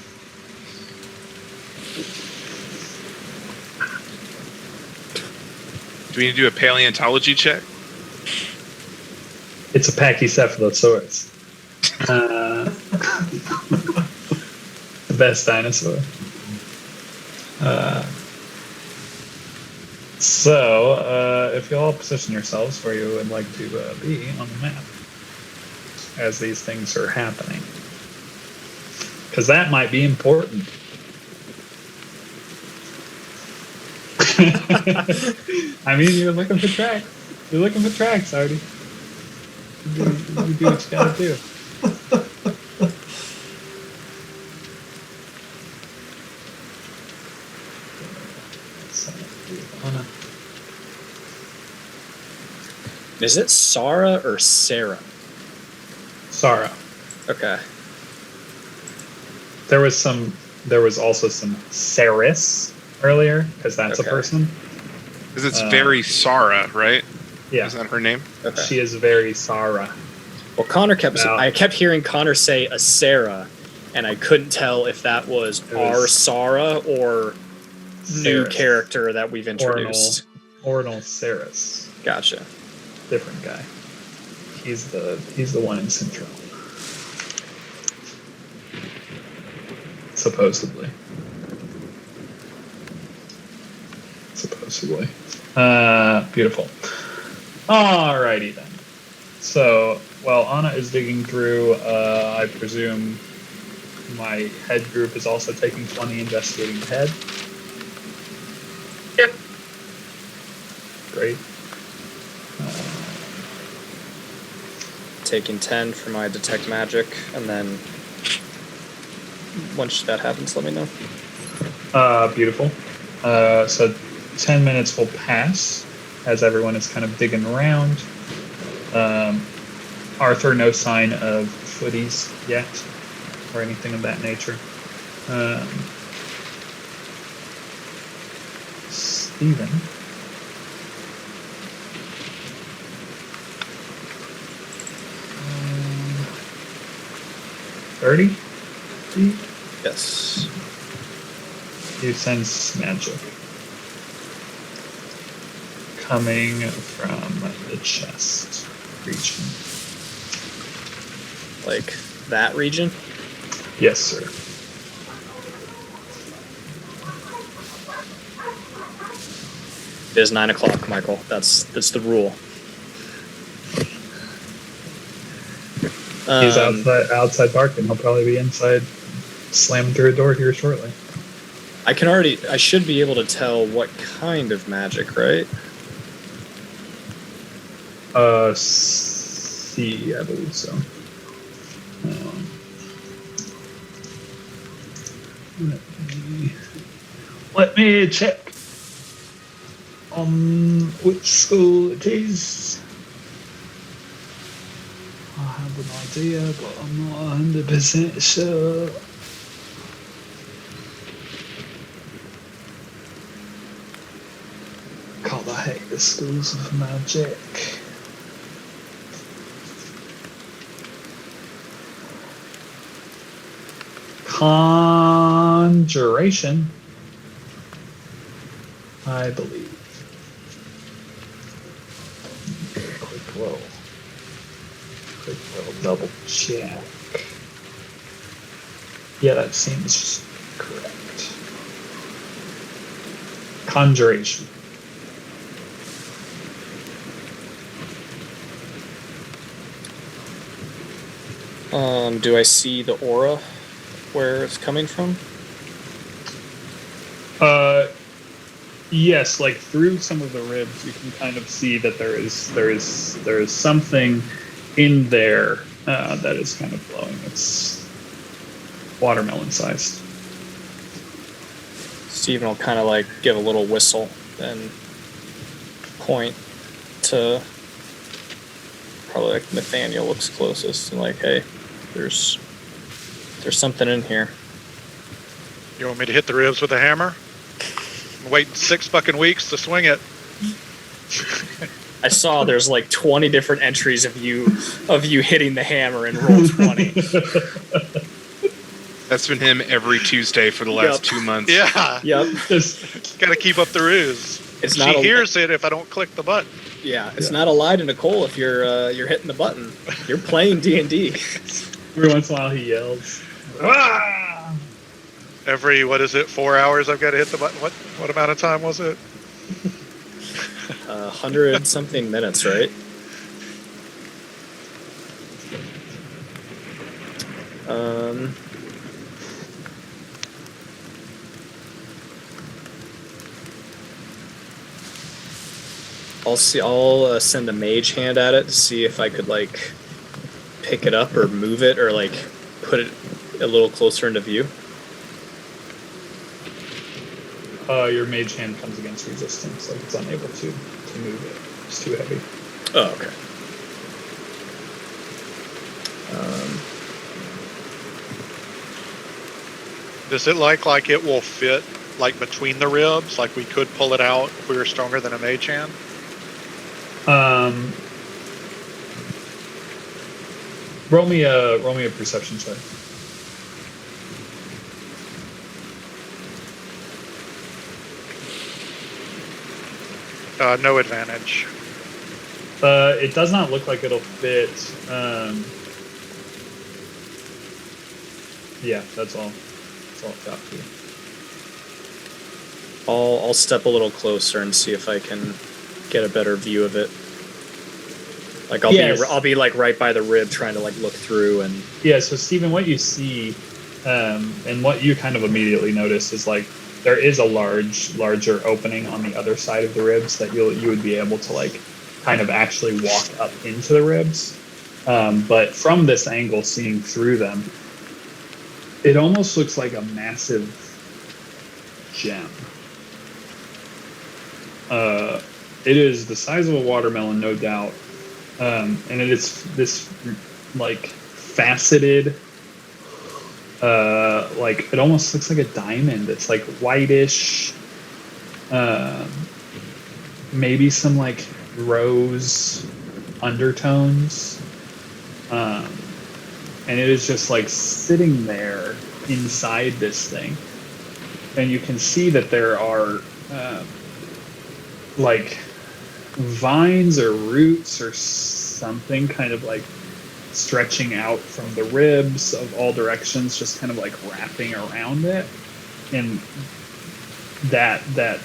Do we need to do a paleontology check? It's a Pachycephalosaurus. The best dinosaur. So, if you all position yourselves where you would like to be on the map as these things are happening, because that might be important. I mean, you're looking for tracks. You're looking for tracks, Artie. You do what you gotta do. Is it Sarah or Sarah? Sarah. Okay. There was also some Saris earlier, because that's Okay. a person. Because it's very Sarah, right? Yeah, Is that her name? Okay. she is very Sarah. Well, Connor kept. Now- I kept hearing Connor say a Sarah, and I couldn't tell if that was It was our Sarah or new Saris. character that we've introduced. Ornal Saris. Gotcha. Different guy. He's the one in Central. Supposedly. Beautiful. Alrighty then. So, while Anna is digging through, I presume my head group is also taking 20 investigating the head. Yep. Great. Taking 10 for my detect magic, and then once that happens, let me know. Beautiful. So 10 minutes will pass as everyone is kind of digging around. Arthur, no sign of footies yet or anything of that nature. Stephen. Um, 30 feet? Yes. You sense magic coming from the chest region. Like that region? Yes, sir. It is 9 o'clock, Michael. That's the rule. He's outside barking. He'll probably be inside slamming through a door here shortly. I should be able to tell what kind of magic, right? C, I believe so. Let me check on which school it is. I have an idea, but I'm not 100% sure. God, I hate the schools of magic. Conjuration, I believe. Quick roll. Double check. Yeah, that seems correct. Conjuration. Do I see the aura where it's coming from? Yes, like through some of the ribs, you can kind of see that there is something in there that is kind of glowing. It's watermelon sized. Steven will kind of like give a little whistle and point to probably like Nathaniel looks closest and like, hey, there's something in here. You want me to hit the ribs with a hammer? I'm waiting 6 fucking weeks to swing it. I saw there's like 20 different entries of you hitting the hammer in roll 20. That's been him every Tuesday for the last 2 months. Yeah, Yep. Just gotta keep up the ruse. It's She not hears it if I don't click the button. it's not a lie to Nicole if you're hitting the button. You're playing D&D. Every once in a while he yells. Ah! Every, 4 hours I've got to hit the button? What amount of time was it? 100 something minutes, right? I'll send a mage hand at it to see if I could like pick it up or move it or like put it a little closer into view. Your mage hand comes against resistance, like it's unable to move it. It's too heavy. Oh, okay. Does it like it will fit like between the ribs? Like we could pull it out if we were stronger than a mage hand? Roll me a perception check. No advantage. It does not look like it'll fit. Yeah, that's all. That's all it's got for you. I'll step a little closer and see if I can get a better view of it. Like I'll be like right by the rib, trying to like look through and. Yeah. So Stephen, what you see, and what you kind of immediately notice is like there is a larger opening on the other side of the ribs that you would be able to like kind of actually walk up into the ribs. But from this angle, seeing through them, it almost looks like a massive gem. It is the size of a watermelon, no doubt. And it is this like faceted, like it almost looks like a diamond. It's like whitish, maybe some like rose undertones. And it is just like sitting there inside this thing. And you can see that there are like vines or roots or something kind of like stretching out from the ribs of all directions, just kind of like wrapping around it. And that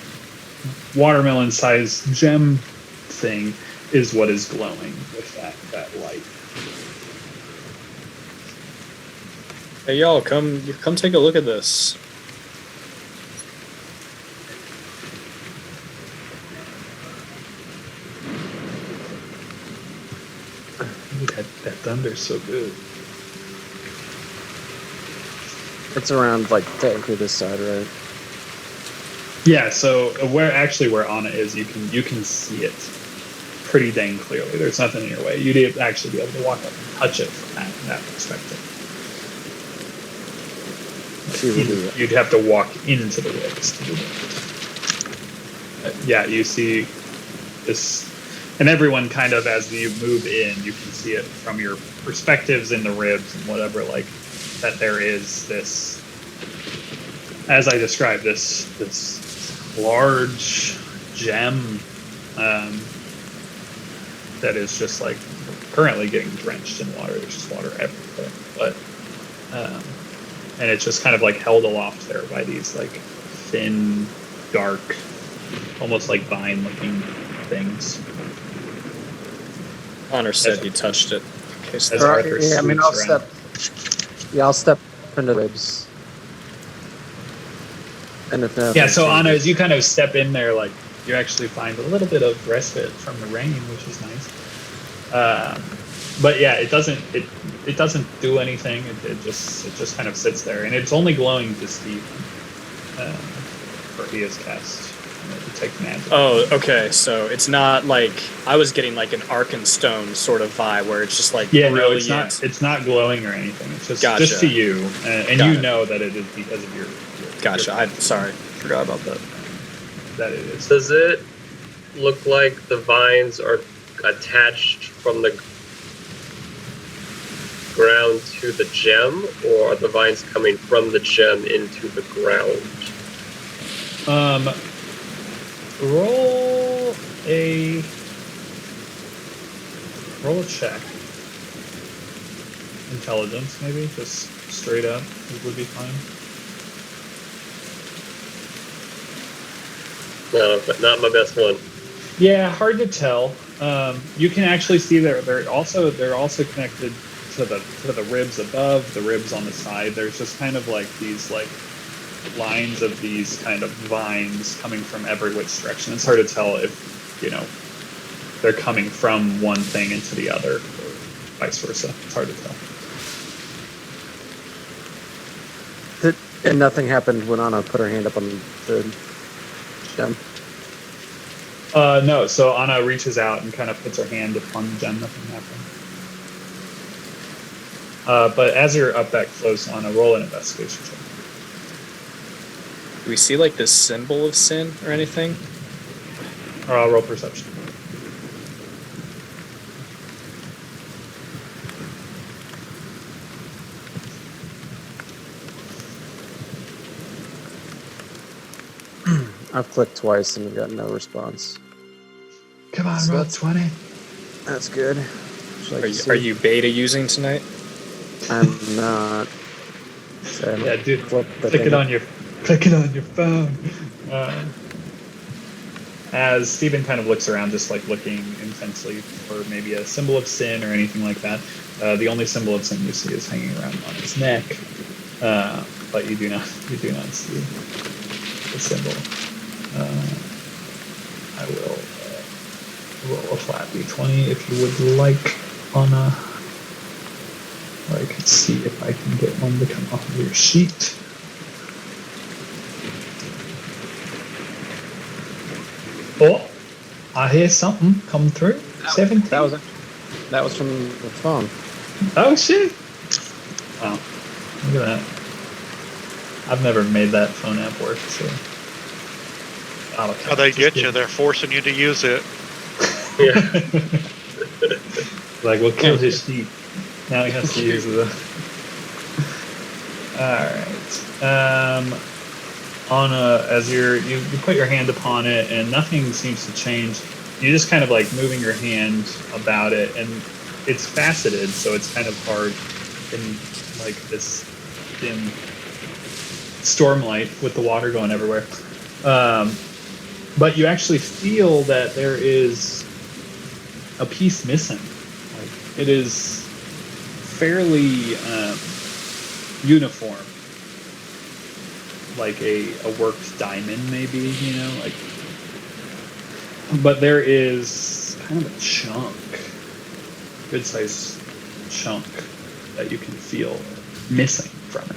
watermelon sized gem thing is what is glowing with that light. Hey y'all, come take a look at this. That thunder's so good. It's around like technically this side, right? Yeah, so where Anna is, you can see it pretty dang clearly. There's nothing in your way. You'd actually be able to walk up and touch it from that perspective. You'd have to walk into the ribs to do that. Yeah, you see this, and everyone kind of, as you move in, you can see it from your perspectives in the ribs and whatever, like that there is this, as I described, this large gem that is just like currently getting drenched in water. There's just water everywhere, but and it's just kind of like held aloft there by these like thin, dark, almost like vine-looking things. Honor said he touched it. Okay, so Yeah, I mean, I'll step into the ribs. And if yeah, so Anna, as you kind of step in there, like you actually find a little bit of respite from the rain, which is nice. But yeah, it doesn't do anything. It just kind of sits there, and it's only glowing to Steve, for he has cast detect magic. Oh, okay. So it's not like I was getting like an Arkenstone sort of vibe where it's just like brilliant. No, it's not glowing or anything. It's just Gotcha. just to you, and you know that it is because of your. Gotcha. I'm sorry, forgot about that. That it is. Does it look like the vines are attached from the ground to the gem, or are the vines coming from the gem into the ground? Roll a check. Intelligence, maybe, just straight up, it would be fine. No, but not my best one. Yeah, hard to tell. You can actually see they're also connected to the ribs above, the ribs on the side. There's just kind of like these like lines of these kind of vines coming from every which direction. It's hard to tell if, you know, they're coming from one thing into the other or vice versa. It's hard to tell. And nothing happened when Anna put her hand up on the gem. No, so Anna reaches out and kind of puts her hand upon the gem. Nothing happened. But as you're up that close, Anna, roll an investigation check. Do we see like this symbol of sin or anything? Or I'll roll perception. I've clicked twice and got no response. Come on, So roll that's- 20. That's good. Are you beta using tonight? I'm not. So Yeah, dude, flip the click thing. it on your phone. As Stephen kind of looks around, just like looking intensely for maybe a symbol of sin or anything like that. The only symbol of sin you see is hanging around on his neck, but you do not see the symbol. I will roll a flat d20 if you would like on a. Or I can see if I can get one to come off of your sheet. Oh, I hear something come through. 17. That was from the phone. Oh shit! Wow, look at that. I've never made that phone app work, so. Oh, okay. How they Just get kidding. you? They're forcing you to use it. Yeah. Like, we'll kill his sheep. Now he has to use the. Alright. As you put your hand upon it and nothing seems to change, you just kind of like moving your hand about it, and it's faceted, so it's kind of hard in like this dim stormlight with the water going everywhere. But you actually feel that there is a piece missing. Like, it is fairly uniform, like a worked diamond, maybe, you know, like. But there is kind of a chunk, good sized chunk that you can feel missing from it.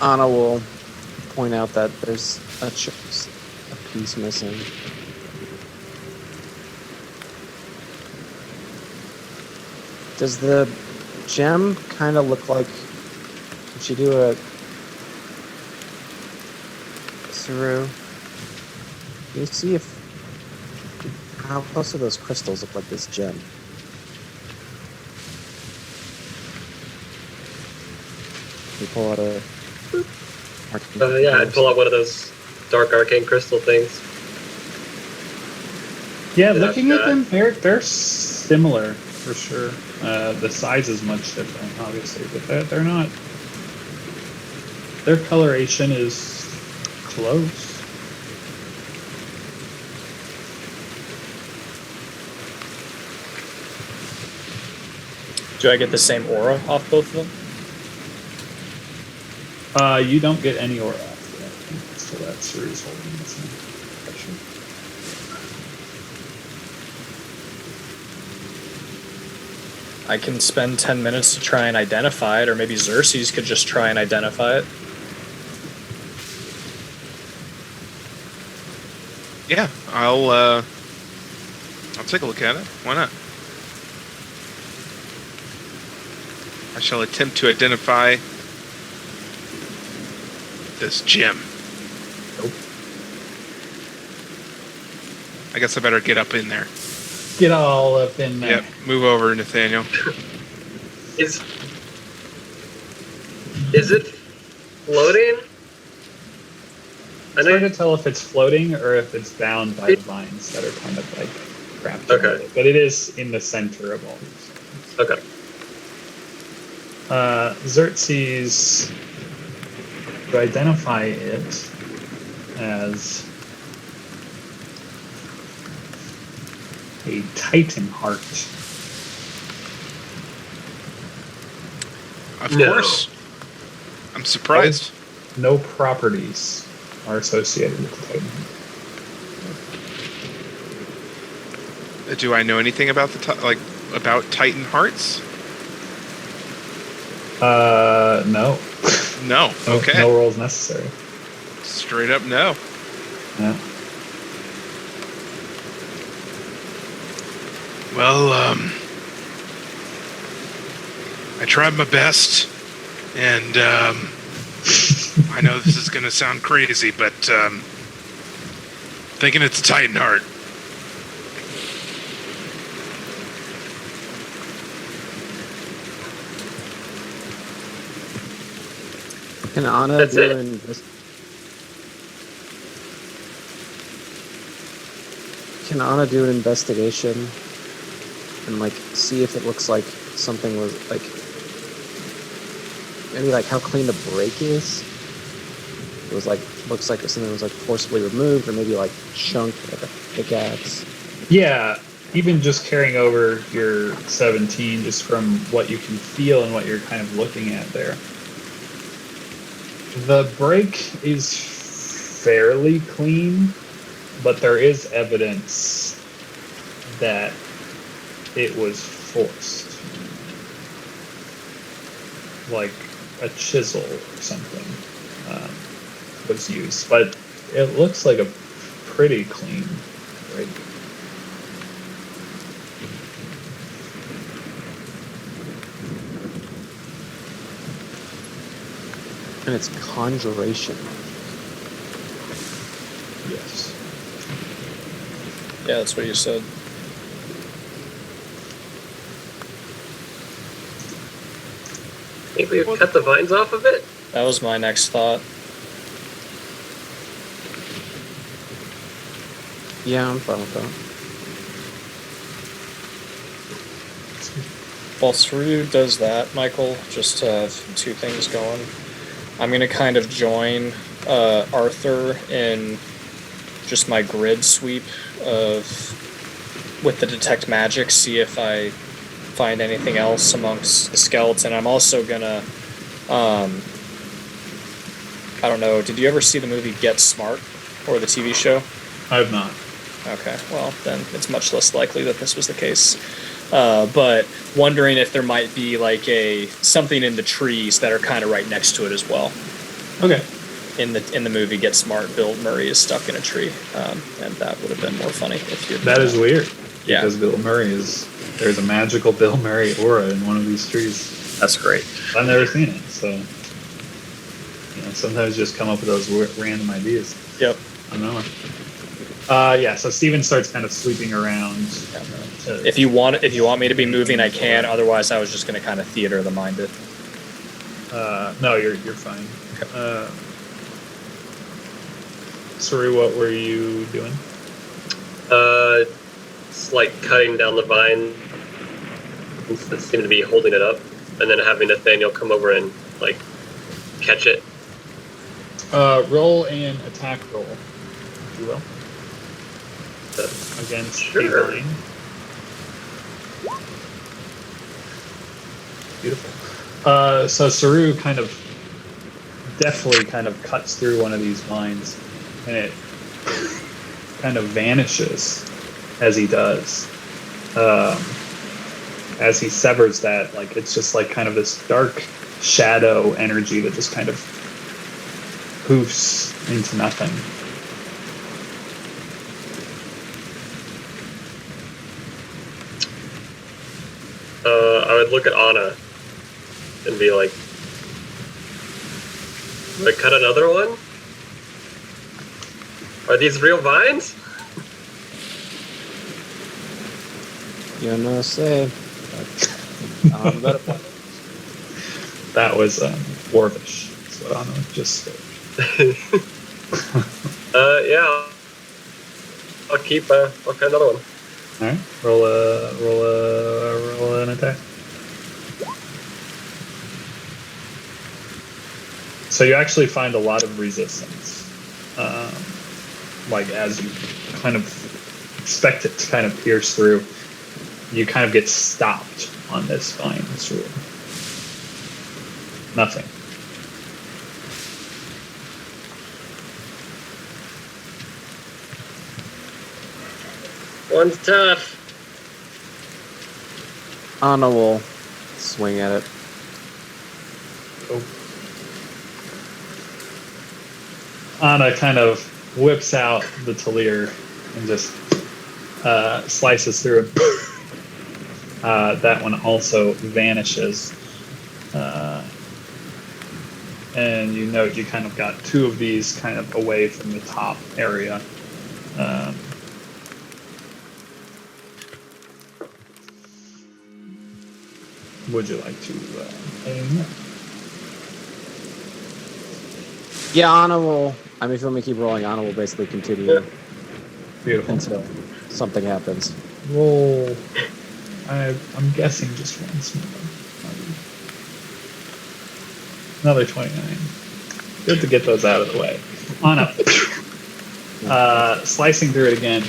Anna will point out that there's a piece missing. Does the gem kind of look like? Could you do a Saru? Can you see if how close do those crystals look like this gem? Can you pull out a? Yeah, I'd pull out one of those dark arcane crystal things. Yeah, Yeah, looking at that's them, they're similar for sure. The size is much different, obviously, but they're not. Their coloration is close. Do I get the same aura off both of them? You don't get any aura off that. So that Saru's holding this in. I can spend 10 minutes to try and identify it, or maybe Xerxes could just try and identify it. Yeah, I'll take a look at it. Why not? I shall attempt to identify this gem. Nope. I guess I better get up in there. Get all up in there. Yep, move over, Nathaniel. Is it floating? I It's hard know. to tell if it's floating or if it's bound by the vines that are kind of like wrapped around Okay. it. But it is in the center of all these. Okay. Xerxes to identify it as a Titan heart. Of No. course. I'm surprised. No properties are associated with the Titan heart. Do I know anything about about Titan hearts? No. No. No, Okay. no rolls necessary. Straight up no. Yeah. Well, I tried my best, and I know this is going to sound crazy, but thinking it's a Titan heart. Can Anna That's do it? Can Anna do an investigation and like see if it looks like something was like maybe like how clean the break is? It was like looks like something was like forcibly removed, or maybe like chunked like a pickaxe. Yeah, even just carrying over your 17, just from what you can feel and what you're kind of looking at there. The break is fairly clean, but there is evidence that it was forced. Like a chisel or something was used, but it looks like a pretty clean break. And it's conjuration. Yes. Yeah, that's what you said. Think we could cut the vines off of it? That was my next thought. Yeah, I'm fine with that. While Saru does that, Michael, just to have two things going, I'm going to kind of join Arthur in just my grid sweep with the detect magic, see if I find anything else amongst the skeleton. I'm also going to, I don't know, did you ever see the movie Get Smart, or the TV show? I have not. Okay, well, then it's much less likely that this was the case. But wondering if there might be like something in the trees that are kind of right next to it as well. Okay. In the movie Get Smart, Bill Murray is stuck in a tree, and that would have been more funny if you. That is weird. Yeah. Because there's a magical Bill Murray aura in one of these trees. That's great. I've never seen it, so sometimes just come up with those random ideas. Yep. I don't know. Yeah. So Steven starts kind of sweeping around. If you want me to be moving, I can. Otherwise, I was just going to kind of theater the mind it. No, you're fine. Saru, what were you doing? It's like cutting down the vine that seem to be holding it up, and then having Nathaniel come over and like catch it. Roll an attack roll, if you will, against Sure. a vine. Beautiful. So Saru kind of deftly cuts through one of these vines, and it kind of vanishes as he does. As he severs that, like it's just like kind of this dark shadow energy that just kind of poofs into nothing. I would look at Anna and be like, cut another one? Are these real vines? You know, say. Better point. That was Orvish. That's what Anna just said. Yeah. I'll keep another one. All right, roll an attack. So you actually find a lot of resistance, like as you kind of expect it to kind of pierce through, you kind of get stopped on this vine. It's really nothing. One's tough. Anna will swing at it. Anna kind of whips out the Talir and just slices through it. That one also vanishes. And you note you kind of got two of these kind of away from the top area. Would you like to aim? Yeah, Anna will. I mean, if you want me to keep rolling, Anna will basically continue Beautiful. until something happens. Roll. I'm guessing just once more. Another 29. Good to get those out of the way. Anna, slicing through it again,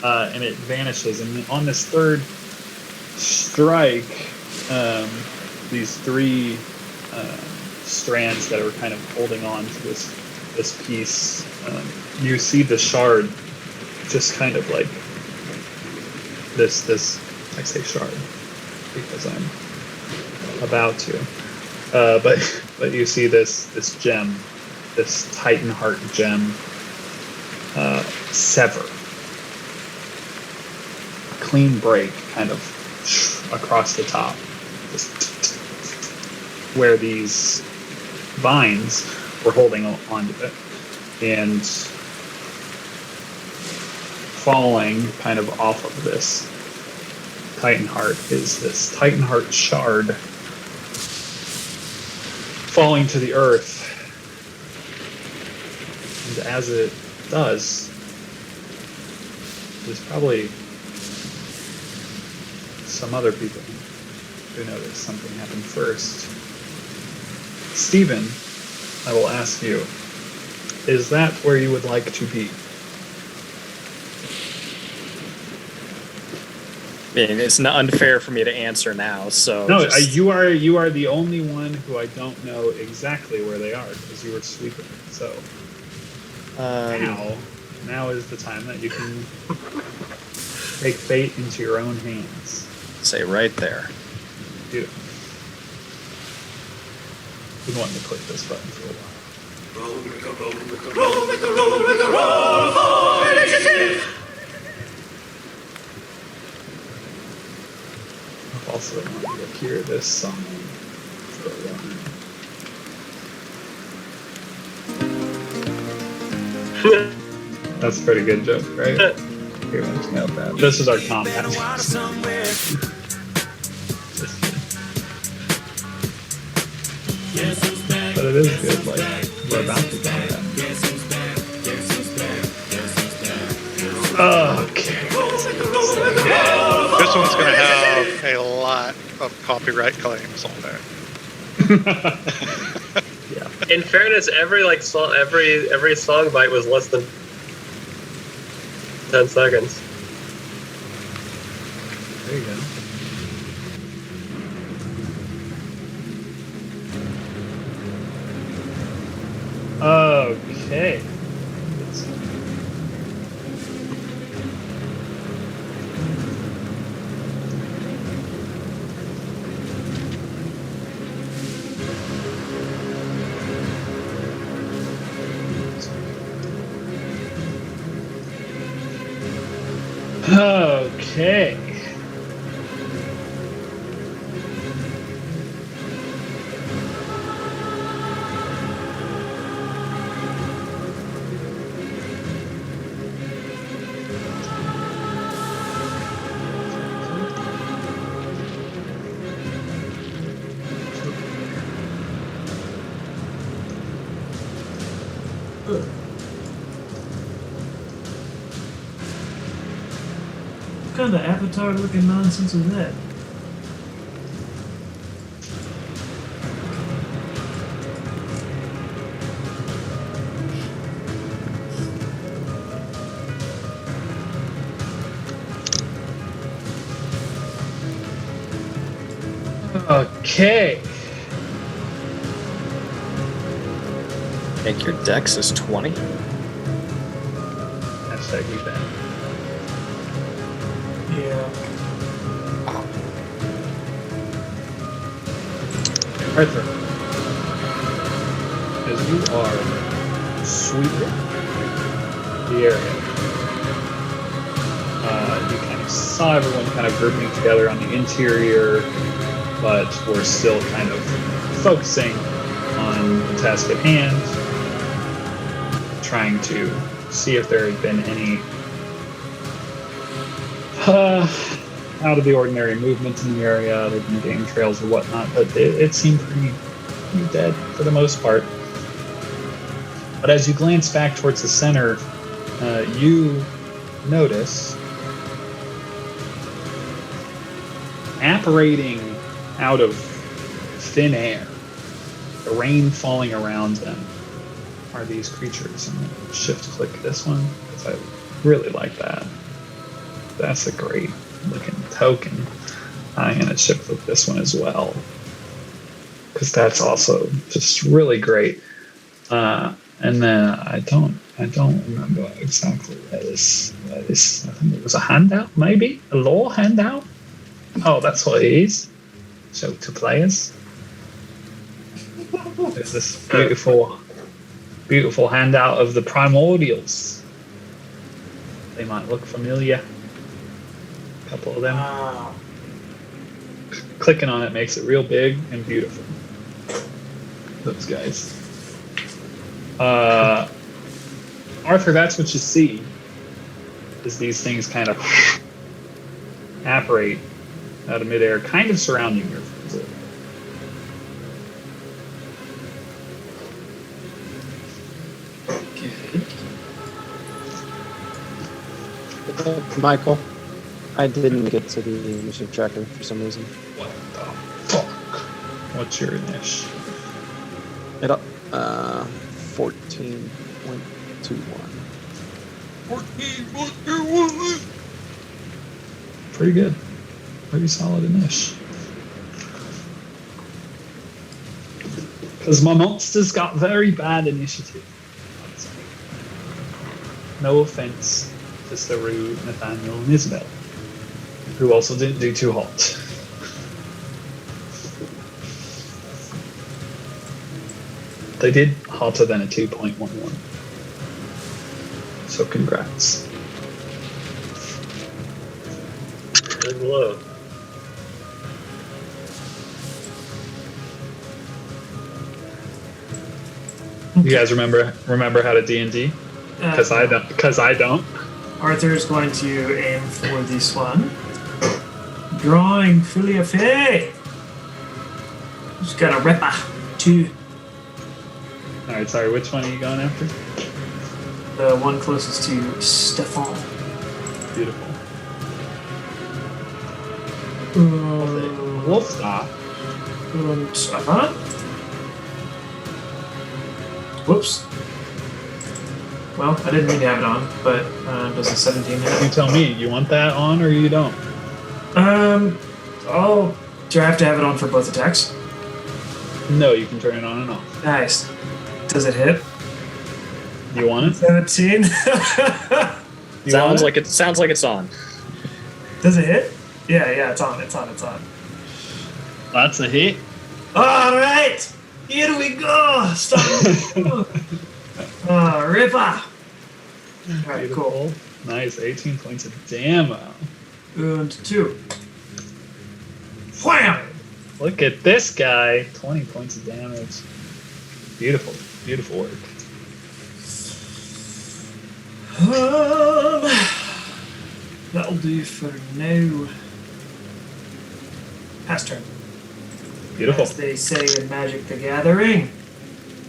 and it vanishes. And on this third strike, these three strands that are kind of holding on to this piece, you see the shard just kind of like this I say shard because I'm about to, but you see this gem, this Titan Heart gem, sever, clean break kind of across the top, just where these vines were holding onto it, and falling kind of off of this Titan Heart is this Titan Heart shard falling to the earth. And as it does, there's probably some other people who notice something happened first. Stephen, I will ask you, is that where you would like to be? I mean, it's not unfair for me to answer now, so... No, you are the only one who I don't know exactly where they are, because you were sweeping. So now is the time that you can take fate into your own hands. Say right there. Beautiful. Been wanting to click this button for a while. I've also wanted to hear this song for a while. That's a pretty good joke, right? Pretty much nailed that. This is our combat. But it is good, like, we're about to combat. Okay. This one's going to have a lot of copyright claims on there. Yeah. In fairness, every song bite was less than 10 seconds. There you go. Okay. Okay. What kind of avatar looking nonsense is that? Okay. Make your dex is 20. Hashtag we bet. Yeah. Arthur, as you are sweeping the area, you kind of saw everyone kind of grouping together on the interior, but we're still kind of focusing on the task at hand, trying to see if there had been any out of the ordinary movement in the area, there been game trails or whatnot, but it seemed pretty dead for the most part. But as you glance back towards the center, you notice apparating out of thin air, the rain falling around them, are these creatures. I'm going to shift click this one because I really like that. That's a great looking token. I'm going to shift click this one as well because that's also just really great. And then I don't remember exactly what is. I think it was a handout, maybe a lore handout. Oh, that's what it is. Show to players. There's this beautiful handout of the primordials. They might look familiar. A couple of them. Wow. Clicking on it makes it real big and beautiful. Those guys. Arthur, that's what you see. Is these things kind of apparate out of midair, kind of surrounding your friends. Michael, I didn't get to the initiative tracker for some reason. What the fuck? What's your niche? It 14.21. 14.21. Pretty good. Pretty solid inish. Because my monsters got very bad initiative. No offense to Saru, Nathaniel, and Isabel, who also didn't do too hot. They did hotter than a 2.11. So congrats. Good low. You guys remember how to D&D? Because I don't. Arthur is going to aim for this one. Drawing Filia Fay. Just got a Ripper. 2. Alright, sorry, which one are you going after? The one closest to Stefan. Beautiful. Wolfstar. Und Stefan. Whoops. Well, I didn't mean to have it on, but does a 17 hit? You tell me, you want that on or you don't? Do I have to have it on for both attacks? No, you can turn it on and off. Nice. Does it hit? You want it? 17. Sounds like it's on. Does it hit? Yeah, it's on. That's a hit. All right, here we go. Stop. Ripper. All right, cool. Nice, 18 points of damage. And 2. Wham! Look at this guy. 20 points of damage. Beautiful, beautiful work. That'll do for now. Pass turn. Beautiful. As they say in Magic the Gathering.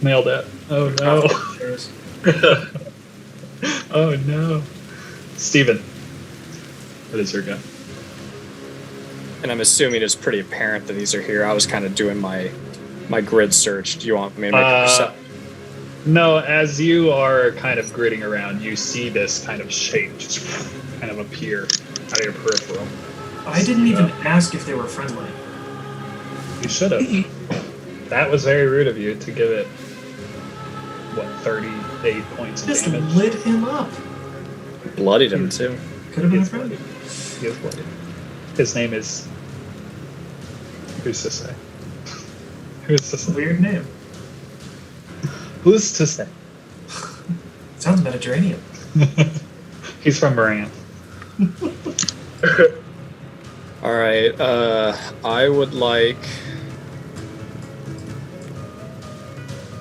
Nailed it. Oh no. Oh no. Steven, what is your go? And I'm assuming it's pretty apparent that these are here. I was kind of doing my grid search. Do you want me to make a percent? No, as you are kind of gridding around, you see this kind of shape just kind of appear out of your peripheral. I didn't even ask if they were friendly. You should have. That was very rude of you to give it, 38 points of Just damage. lit him up. Bloodied him too. Could have been a He's friend. bloodied. He is bloodied. His name is... Who's to say? Who's to say? Weird name. Who's to say? Sounds Mediterranean. He's from Moran. All right. I would like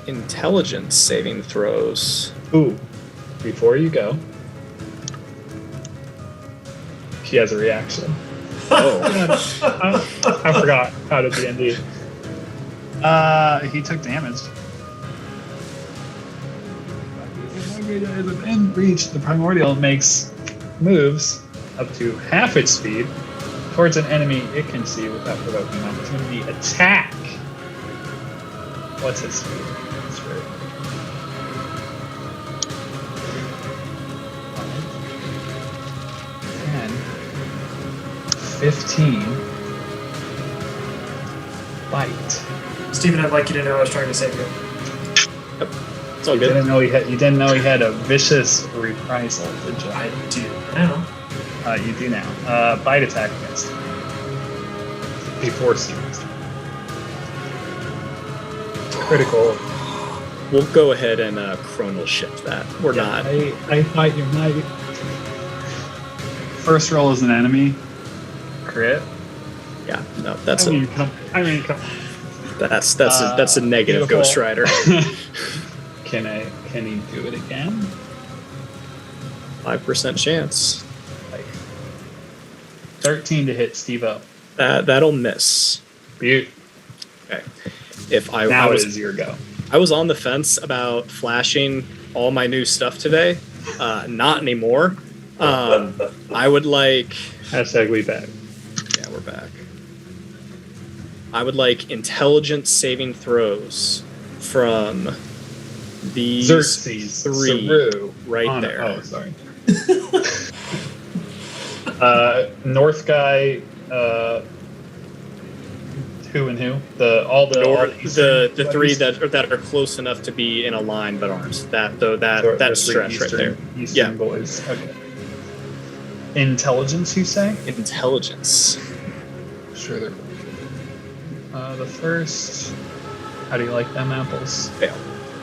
intelligence saving throws. Ooh, before you go, he has a reaction. Oh, I forgot how to D&D. He took damage. In reach, the primordial makes moves up to half its speed towards an enemy it can see without provoking opportunity attack. What's its speed? That's right. 10, 15. Bite. Stephen, I'd like you to know I was trying to save you. it's all You good. didn't know he had a vicious reprisal, did you? I do now. You do now. Bite attack against him. Before Steven's turn. Critical. We'll go ahead and chronal shift that. We're not. I thought you might. First roll is an enemy. Crit. Yeah, no, that's I a mean, come on. that's a negative beautiful. Ghost Rider. Can he do it again? 5% chance. 13 to hit Steve-O. That'll miss. Butte. Okay. If I Now was it is your go. I was on the fence about flashing all my new stuff today. Not anymore. I would like. Hashtag we back. Yeah, we're back. I would like intelligence saving throws from these Xerxes. three Saru. right Oh, no. there. Oh, sorry. North guy. Who and who? All the The three that are close enough to be in a line but aren't. That stretch right there. Eastern Yeah. boys. Okay. Intelligence, you say? Intelligence. Sure. They're. The first. How do you like them apples? Fail.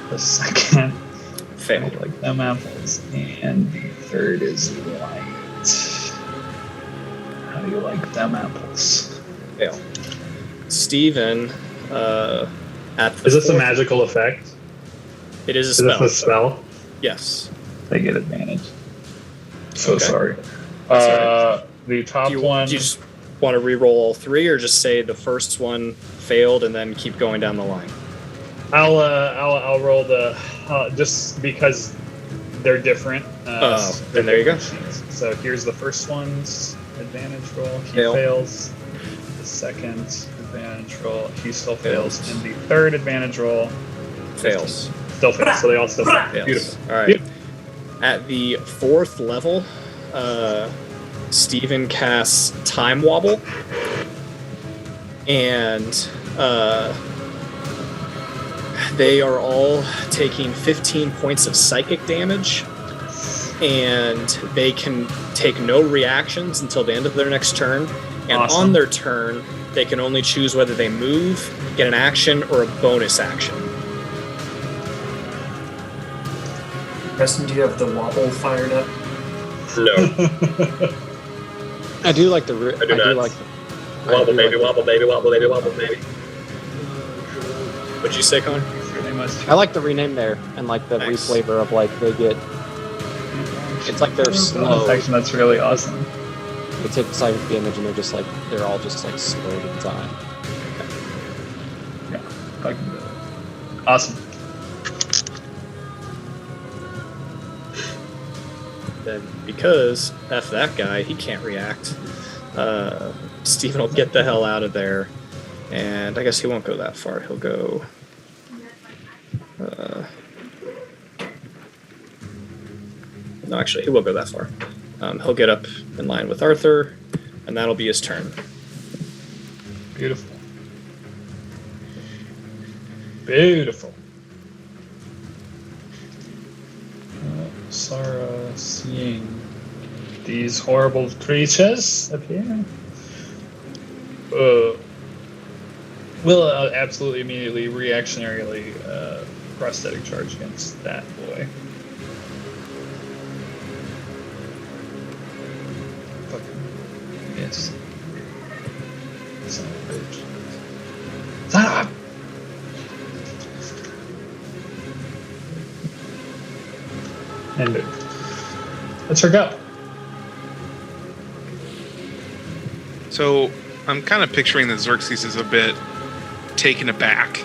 The second. How Fail. do you like them apples? And the third is light. How do you like them apples? Fail. Steven, at the Is this a fourth- magical effect? It is a Is spell. this a spell? Yes. They get advantage. So Okay. sorry. That's The top Do you, one. do you just want to re-roll all three, or just say the first one failed and then keep going down the line? I'll roll the just because they're different. Then there you go. sheets. So here's the first one's advantage roll. He Fail. fails. The second advantage roll. He still fails. And the third advantage roll Fails. still fails. So they all still fail. Fails. Beautiful. All right. At the fourth level, Steven casts Time Wobble, and they are all taking 15 points of psychic damage, and they can take no reactions until the end of their next turn. And Awesome. on their turn, they can only choose whether they move, get an action, or a bonus action. Preston, do you have the wobble fired up? No. I do like the. I do not. Wobble, baby, wobble, baby, wobble, baby, wobble, baby. What'd you say, Connor? They must I like the rename there and like the Nice. reflavor of like they get. It's like they're slow. Section, that's really awesome. They take psychic damage and they're all just like slowed in time. Yeah. I can do it. Awesome. then because F that guy, he can't react. Steven will get the hell out of there. And I guess he won't go that far. He'll go... no, actually, he will go that far. He'll get up in line with Arthur, and that'll be his turn. Beautiful. Beautiful. Sarah seeing these horrible creatures appear. Will absolutely immediately reactionarily prosthetic charge against that boy. Fucking miss. Son of a bitch. Son of a... And let's her go. So I'm kind of picturing that Xerxes is a bit taken aback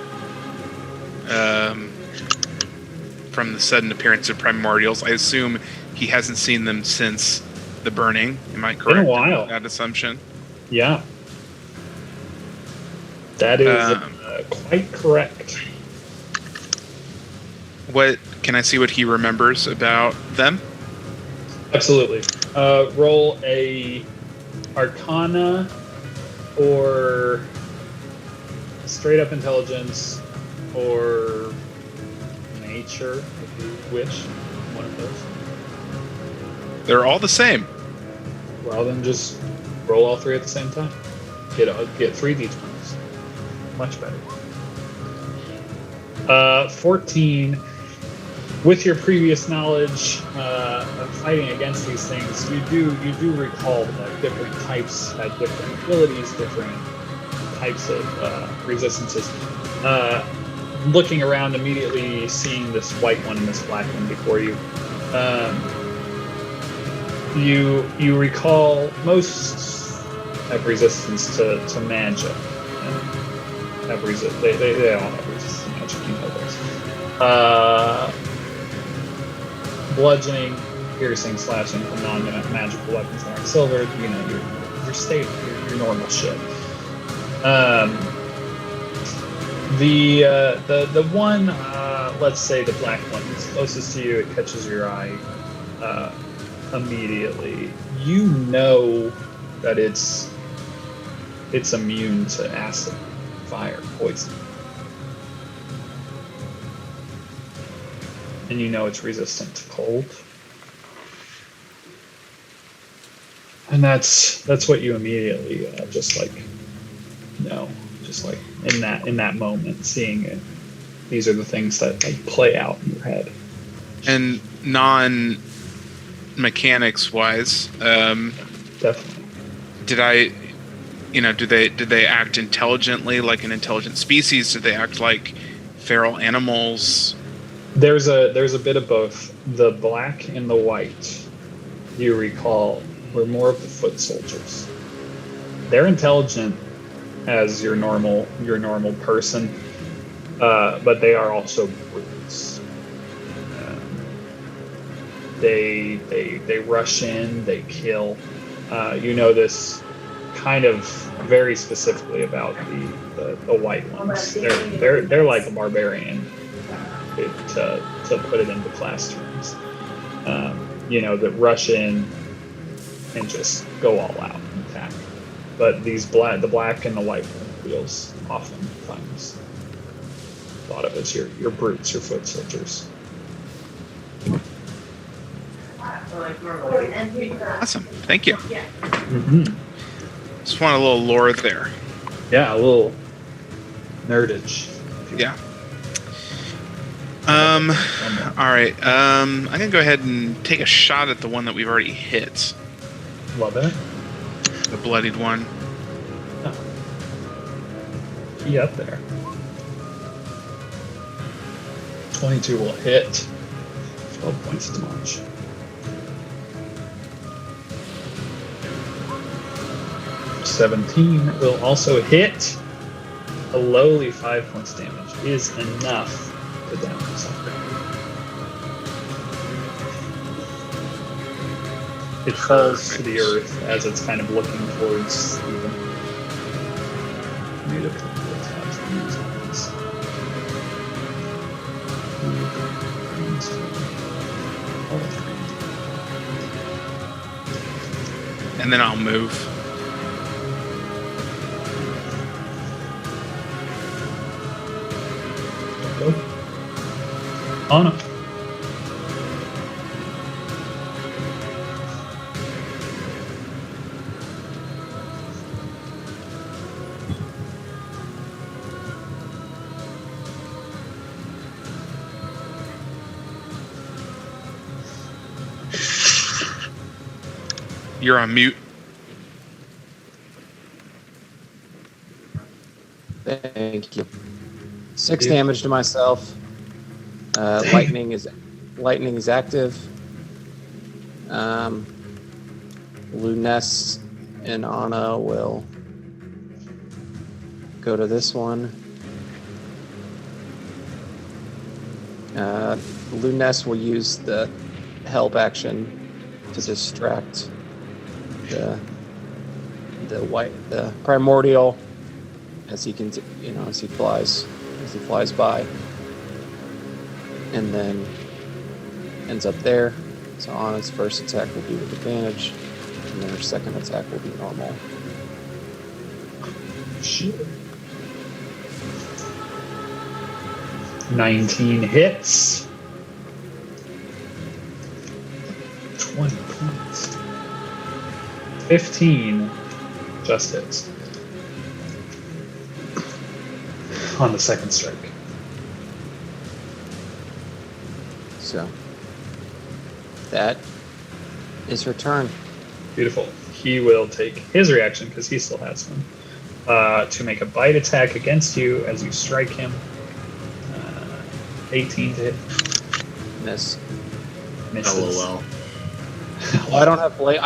from the sudden appearance of primordials. I assume he hasn't seen them since the burning. Am I correct? Been a while. That assumption. Yeah. That is quite correct. What can I see what he remembers about them? Absolutely. Roll a Arcana or straight up intelligence or nature, if you wish. One of those. They're all the same. Well, then just roll all three at the same time. Get 3 d20s. Much better. 14. With your previous knowledge of fighting against these things, you do recall that different types had different abilities, different types of resistances. Looking around, immediately seeing this white one and this black one before you, you recall most have resistance to magic. They all have resistance to magic. You know this. Bludgeoning, piercing, slashing from non-magical weapons that aren't silver. You know your state, your normal shit. The one, let's say the black one, is closest to you. It catches your eye immediately. You know that it's immune to acid, fire, poison. And you know it's resistant to cold. And that's what you immediately just in that moment, seeing it. These are the things that like play out in your head. And non-mechanics wise, definitely. Did they act intelligently like an intelligent species? Did they act like feral animals? There's a bit of both. The black and the white, you recall, were more of the foot soldiers. They're intelligent as your normal person, but they are also brutes. They rush in, they kill. You know this kind of very specifically about the white ones. They're like a barbarian. To put it into class terms, that rush in and just go all out and attack. But the black and the white wheels oftentimes thought of as your brutes, your foot soldiers. Awesome, thank you. Mm-hmm. Just want a little lore there. Yeah, a little nerdage. Yeah. All right. I'm gonna go ahead and take a shot at the one that we've already hit. Love it. The bloodied one. Oh. He up there. 22 will hit. 12 points of damage. $17 will also hit. A lowly 5 points damage is enough to down something. It falls to the earth as it's kind of looking towards Stephen. Made a couple of tabs to use on this. And then I'll move. Go. Anna. You're on mute. Thank you. 6 damage to myself. Lightning is active. Luness and Anna will go to this one. Luness will use the help action to distract the primordial as he can, as he flies by, and then ends up there. So Anna's first attack will be with advantage, and then her second attack will be normal. Shit. 19 hits. 20 points. 15 just hits. On the second strike. So that is her turn. Beautiful. He will take his reaction, because he still has one, to make a bite attack against you as you strike him. 18 to hit. Miss. Misses. LOL. Well, I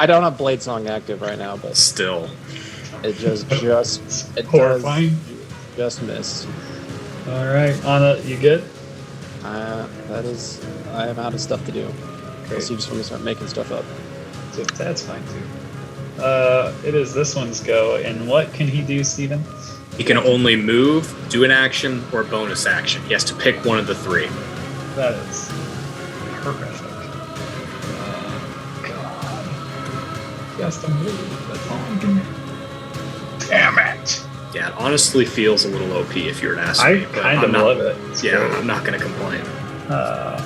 don't have Blade Song active right now, but Still. it just Horrifying. just missed. All right, Anna, you good? I am out of stuff to do. Unless you just want to start making stuff up. So that's fine too. It is this one's go, and what can he do, Steven? He can only move, do an action, or bonus action. He has to pick one of the 3. That is horrific. God. He has to move. That's all he can do. Damn it! Yeah, it honestly feels a little OP if you were to ask I me. but kind I'm of not- love it. It's Yeah, great. I'm not going to complain. Alright.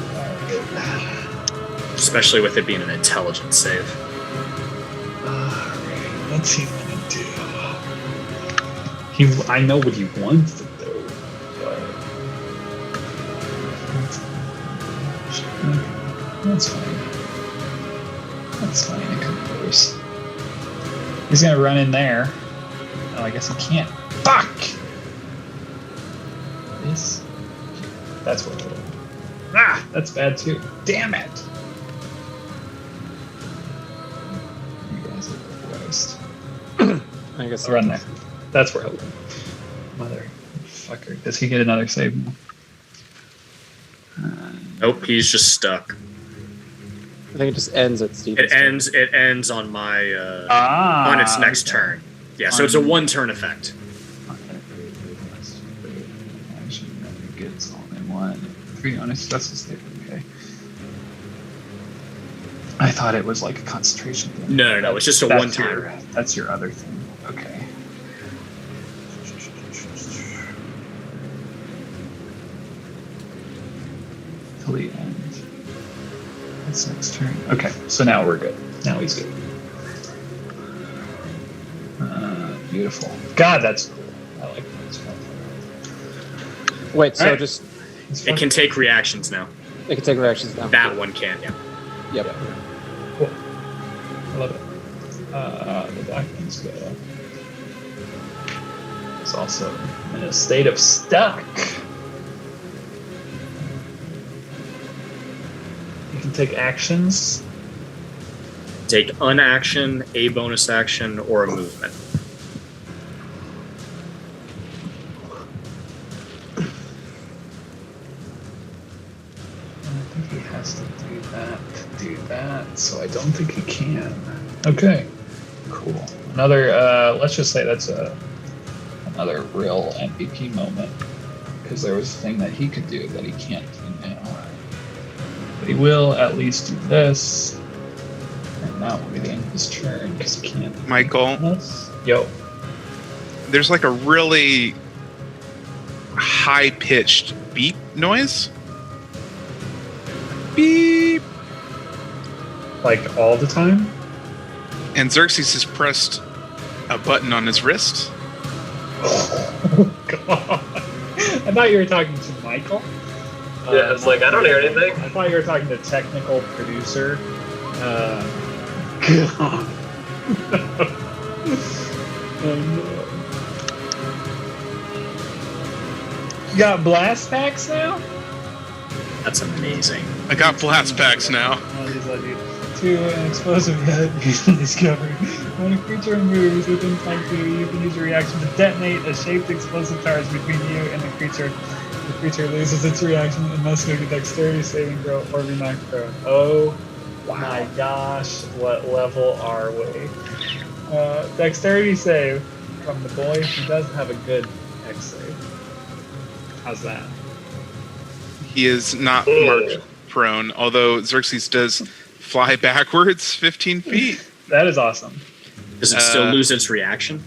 Especially with it being an intelligence save. Alright, what's he gonna do? I know what he wants to do, but that's fine. That's fine. It compares. He's gonna run in there. Oh, I guess he can't. Fuck! This. That's what. Ah, that's bad too. Damn it! You guys are the worst. I guess I'll run there. That's where I'll run. Motherfucker. Does he get another save now? Nope, he's just stuck. I think it just ends at Steven's It ends on my on its next turn. Yeah, so it's a 1-turn effect. Gets all in one. 3 on his stress state. Okay. I thought it was like a concentration thing. No, it's just a That's 1-time. That's your other thing. Okay. Till the end. That's next turn. Okay, so now we're good. Now he's good. Beautiful. God, that's cool. I like that stuff. Wait, so Alright. just It can take reactions now. it can take reactions now. That one can, yeah. Yep. Cool. I love it. The black ones go. It's also in a state of stuck. You can take actions. Take an action, a bonus action, or a movement. think he has to do that, so I don't think he can. Okay, cool. Another, let's just say that's another real MVP moment, because there was a thing that he could do that he can't do now. But he will at least do this, and that will be the end of his turn, because he can't. Michael, Yo. there's like a really high-pitched beep noise. Beep. Like all the time? And Xerxes has pressed a button on his wrist. Oh, God. I thought you were talking to Michael. Yeah, it's like, I don't hear anything. I thought you were talking to technical producer. God. You got blast packs now? That's amazing. I got blast packs now. To an explosive hit you discovered. When a creature moves within 5 feet, you can use your reaction to detonate a shaped explosive charge between you and the creature. The creature loses its reaction and must make a dexterity saving throw or be knocked prone. Oh my gosh, what level are we? Dexterity save from the boy who doesn't have a good dex save. How's that? He is not marked prone, although Xerxes does fly backwards 15 feet. That is awesome. Does it still lose its reaction?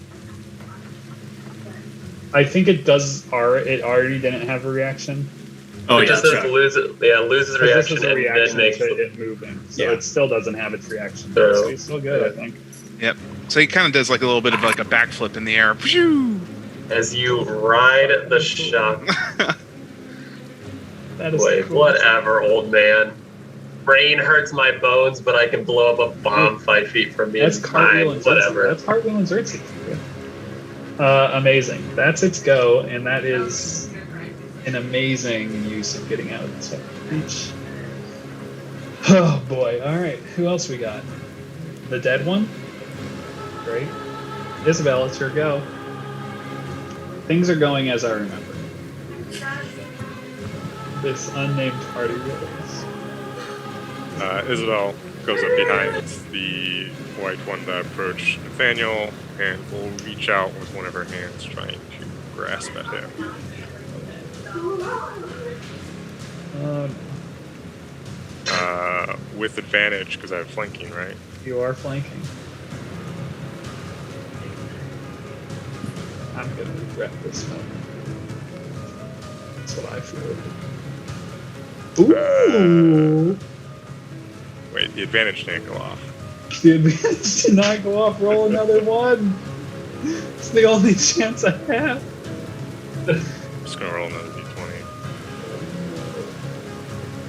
I think it does. It already didn't have a reaction. Oh, It yeah, just that's says right. loses reaction This is a and reaction then makes to it moving, so Yeah. it still doesn't have its reaction. So- So he's still good, I think. Yep. So he kind of does like a little bit of like a backflip in the air. Phew! as you ride the shock That is wave. cool. Whatever, old man. Brain hurts my bones, but I can blow up a bomb 5 feet from me. That's It's fine. Cartwheel and Whatever. That's Cartwheel and Xerxes. Amazing. That's its go, and that is an amazing use of getting out of the second reach. Oh boy! All right, who else we got? The dead one. Great. Isabel, it's your go. Things are going as I remember. This unnamed party rules. Isabel goes up behind the white one to approach Nathaniel and will reach out with one of her hands trying to grasp at him. With advantage because I have flanking, right? You are flanking. I'm gonna regret this one. That's what I feel. Ooh! Wait, the advantage didn't go off. The advantage did not go off. Roll another one. It's the only chance I have. I'm just gonna roll another d20.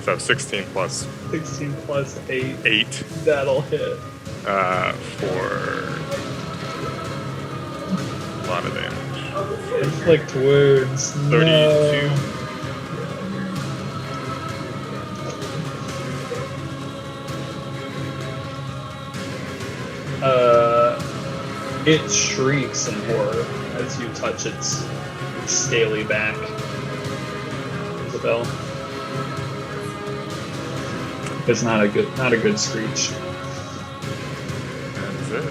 So 16 plus 16 plus 8. 8 That'll hit. for a lot of damage. Inflict wounds. 32. No. It shrieks in horror as you touch its scaly back. Isabel. It's not a good screech. That's it.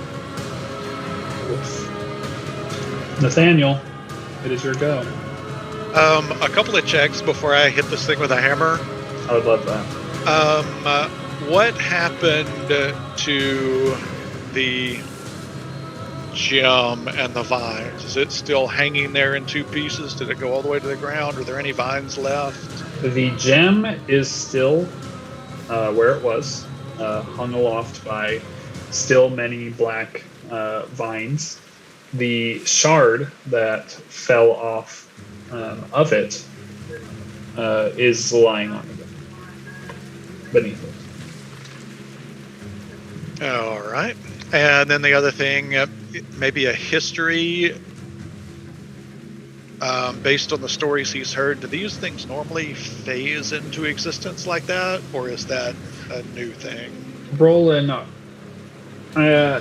Nathaniel, it is your go. A couple of checks before I hit this thing with a hammer. I would love that. What happened to the gem and the vines? Is it still hanging there in two pieces? Did it go all the way to the ground? Are there any vines left? The gem is still where it was, hung aloft by still many black vines. The shard that fell off of it is lying on it, beneath it. All right. And then the other thing, maybe a history based on the stories he's heard. Do these things normally phase into existence like that, or is that a new thing? Roll in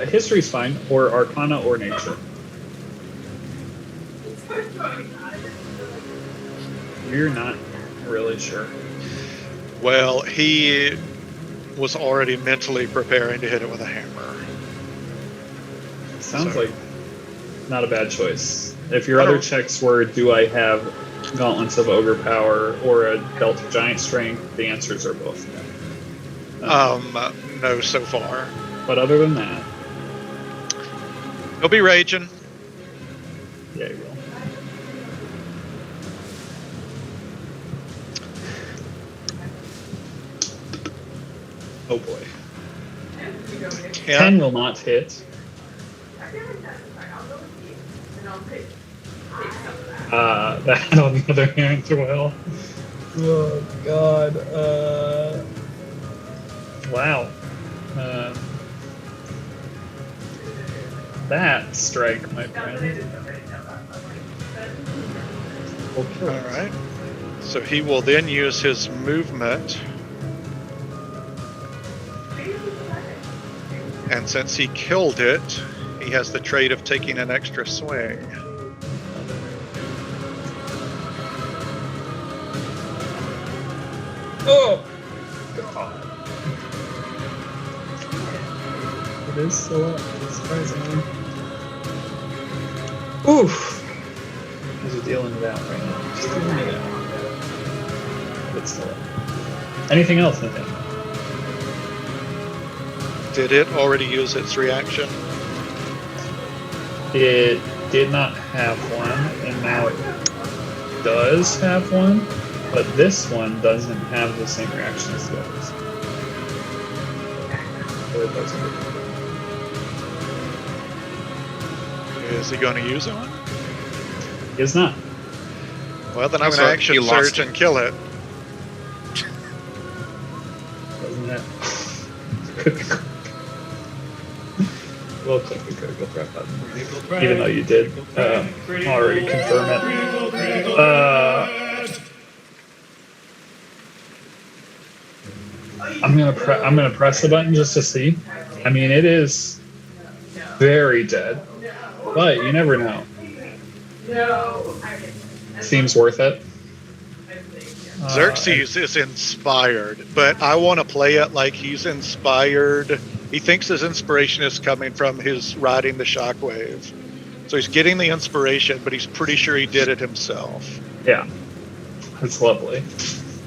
history's fine, or Arcana or Nature. You're not really sure. Well, he was already mentally preparing to hit it with a hammer. Sounds So- like not a bad choice. If your I other don't- checks were, do I have gauntlets of ogre power or a belt of giant strength? The answers are both no. No, so far. But other than that, He'll be raging. yeah, you will. Oh boy. Yeah. 10 will not hit. That on the other hand will. Oh god. Wow. That strike, my friend. Will kill All it. right. So he will then use his movement. And since he killed it, he has the trait of taking an extra swing. Oh god. It is still up, surprisingly. Oof. How's it dealing with that right now? Just dealing with that. But still up. Anything else, Nathan? Did it already use its reaction? It did not have one, and now it does have one, but this one doesn't have the same reaction as the others. So it doesn't. Is he going to use it? It is not. Well, then I'm So going to he action lost surge it. and kill it. Doesn't have. Could be critical. We'll click the critical threat button. Even though you did already confirm it. I'm gonna press the button just to see. I mean, it is very dead, but you never know. Seems worth it. Xerxes is inspired, but I want to play it like he's inspired. He thinks his inspiration is coming from his riding the shockwave. So he's getting the inspiration, but he's pretty sure he did it himself. Yeah, it's lovely.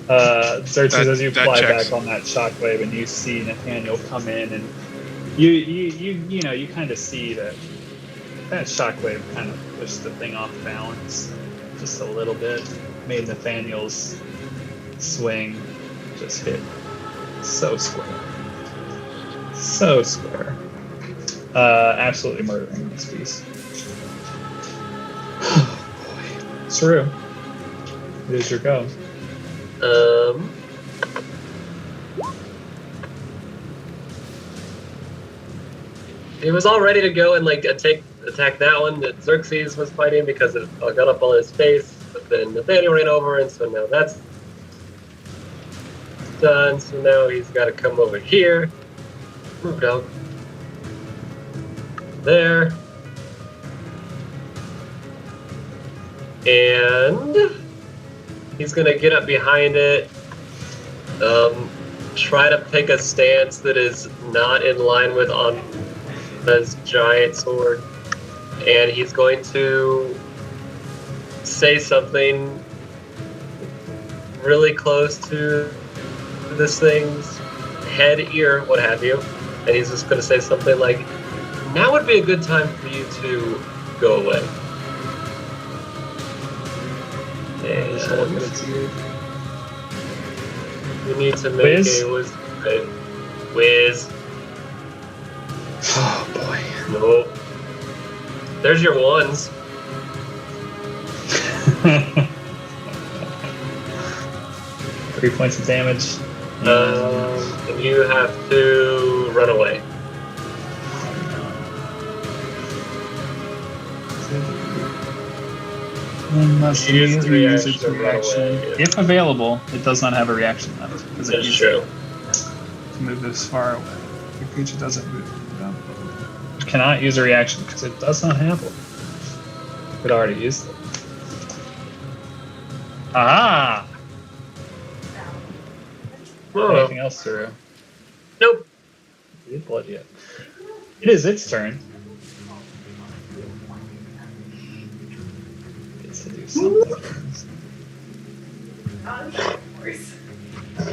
Xerxes, as you that fly checks. back on that shockwave and you see Nathaniel come in, and you kind of see that shockwave kind of pushed the thing off balance just a little bit, made Nathaniel's swing just hit so square. So square. Absolutely murdering this piece. Oh boy. Saru, it is your go. He was all ready to go and like attack that one that Xerxes was fighting because it got up on his face. But then Nathaniel ran over, and so now that's done. So now he's got to come over here. Move down. There. And he's gonna get up behind it. Try to take a stance that is not in line with Anna's giant sword. And he's going to say something really close to this thing's head, ear, what have you. And he's just going to say something like, now would be a good time for you to go away. And you need to make Whiz? a whiz. Oh boy. Nope. There's your ones. 3 points of damage. And you have to run away. Unless Use you the use reaction its to run reaction. away, yeah. If available, it does not have a reaction left because it That's used true. to move this far away. Your creature doesn't move. It cannot use a reaction because it does not have one. It already used it. Anything else, Zero? Nope. You didn't blood yet. It is its turn. Gets to do something.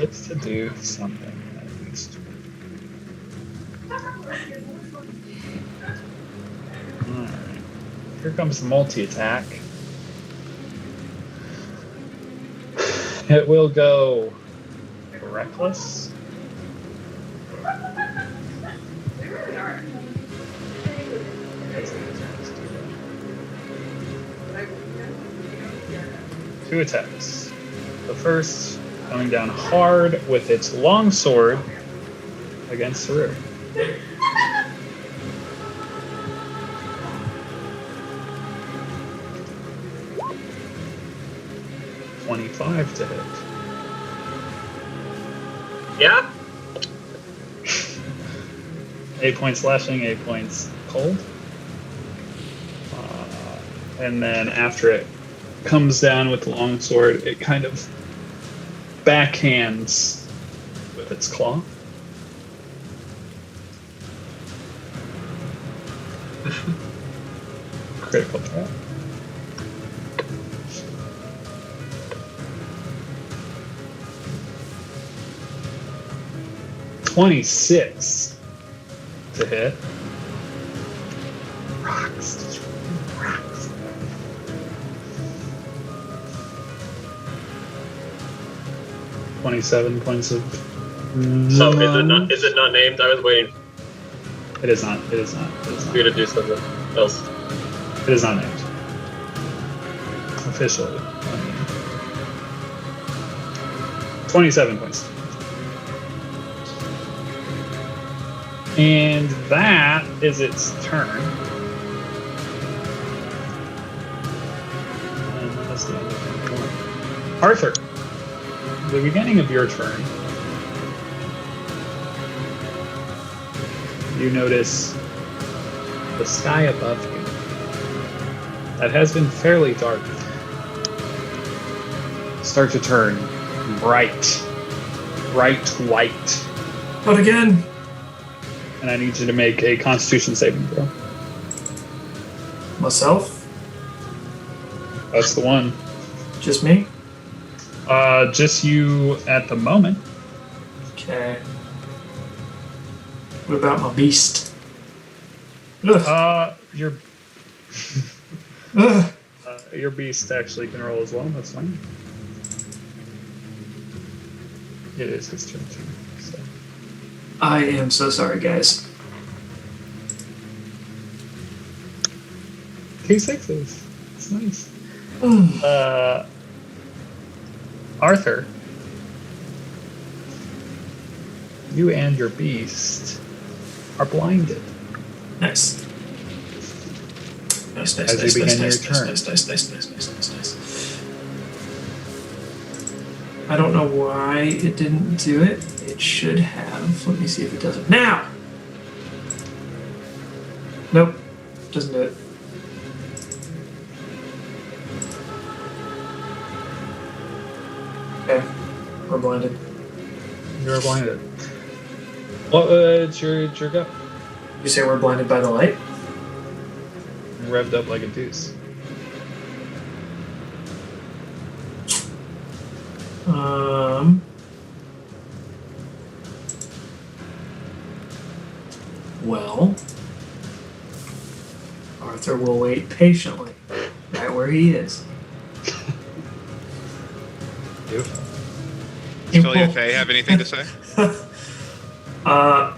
Gets to do something at least. Alright. Here comes the multi-attack. It will go reckless. Two attacks. The first coming down hard with its long sword against Saru. $25 to hit. Yeah? 8 points slashing, 8 points cold. And then after it comes down with the long sword, it kind of backhands with its claw. Critical threat. $26 to hit. Rocks. 27 points of. So is it not named? I was waiting It is not. It is not. It is for you not. to do something else. It is not named. Officially. 27 points. And that is its turn. And that's the end of turn one. Arthur, the beginning of your turn, you notice the sky above you that has been fairly dark start to turn bright white. But again, And I need you to make a Constitution saving throw. myself, That's the one. just me. Just you at the moment. Okay. What about my beast? Ugh. Ugh. Your beast actually can roll as well. That's fine. It is his turn too. So. I am so sorry, guys. T6s. It's nice. Mm. Arthur, you and your beast are blinded. Nice. Nice, nice, As you nice, begin nice, your nice, turn. nice, nice, nice, nice, nice, nice. I don't know why it didn't do it. It should have. Let me see if it does it now. Nope, doesn't do it. Okay, we're blinded. You're blinded. Well, it's your go. You say we're blinded by the light? Revved up like a deuce. Well, Arthur will wait patiently, right where he is. Beautiful. He Does Philia will- Faye have anything to say? Ooh. I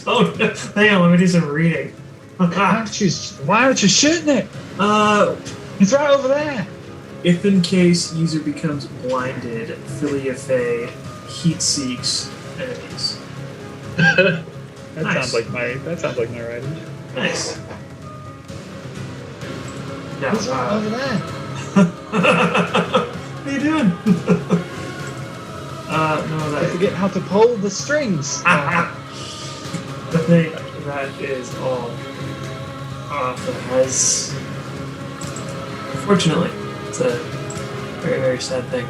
don't know. Hang on, let me do some reading. Why aren't you shooting it? It's right over there. If in case user becomes blinded, Philia Faye heat seeks enemies. That Nice. sounds like my writing. Nice. Yeah, It's right over there. what are you doing? No, I that forget how to pull the strings. I think that is all Arthur has. Unfortunately, it's a very, very sad thing.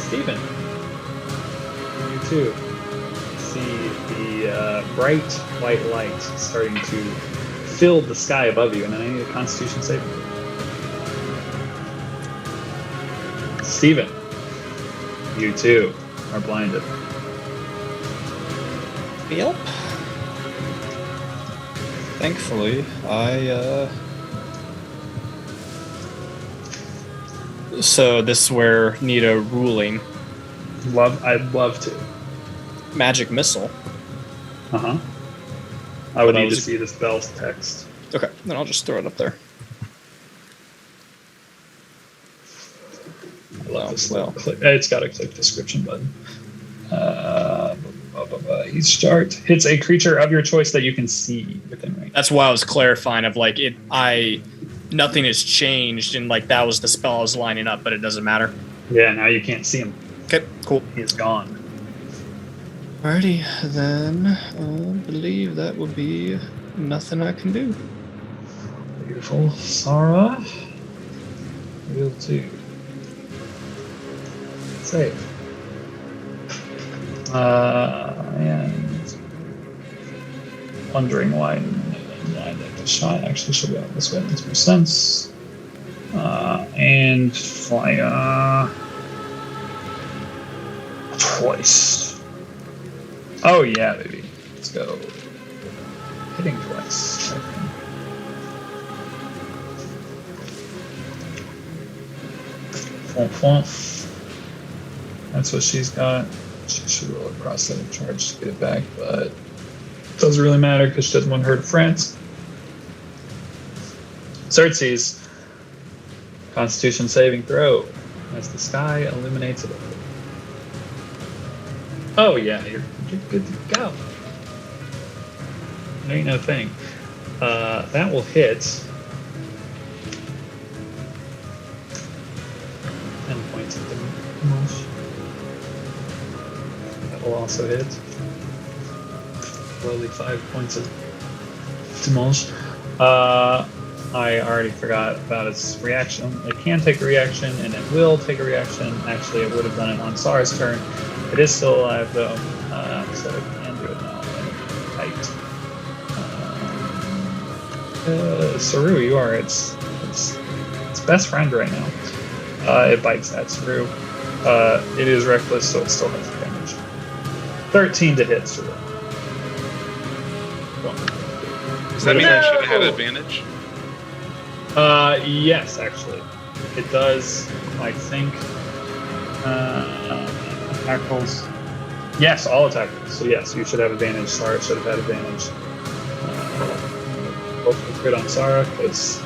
Steven, you too see the bright white light starting to fill the sky above you, and then I need a Constitution saving throw. Steven, you too are blinded. Yep. Thankfully, So this is where need a ruling. I'd love to. Magic missile. Uh-huh. I would But I need to was- see the spell's text. Okay, then I'll just throw it up there. I love this little well. click. It's got a click description button. Each chart hits a creature of your choice that you can see within range. That's why I was clarifying of like it. Nothing has changed, and like that was the spell I was lining up, but it doesn't matter. Yeah, now you can't see him. Okay, cool. He is gone. Alrighty, then I believe that would be nothing I can do. Beautiful. Sarah. Will do. Save. And wondering why the shot actually should go out this way. That makes more sense. And fire twice. Oh yeah, baby. Let's go. Hitting twice. Okay. Flump, flump. That's what she's got. She should roll a cross-setting charge to get it back, but it doesn't really matter because she doesn't want her to France. Xerxes. Constitution saving throw. As the sky illuminates it. Oh yeah, you're good to go. There ain't no thing. That will hit. 10 points of damage. That will also hit. Slowly 5 points of damage. I already forgot about its reaction. It can take a reaction, and it will take a reaction. Actually, it would have done it on Sar's turn. It is still alive, though, so it can do it now. Tight. Saru, you are its best friend right now. It bites at Saru. It is reckless, so it still has damage. 13 to hit Saru. Does that mean I should have had advantage? Yes, actually. It does, I think. Attack rolls. Yes, all attack rolls. So yes, you should have advantage. Sarah should have had advantage. Roll for the crit on Sarah, because...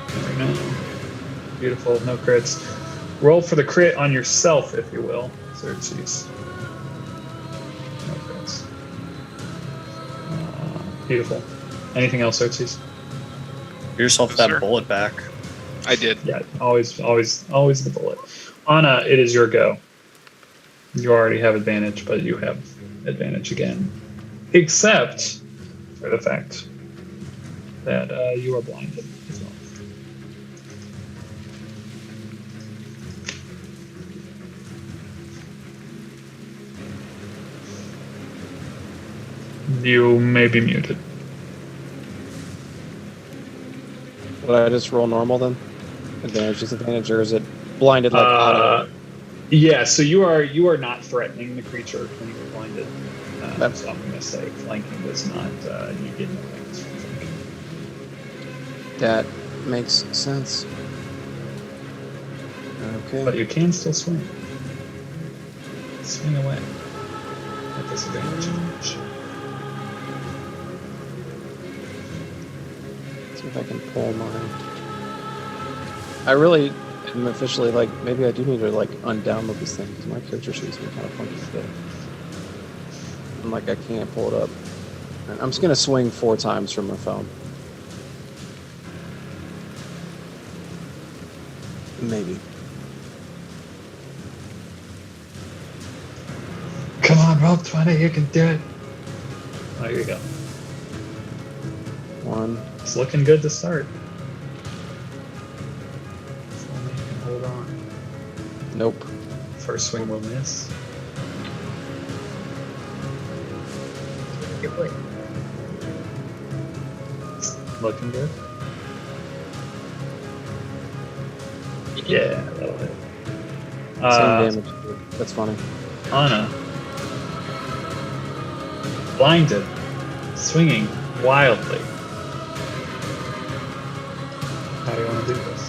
There we go. Beautiful, no crits. Roll for the crit on yourself, if you will. Xerxes. No crits. Beautiful. Anything else, Xerxes? Give yourself Yes, that sir. bullet back. I did. Yeah, always the bullet. Anna, it is your go. You already have advantage, but you have advantage again. Except for the fact that you are blinded as well. You may be muted. Would I just roll normal then? Advantage, disadvantage, or is it blinded like auto? Yeah, so you are not threatening the creature when you were blinded. That's- So I'm going to say flanking does not. You get no things from flanking. That makes sense. Okay. But you can still swing. Swing away. At disadvantage. See if I can pull mine. I really am officially like, maybe I do need to like undownload this thing because my character sheet's been kind of funky today. I'm like, I can't pull it up. And I'm just gonna swing 4 times from my phone. Maybe. Come on, roll 20. You can do it. Oh, here you go. 1, It's looking good to start. If only you can hold on. Nope. First swing will miss. It's looking good. Yeah, that'll hit. Same damage. That's funny. Anna. Blinded. Swinging wildly. How do you want to do this?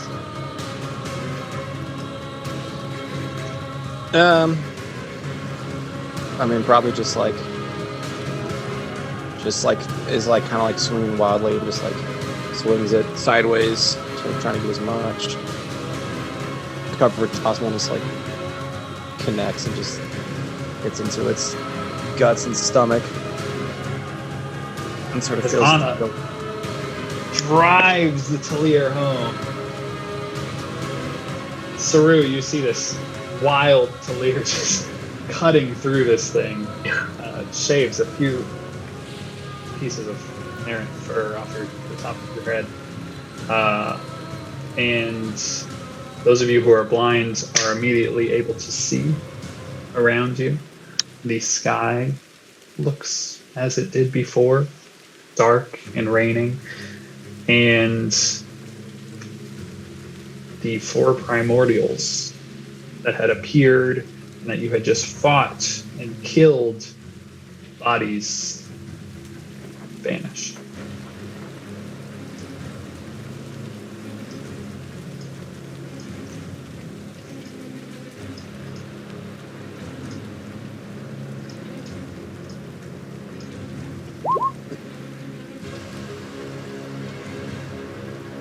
I mean, probably just like is like kind of like swinging wildly, and just like swings it sideways, sort of trying to get as much coverage as possible, and just like connects and just gets into its guts and stomach, and sort of feels. Anna drives the Talir home. Saru, you see this wild Talir just cutting through this thing. Shaves a few pieces of Naren fur off the top of your head. And those of you who are blind are immediately able to see around you. The sky looks as it did before, dark and raining. And the four primordials that had appeared and that you had just fought and killed, bodies vanished.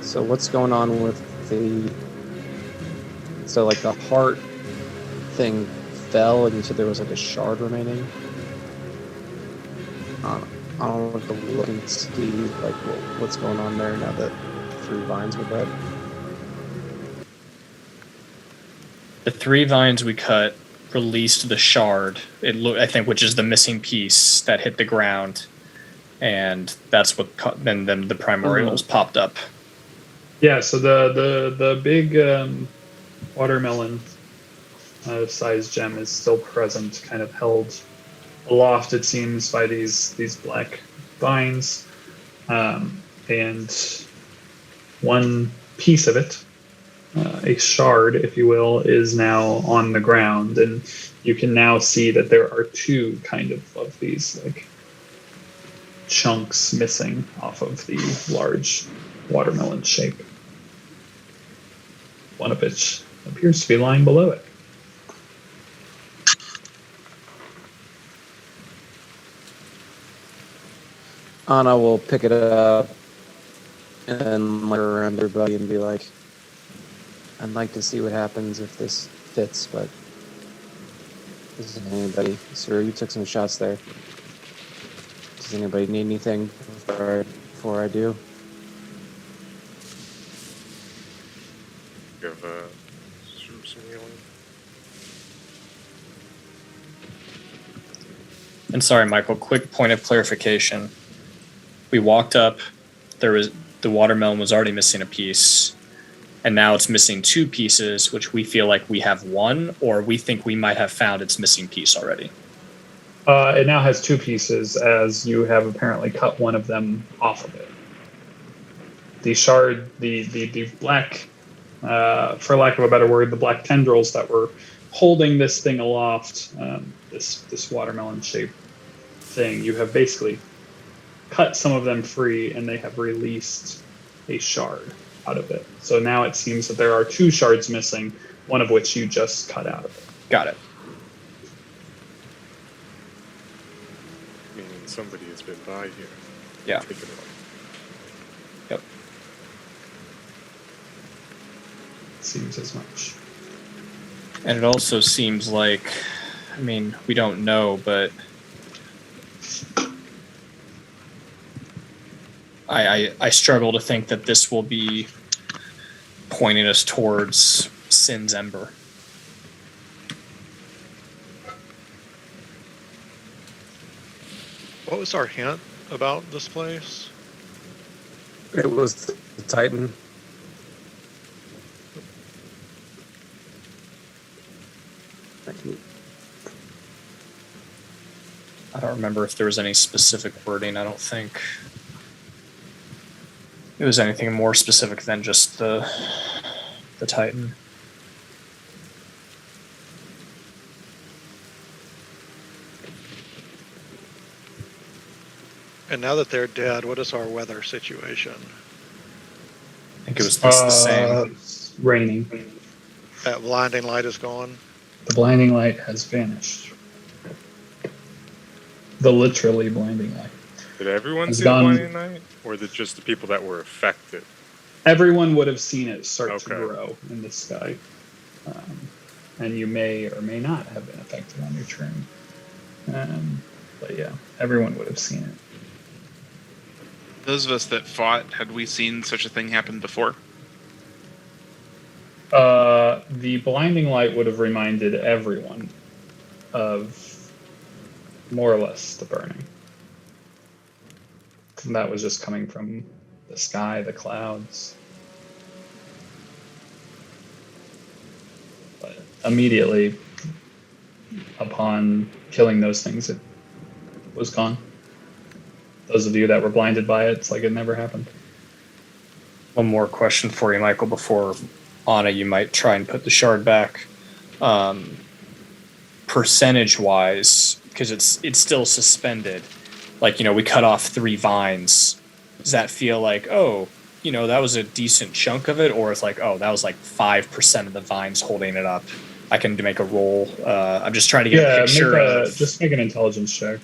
So what's going on with like the heart thing fell, and you said there was like a shard remaining? I don't want to look and see like what's going on there now that 3 vines were dead. The 3 vines we cut released the shard. I think, which is the missing piece that hit the ground, and that's what then the primordials popped up. Yeah, so the big watermelon sized gem is still present, kind of held aloft, it seems, by these black vines, and one piece of it, a shard, if you will, is now on the ground, and you can now see that there are 2 kind of these like chunks missing off of the large watermelon shape. One of which appears to be lying below it. Anna will pick it up and look around everybody and be like, I'd like to see what happens if this fits, but this isn't anybody. Sir, you took some shots there. Does anybody need anything before I do? Give some healing. And sorry, Michael, quick point of clarification. We walked up, the watermelon was already missing a piece, and now it's missing 2 pieces, which we feel like we have 1, or we think we might have found its missing piece already. It now has 2 pieces, as you have apparently cut one of them off of it. The shard, the black, for lack of a better word, the black tendrils that were holding this thing aloft, this watermelon-shaped thing, you have basically cut some of them free, and they have released a shard out of it. So now it seems that there are 2 shards missing, one of which you just cut out of it. Got it. Meaning somebody has been by here. Yeah. Taken it off. Yep. Seems as much. And it also seems like, I mean, we don't know, but I struggle to think that this will be pointing us towards Sin's Ember. What was our hint about this place? It was the Titan. I don't remember if there was any specific wording. I don't think it was anything more specific than just the Titan. And now that they're dead, what is our weather situation? I think it was just the same. It's raining. That blinding light is gone. The blinding light has vanished. The literally blinding light. Did everyone It's see gone. the blinding light, or did just the people that were affected? Everyone would have seen it start to Okay. grow in the sky. And you may or may not have been affected on your turn. But yeah, everyone would have seen it. Those of us that fought, had we seen such a thing happen before? The blinding light would have reminded everyone of more or less the burning. And that was just coming from the sky, the clouds. But immediately upon killing those things, it was gone. Those of you that were blinded by it, it's like it never happened. One more question for you, Michael, before Anna, you might try and put the shard back. Percentage-wise, because it's still suspended. Like, we cut off 3 vines. Does that feel like, that was a decent chunk of it? Or it's like, that was like 5% of the vines holding it up? I can make a roll. I'm just trying to get a picture just make an intelligence check.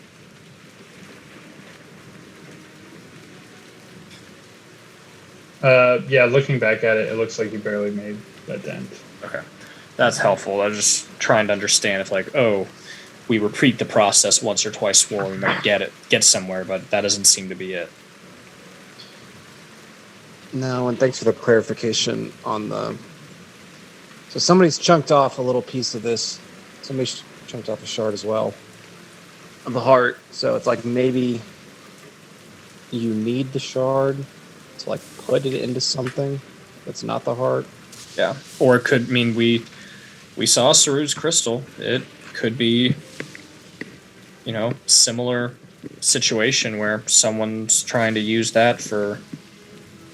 Looking back at it, it looks like you barely made a dent. Okay. That's helpful. I was just trying to understand if we repeat the process once or twice more, we might get somewhere, but that doesn't seem to be it. No, and thanks for the clarification on the. So somebody's chunked off a little piece of this. Somebody's chunked off a shard as well of the heart. So it's like maybe you need the shard to like put it into something that's not the heart. Yeah. Or it could mean we saw Saru's crystal. It could be, similar situation where someone's trying to use that for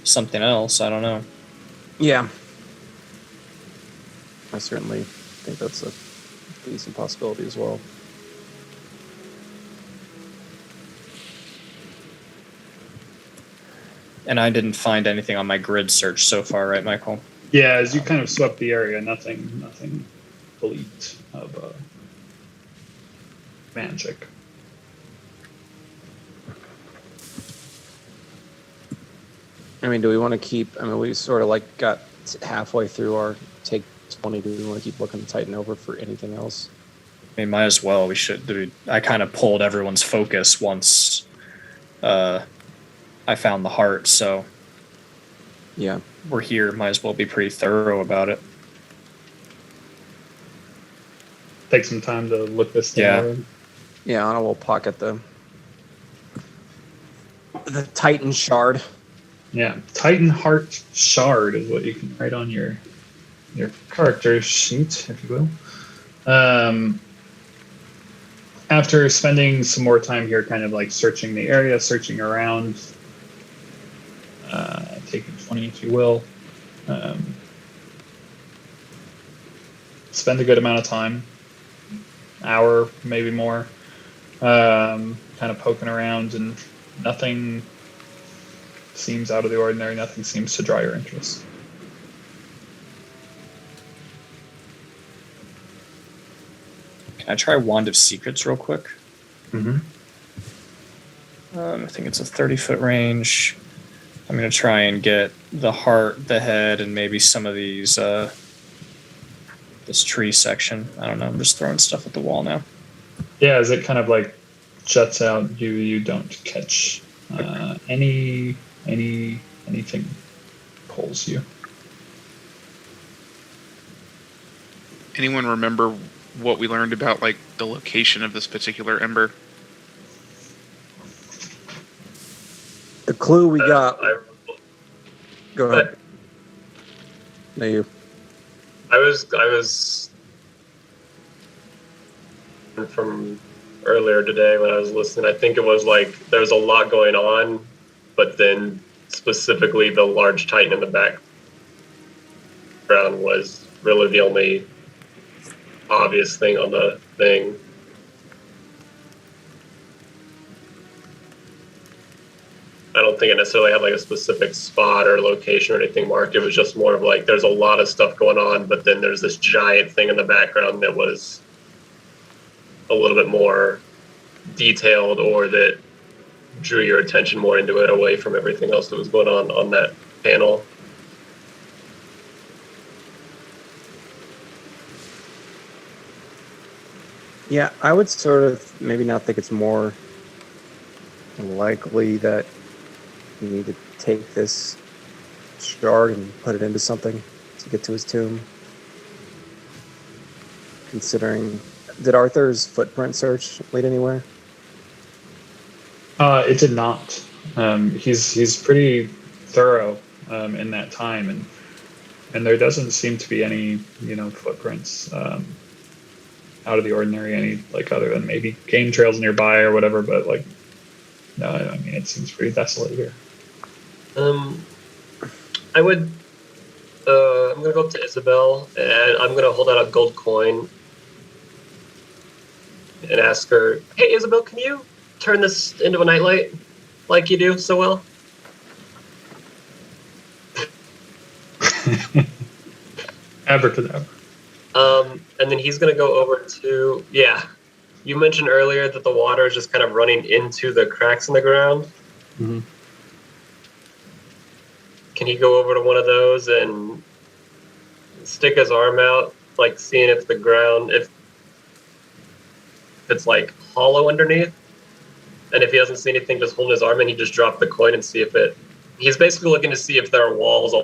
something else. I don't know. Yeah. I certainly think that's a decent possibility as well. And I didn't find anything on my grid search so far, right, Michael? Yeah, as you kind of swept the area, nothing bleaked of magic. I mean, do we want to keep? I mean, we sort of like got halfway through our take 20. Do we want to keep looking the Titan over for anything else? I mean, might as well. We should. I kind of pulled everyone's focus once I found the heart, so Yeah. we're here. Might as well be pretty thorough about it. Take some time to look this Yeah. down. Yeah, Anna will pocket the Titan shard. Yeah, Titan Heart Shard is what you can write on your character sheet, if you will. After spending some more time here, kind of like searching the area, searching around, taking 20, if you will, spend a good amount of time, hour, maybe more, kind of poking around, and nothing seems out of the ordinary. Nothing seems to draw your interest. Can I try Wand of Secrets real quick? Mm-hmm. I think it's a 30-foot range. I'm going to try and get the heart, the head, and maybe some of these, this tree section. I don't know. I'm just throwing stuff at the wall now. Yeah, as it kind of like juts out, you don't catch anything pulls you. Anyone remember what we learned about like the location of this particular ember? The clue we got. Go ahead. No, you. I was from earlier today when I was listening. I think it was like there's a lot going on, but then specifically the large Titan in the background was really the only obvious thing on the thing. I don't think it necessarily had like a specific spot or location or anything marked. It was just more of like there's a lot of stuff going on, but then there's this giant thing in the background that was a little bit more detailed, or that drew your attention more into it, away from everything else that was going on that panel. Yeah, I would sort of maybe now think it's more likely that you need to take this shard and put it into something to get to his tomb. Considering, did Arthur's footprint search lead anywhere? It did not. He's pretty thorough in that time, and there doesn't seem to be any footprints out of the ordinary, any like other than maybe game trails nearby or whatever. But like, no, I mean it seems pretty desolate here. I would. I'm gonna go up to Isabel, and I'm gonna hold out a gold coin and ask her, "Hey, Isabel, can you turn this into a nightlight like you do so well?" Abracadabra. And then he's gonna go over to You mentioned earlier that the water is just kind of running into the cracks in the ground. Mm-hmm. Can he go over to one of those and stick his arm out, like seeing if the ground, if it's like hollow underneath? And if he doesn't see anything, just hold his arm and he just drop the coin and see if it. He's basically looking to see if there are walls.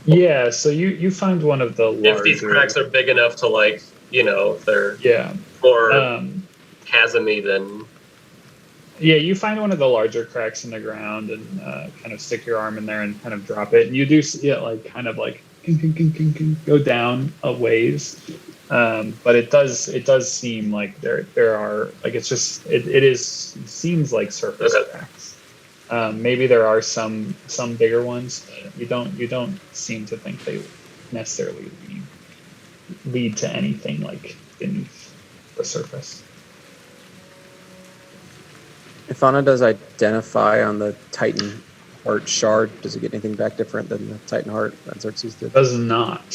Yeah, so you find one of the larger... If these cracks are big enough to, like, if they're more chasmy than... Yeah, you find one of the larger cracks in the ground and kind of stick your arm in there and kind of drop it. And you do see it like kind of like go down a ways. But it does seem like there are like it seems like surface cracks. Maybe there are some bigger ones. You don't seem to think they necessarily lead to anything like beneath the surface. If Anna does identify on the Titan Heart shard, does it get anything back different than the Titan Heart that Xerxes did? It does not.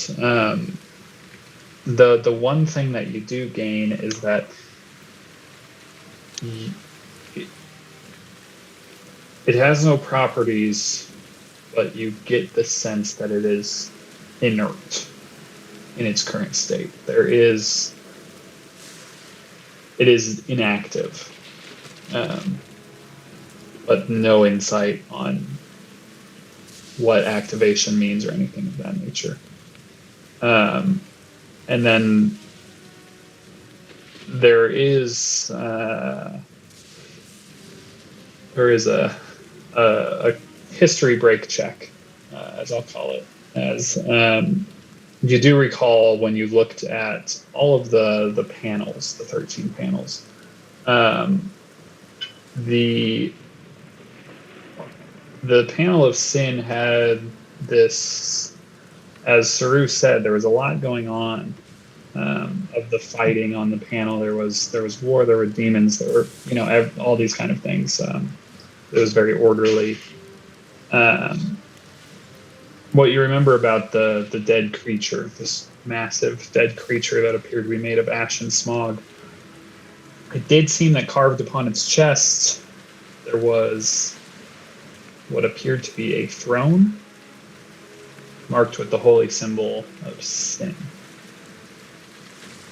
The one thing that you do gain is that it has no properties, but you get the sense that it is inert in its current state. It is inactive. But no insight on what activation means or anything of that nature. And then there is a history break check, as I'll call it, as you do recall when you looked at all of the panels, the 13 panels. The panel of sin had this, as Saru said, there was a lot going on of the fighting on the panel. There was war, there were demons, there were all these kind of things. It was very orderly. What you remember about the dead creature, this massive dead creature that appeared to be made of ash and smog, it did seem that carved upon its chest there was what appeared to be a throne marked with the holy symbol of sin.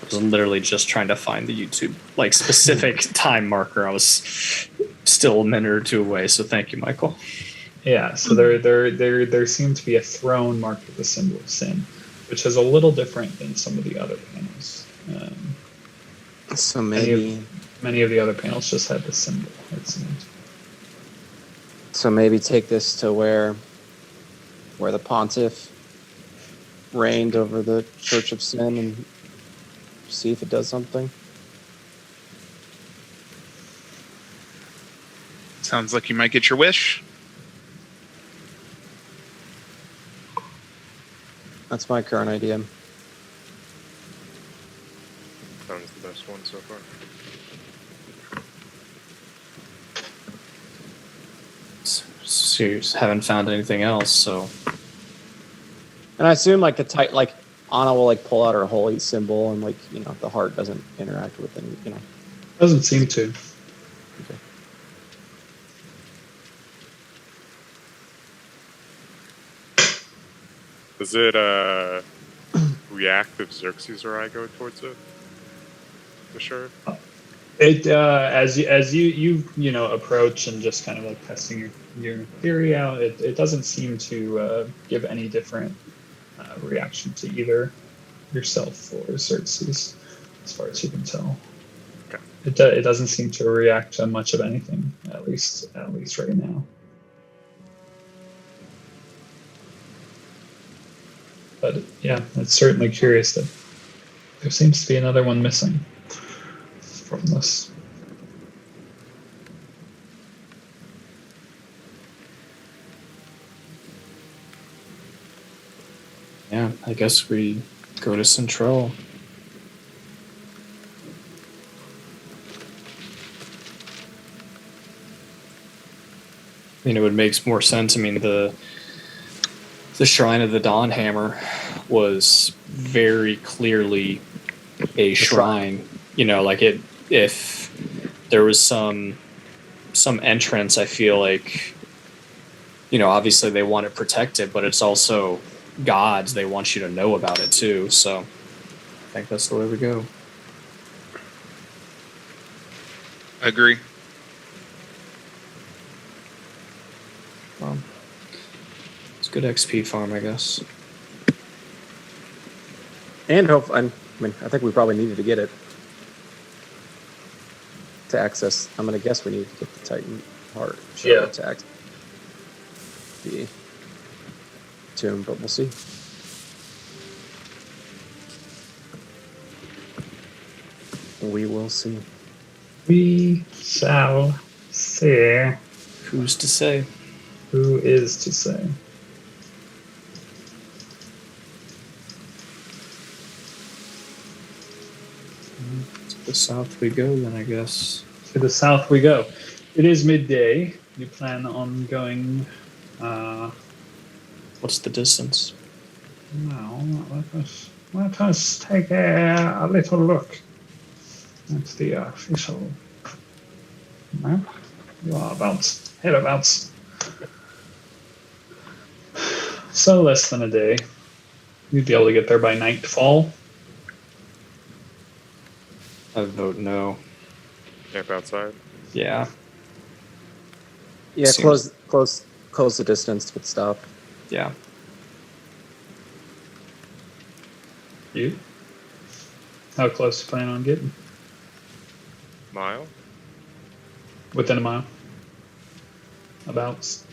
I was literally just trying to find the YouTube specific time marker. I was still a minute or two away, so thank you, Michael. Yeah, so there seemed to be a throne marked with the symbol of sin, which is a little different than some of the other panels. So maybe many of the other panels just had the symbol, it seemed. So maybe take this to where the pontiff reigned over the Church of Sin, and see if it does something. Sounds like you might get your wish. That's my current idea. Sounds the best one so far. So you just haven't found anything else, so And I assume like like Anna will like pull out her holy symbol and like, you know, the heart doesn't interact with any, you know. Doesn't seem to. Does it react if Xerxes or I go towards it? For sure. It as you know approach and just kind of like testing your theory out. It doesn't seem to give any different reaction to either yourself or Xerxes, as far as you can tell. Okay. It doesn't seem to react to much of anything, at least right now. But yeah, it's certainly curious that there seems to be another one missing from this. yeah, I guess we go to Central. I mean, it would make more sense. I mean, the Shrine of the Dawn Hammer was very clearly a shrine. You know, like if there was some entrance, I feel like, you know, obviously they want to protect it, but it's also God's. They want you to know about it too. So I think that's the way we go. Agree. Well, it's a good XP farm, I guess. And hope, I mean, I think we probably needed to get it to access. I'm gonna guess we need to get the Titan heart Yeah. to access the tomb, but we'll see. We will see. We shall see. Who's to say? Who is to say? To the south we go, then, I guess. To the south we go. It is midday. You plan on going. What's the distance? Now, let us take a little look at the official map. You are hereabouts. So less than a day. You'd be able to get there by nightfall. I vote no. Camp outside. Yeah. Yeah, Seems- close the distance, but stop. Yeah. You? How close do you plan on getting? Mile? Within a mile? Abouts.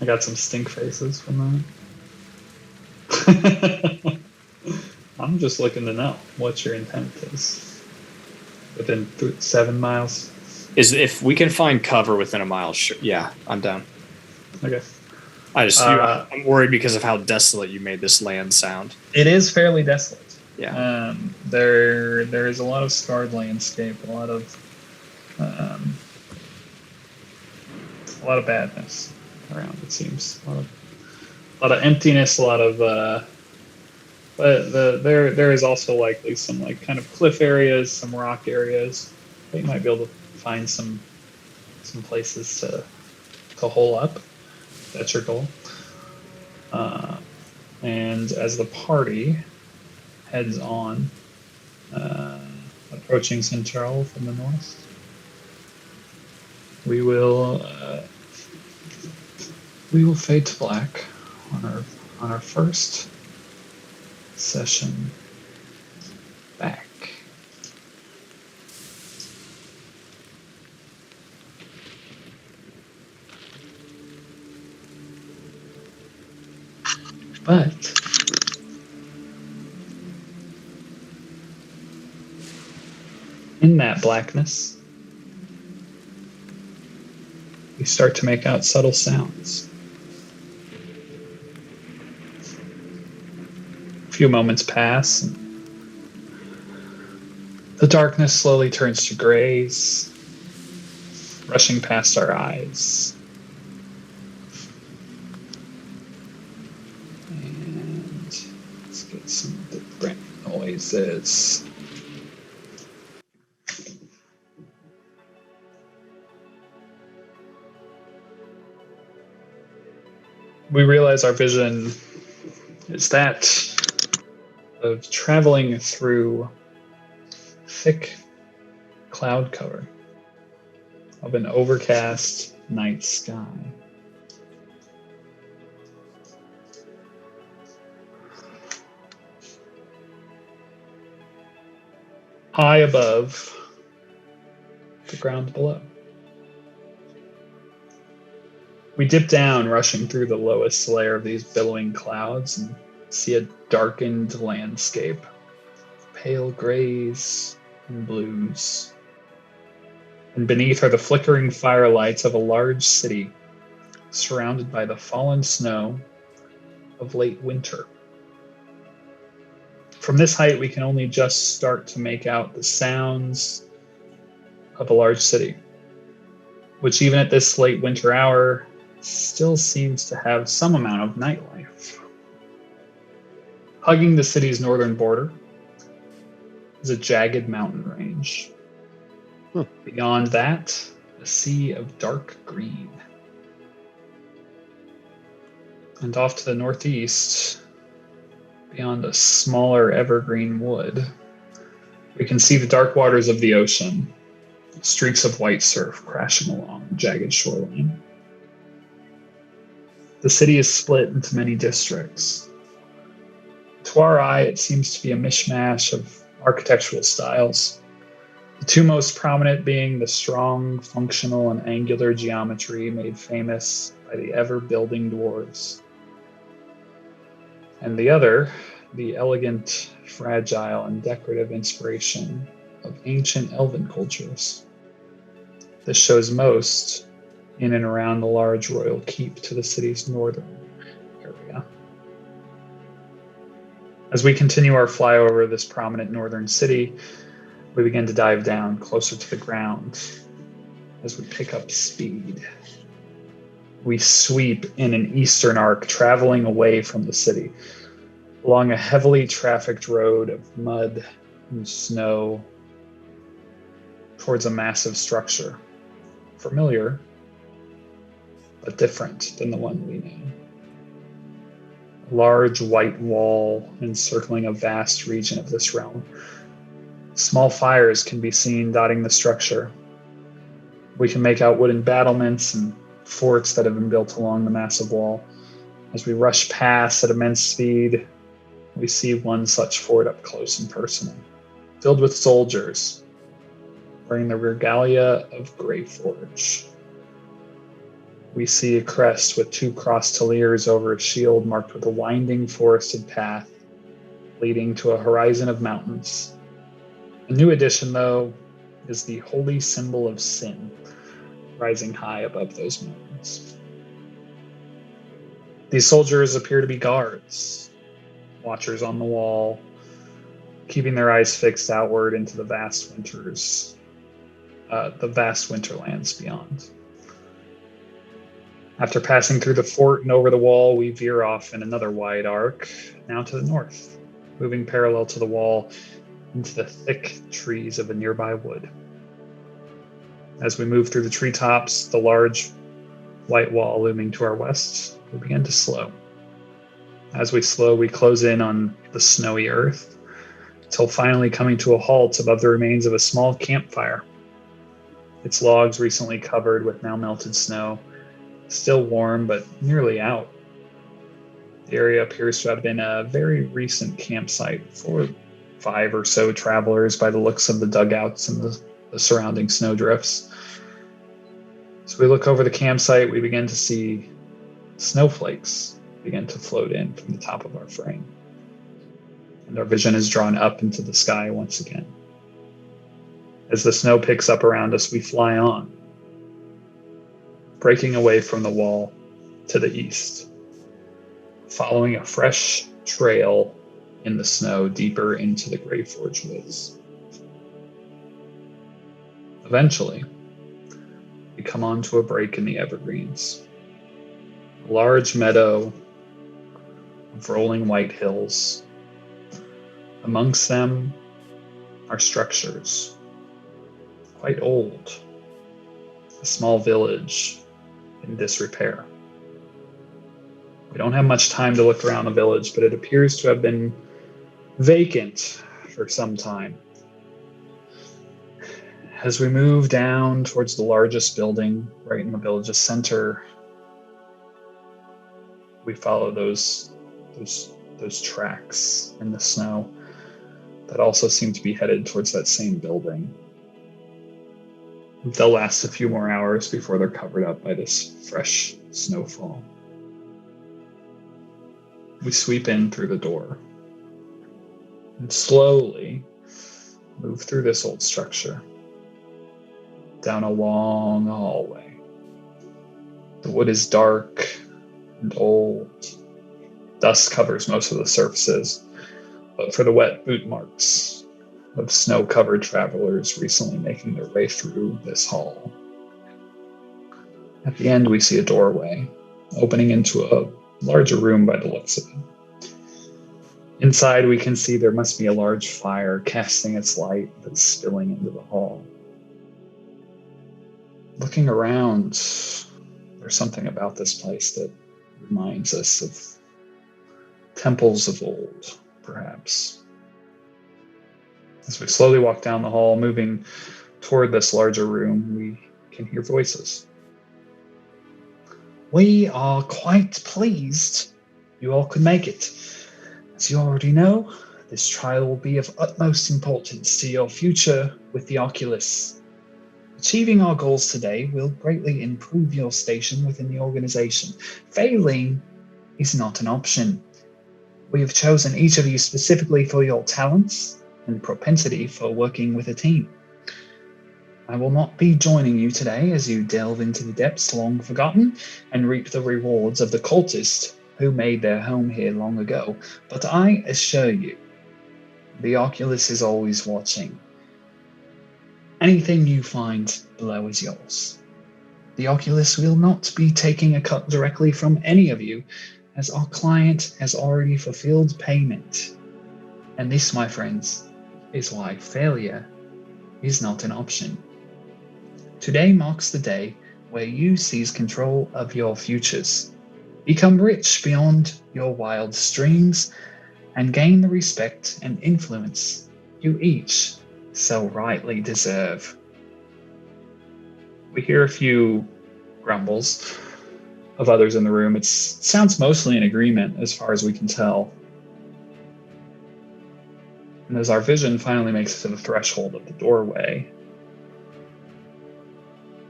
I got some stink faces from that. I'm just looking to know what your intent is. Within 7 miles? Is if we can find cover within a mile, sure. Yeah, I'm down. Okay. I just Uh, I'm worried because of how desolate you made this land sound. It is fairly desolate. Yeah. There is a lot of scarred landscape, a lot of badness around. It seems a lot of emptiness, a lot of. But there is also likely some like kind of cliff areas, some rock areas. That you might be able to find some places to hole up. That's your goal. And as the party heads on, approaching Central from the north, we will fade to black on our first session back. But In that blackness, we start to make out subtle sounds. A few moments pass, and the darkness slowly turns to grays, rushing past our eyes. And let's get some different noises. We realize our vision is that of traveling through thick cloud cover of an overcast night sky. High above the ground below. We dip down, rushing through the lowest layer of these billowing clouds, and see a darkened landscape, pale grays and blues. And beneath are the flickering firelights of a large city, surrounded by the fallen snow of late winter. From this height, we can only just start to make out the sounds of a large city, which even at this late winter hour still seems to have some amount of nightlife. Hugging the city's northern border is a jagged mountain range. Beyond that, a sea of dark green. And off to the northeast, beyond a smaller evergreen wood, we can see the dark waters of the ocean, streaks of white surf crashing along the jagged shoreline. The city is split into many districts. To our eye, it seems to be a mishmash of architectural styles, the two most prominent being the strong, functional, and angular geometry made famous by the ever-building dwarves, and the other, the elegant, fragile, and decorative inspiration of ancient elven cultures. This shows most in and around the large royal keep to the city's northern area. As we continue our flyover this prominent northern city, we begin to dive down closer to the ground as we pick up speed. We sweep in an eastern arc, traveling away from the city, along a heavily trafficked road of mud and snow towards a massive structure, familiar but different than the one we know. A large white wall encircling a vast region of this realm. Small fires can be seen dotting the structure. We can make out wooden battlements and forts that have been built along the massive wall. As we rush past at immense speed, we see one such fort up close and personal, filled with soldiers wearing the regalia of Greyforge. We see a crest with two crossed taliers over a shield marked with a winding forested path leading to a horizon of mountains. A new addition, though, is the holy symbol of sin rising high above those mountains. These soldiers appear to be guards, watchers on the wall, keeping their eyes fixed outward into the vast winterlands beyond. After passing through the fort and over the wall, we veer off in another wide arc, now to the north, moving parallel to the wall into the thick trees of a nearby wood. As we move through the treetops, the large white wall looming to our west, we begin to slow. As we slow, we close in on the snowy earth, until finally coming to a halt above the remains of a small campfire. Its logs recently covered with now melted snow, still warm but nearly out. The area appears to have been a very recent campsite for 5 or so travelers by the looks of the dugouts and the surrounding snowdrifts. As we look over the campsite, we begin to see snowflakes begin to float in from the top of our frame. And our vision is drawn up into the sky once again. As the snow picks up around us, we fly on, breaking away from the wall to the east, following a fresh trail in the snow deeper into the Greyforge woods. Eventually, we come onto a break in the evergreens. A large meadow of rolling white hills. Amongst them are structures, quite old. A small village in disrepair. We don't have much time to look around the village, but it appears to have been vacant for some time. As we move down towards the largest building right in the village's center, we follow those tracks in the snow that also seem to be headed towards that same building. They'll last a few more hours before they're covered up by this fresh snowfall. We sweep in through the door and slowly move through this old structure, down a long hallway. The wood is dark and old. Dust covers most of the surfaces, but for the wet boot marks of snow-covered travelers recently making their way through this hall. At the end, we see a doorway opening into a larger room by the looks of it. Inside, we can see there must be a large fire casting its light that's spilling into the hall. Looking around, there's something about this place that reminds us of temples of old, perhaps. As we slowly walk down the hall, moving toward this larger room, we can hear voices. We are quite pleased you all could make it. As you already know, this trial will be of utmost importance to your future with the Oculus. Achieving our goals today will greatly improve your station within the organization. Failing is not an option. We have chosen each of you specifically for your talents and propensity for working with a team. I will not be joining you today as you delve into the depths long forgotten and reap the rewards of the cultists who made their home here long ago, but I assure you, the Oculus is always watching. Anything you find below is yours. The Oculus will not be taking a cut directly from any of you, as our client has already fulfilled payment. And this, my friends, is why failure is not an option. Today marks the day where you seize control of your futures, become rich beyond your wildest dreams, and gain the respect and influence you each so rightly deserve. We hear a few grumbles of others in the room. It sounds mostly in agreement as far as we can tell. And as our vision finally makes it to the threshold of the doorway,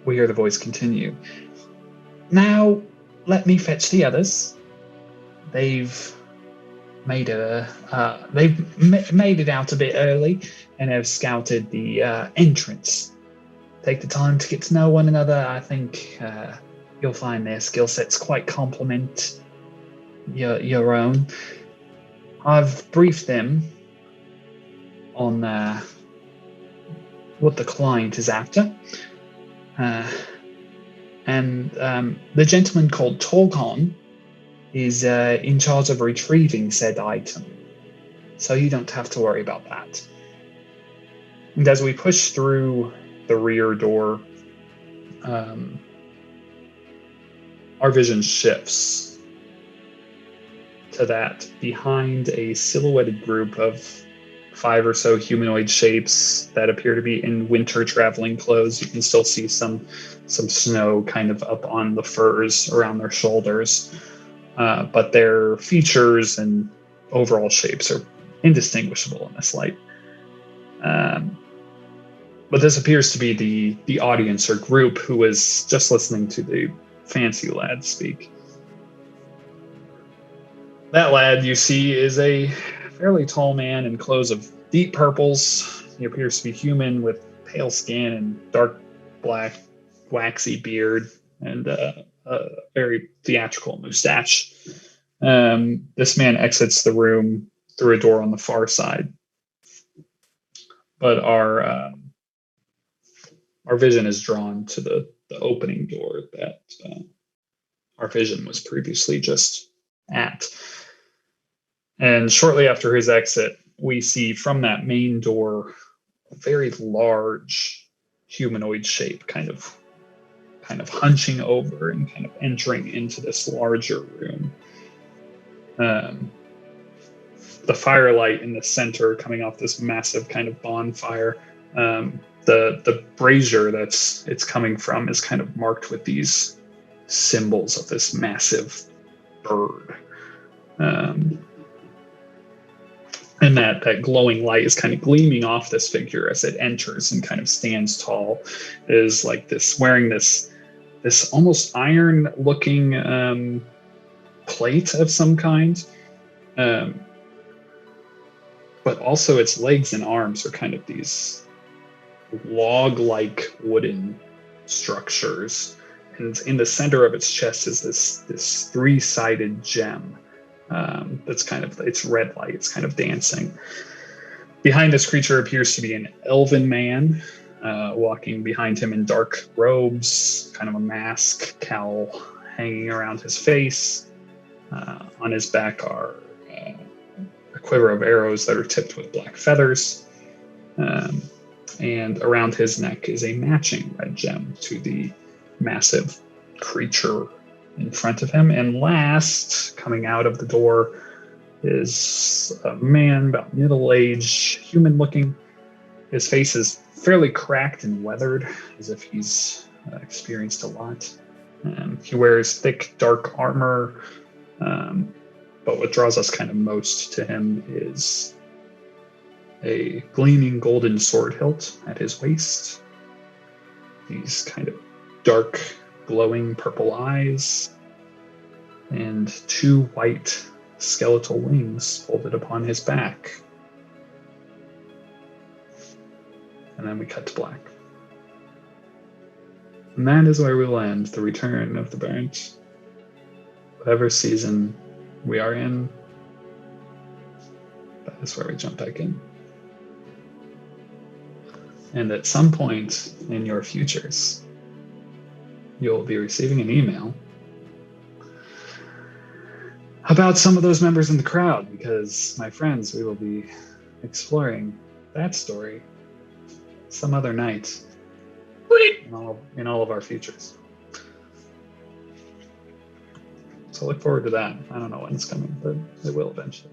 we hear the voice continue. Now, let me fetch the others. They've made it out a bit early and have scouted the entrance. Take the time to get to know one another. I think you'll find their skill sets quite complement your own. I've briefed them on what the client is after. And the gentleman called Torgon is in charge of retrieving said item. So you don't have to worry about that. And as we push through the rear door, our vision shifts to that behind a silhouetted group of 5 or so humanoid shapes that appear to be in winter traveling clothes. You can still see some snow kind of up on the furs around their shoulders, but their features and overall shapes are indistinguishable in this light. But this appears to be the audience or group who was just listening to the fancy lad speak. That lad, you see, is a fairly tall man in clothes of deep purples. He appears to be human with pale skin and dark black waxy beard and a very theatrical mustache. This man exits the room through a door on the far side, but our vision is drawn to the opening door that our vision was previously just at. And shortly after his exit, we see from that main door a very large humanoid shape kind of hunching over and kind of entering into this larger room. The firelight in the center coming off this massive kind of bonfire. The brazier it's coming from is kind of marked with these symbols of this massive bird. And that glowing light is kind of gleaming off this figure as it enters and kind of stands tall. It is like this, wearing this almost iron looking plate of some kind. But also its legs and arms are kind of these log-like wooden structures. And in the center of its chest is this three-sided gem. That's kind of, it's red light, it's kind of dancing. Behind this creature appears to be an elven man, walking behind him in dark robes, kind of a mask, cowl hanging around his face. On his back are a quiver of arrows that are tipped with black feathers. And around his neck is a matching red gem to the massive creature in front of him. And last, coming out of the door, is a man about middle-aged, human-looking. His face is fairly cracked and weathered, as if he's experienced a lot. He wears thick, dark armor, but what draws us kind of most to him is a gleaming golden sword hilt at his waist, these kind of dark, glowing purple eyes, and two white skeletal wings folded upon his back. And then we cut to black. And that is where we'll end the return of the Burnt. Whatever season we are in, that is where we jump back in. And at some point in your futures, you'll be receiving an email about some of those members in the crowd, because, my friends, we will be exploring that story some other night in all of our futures. So look forward to that. I don't know when it's coming, but it will eventually.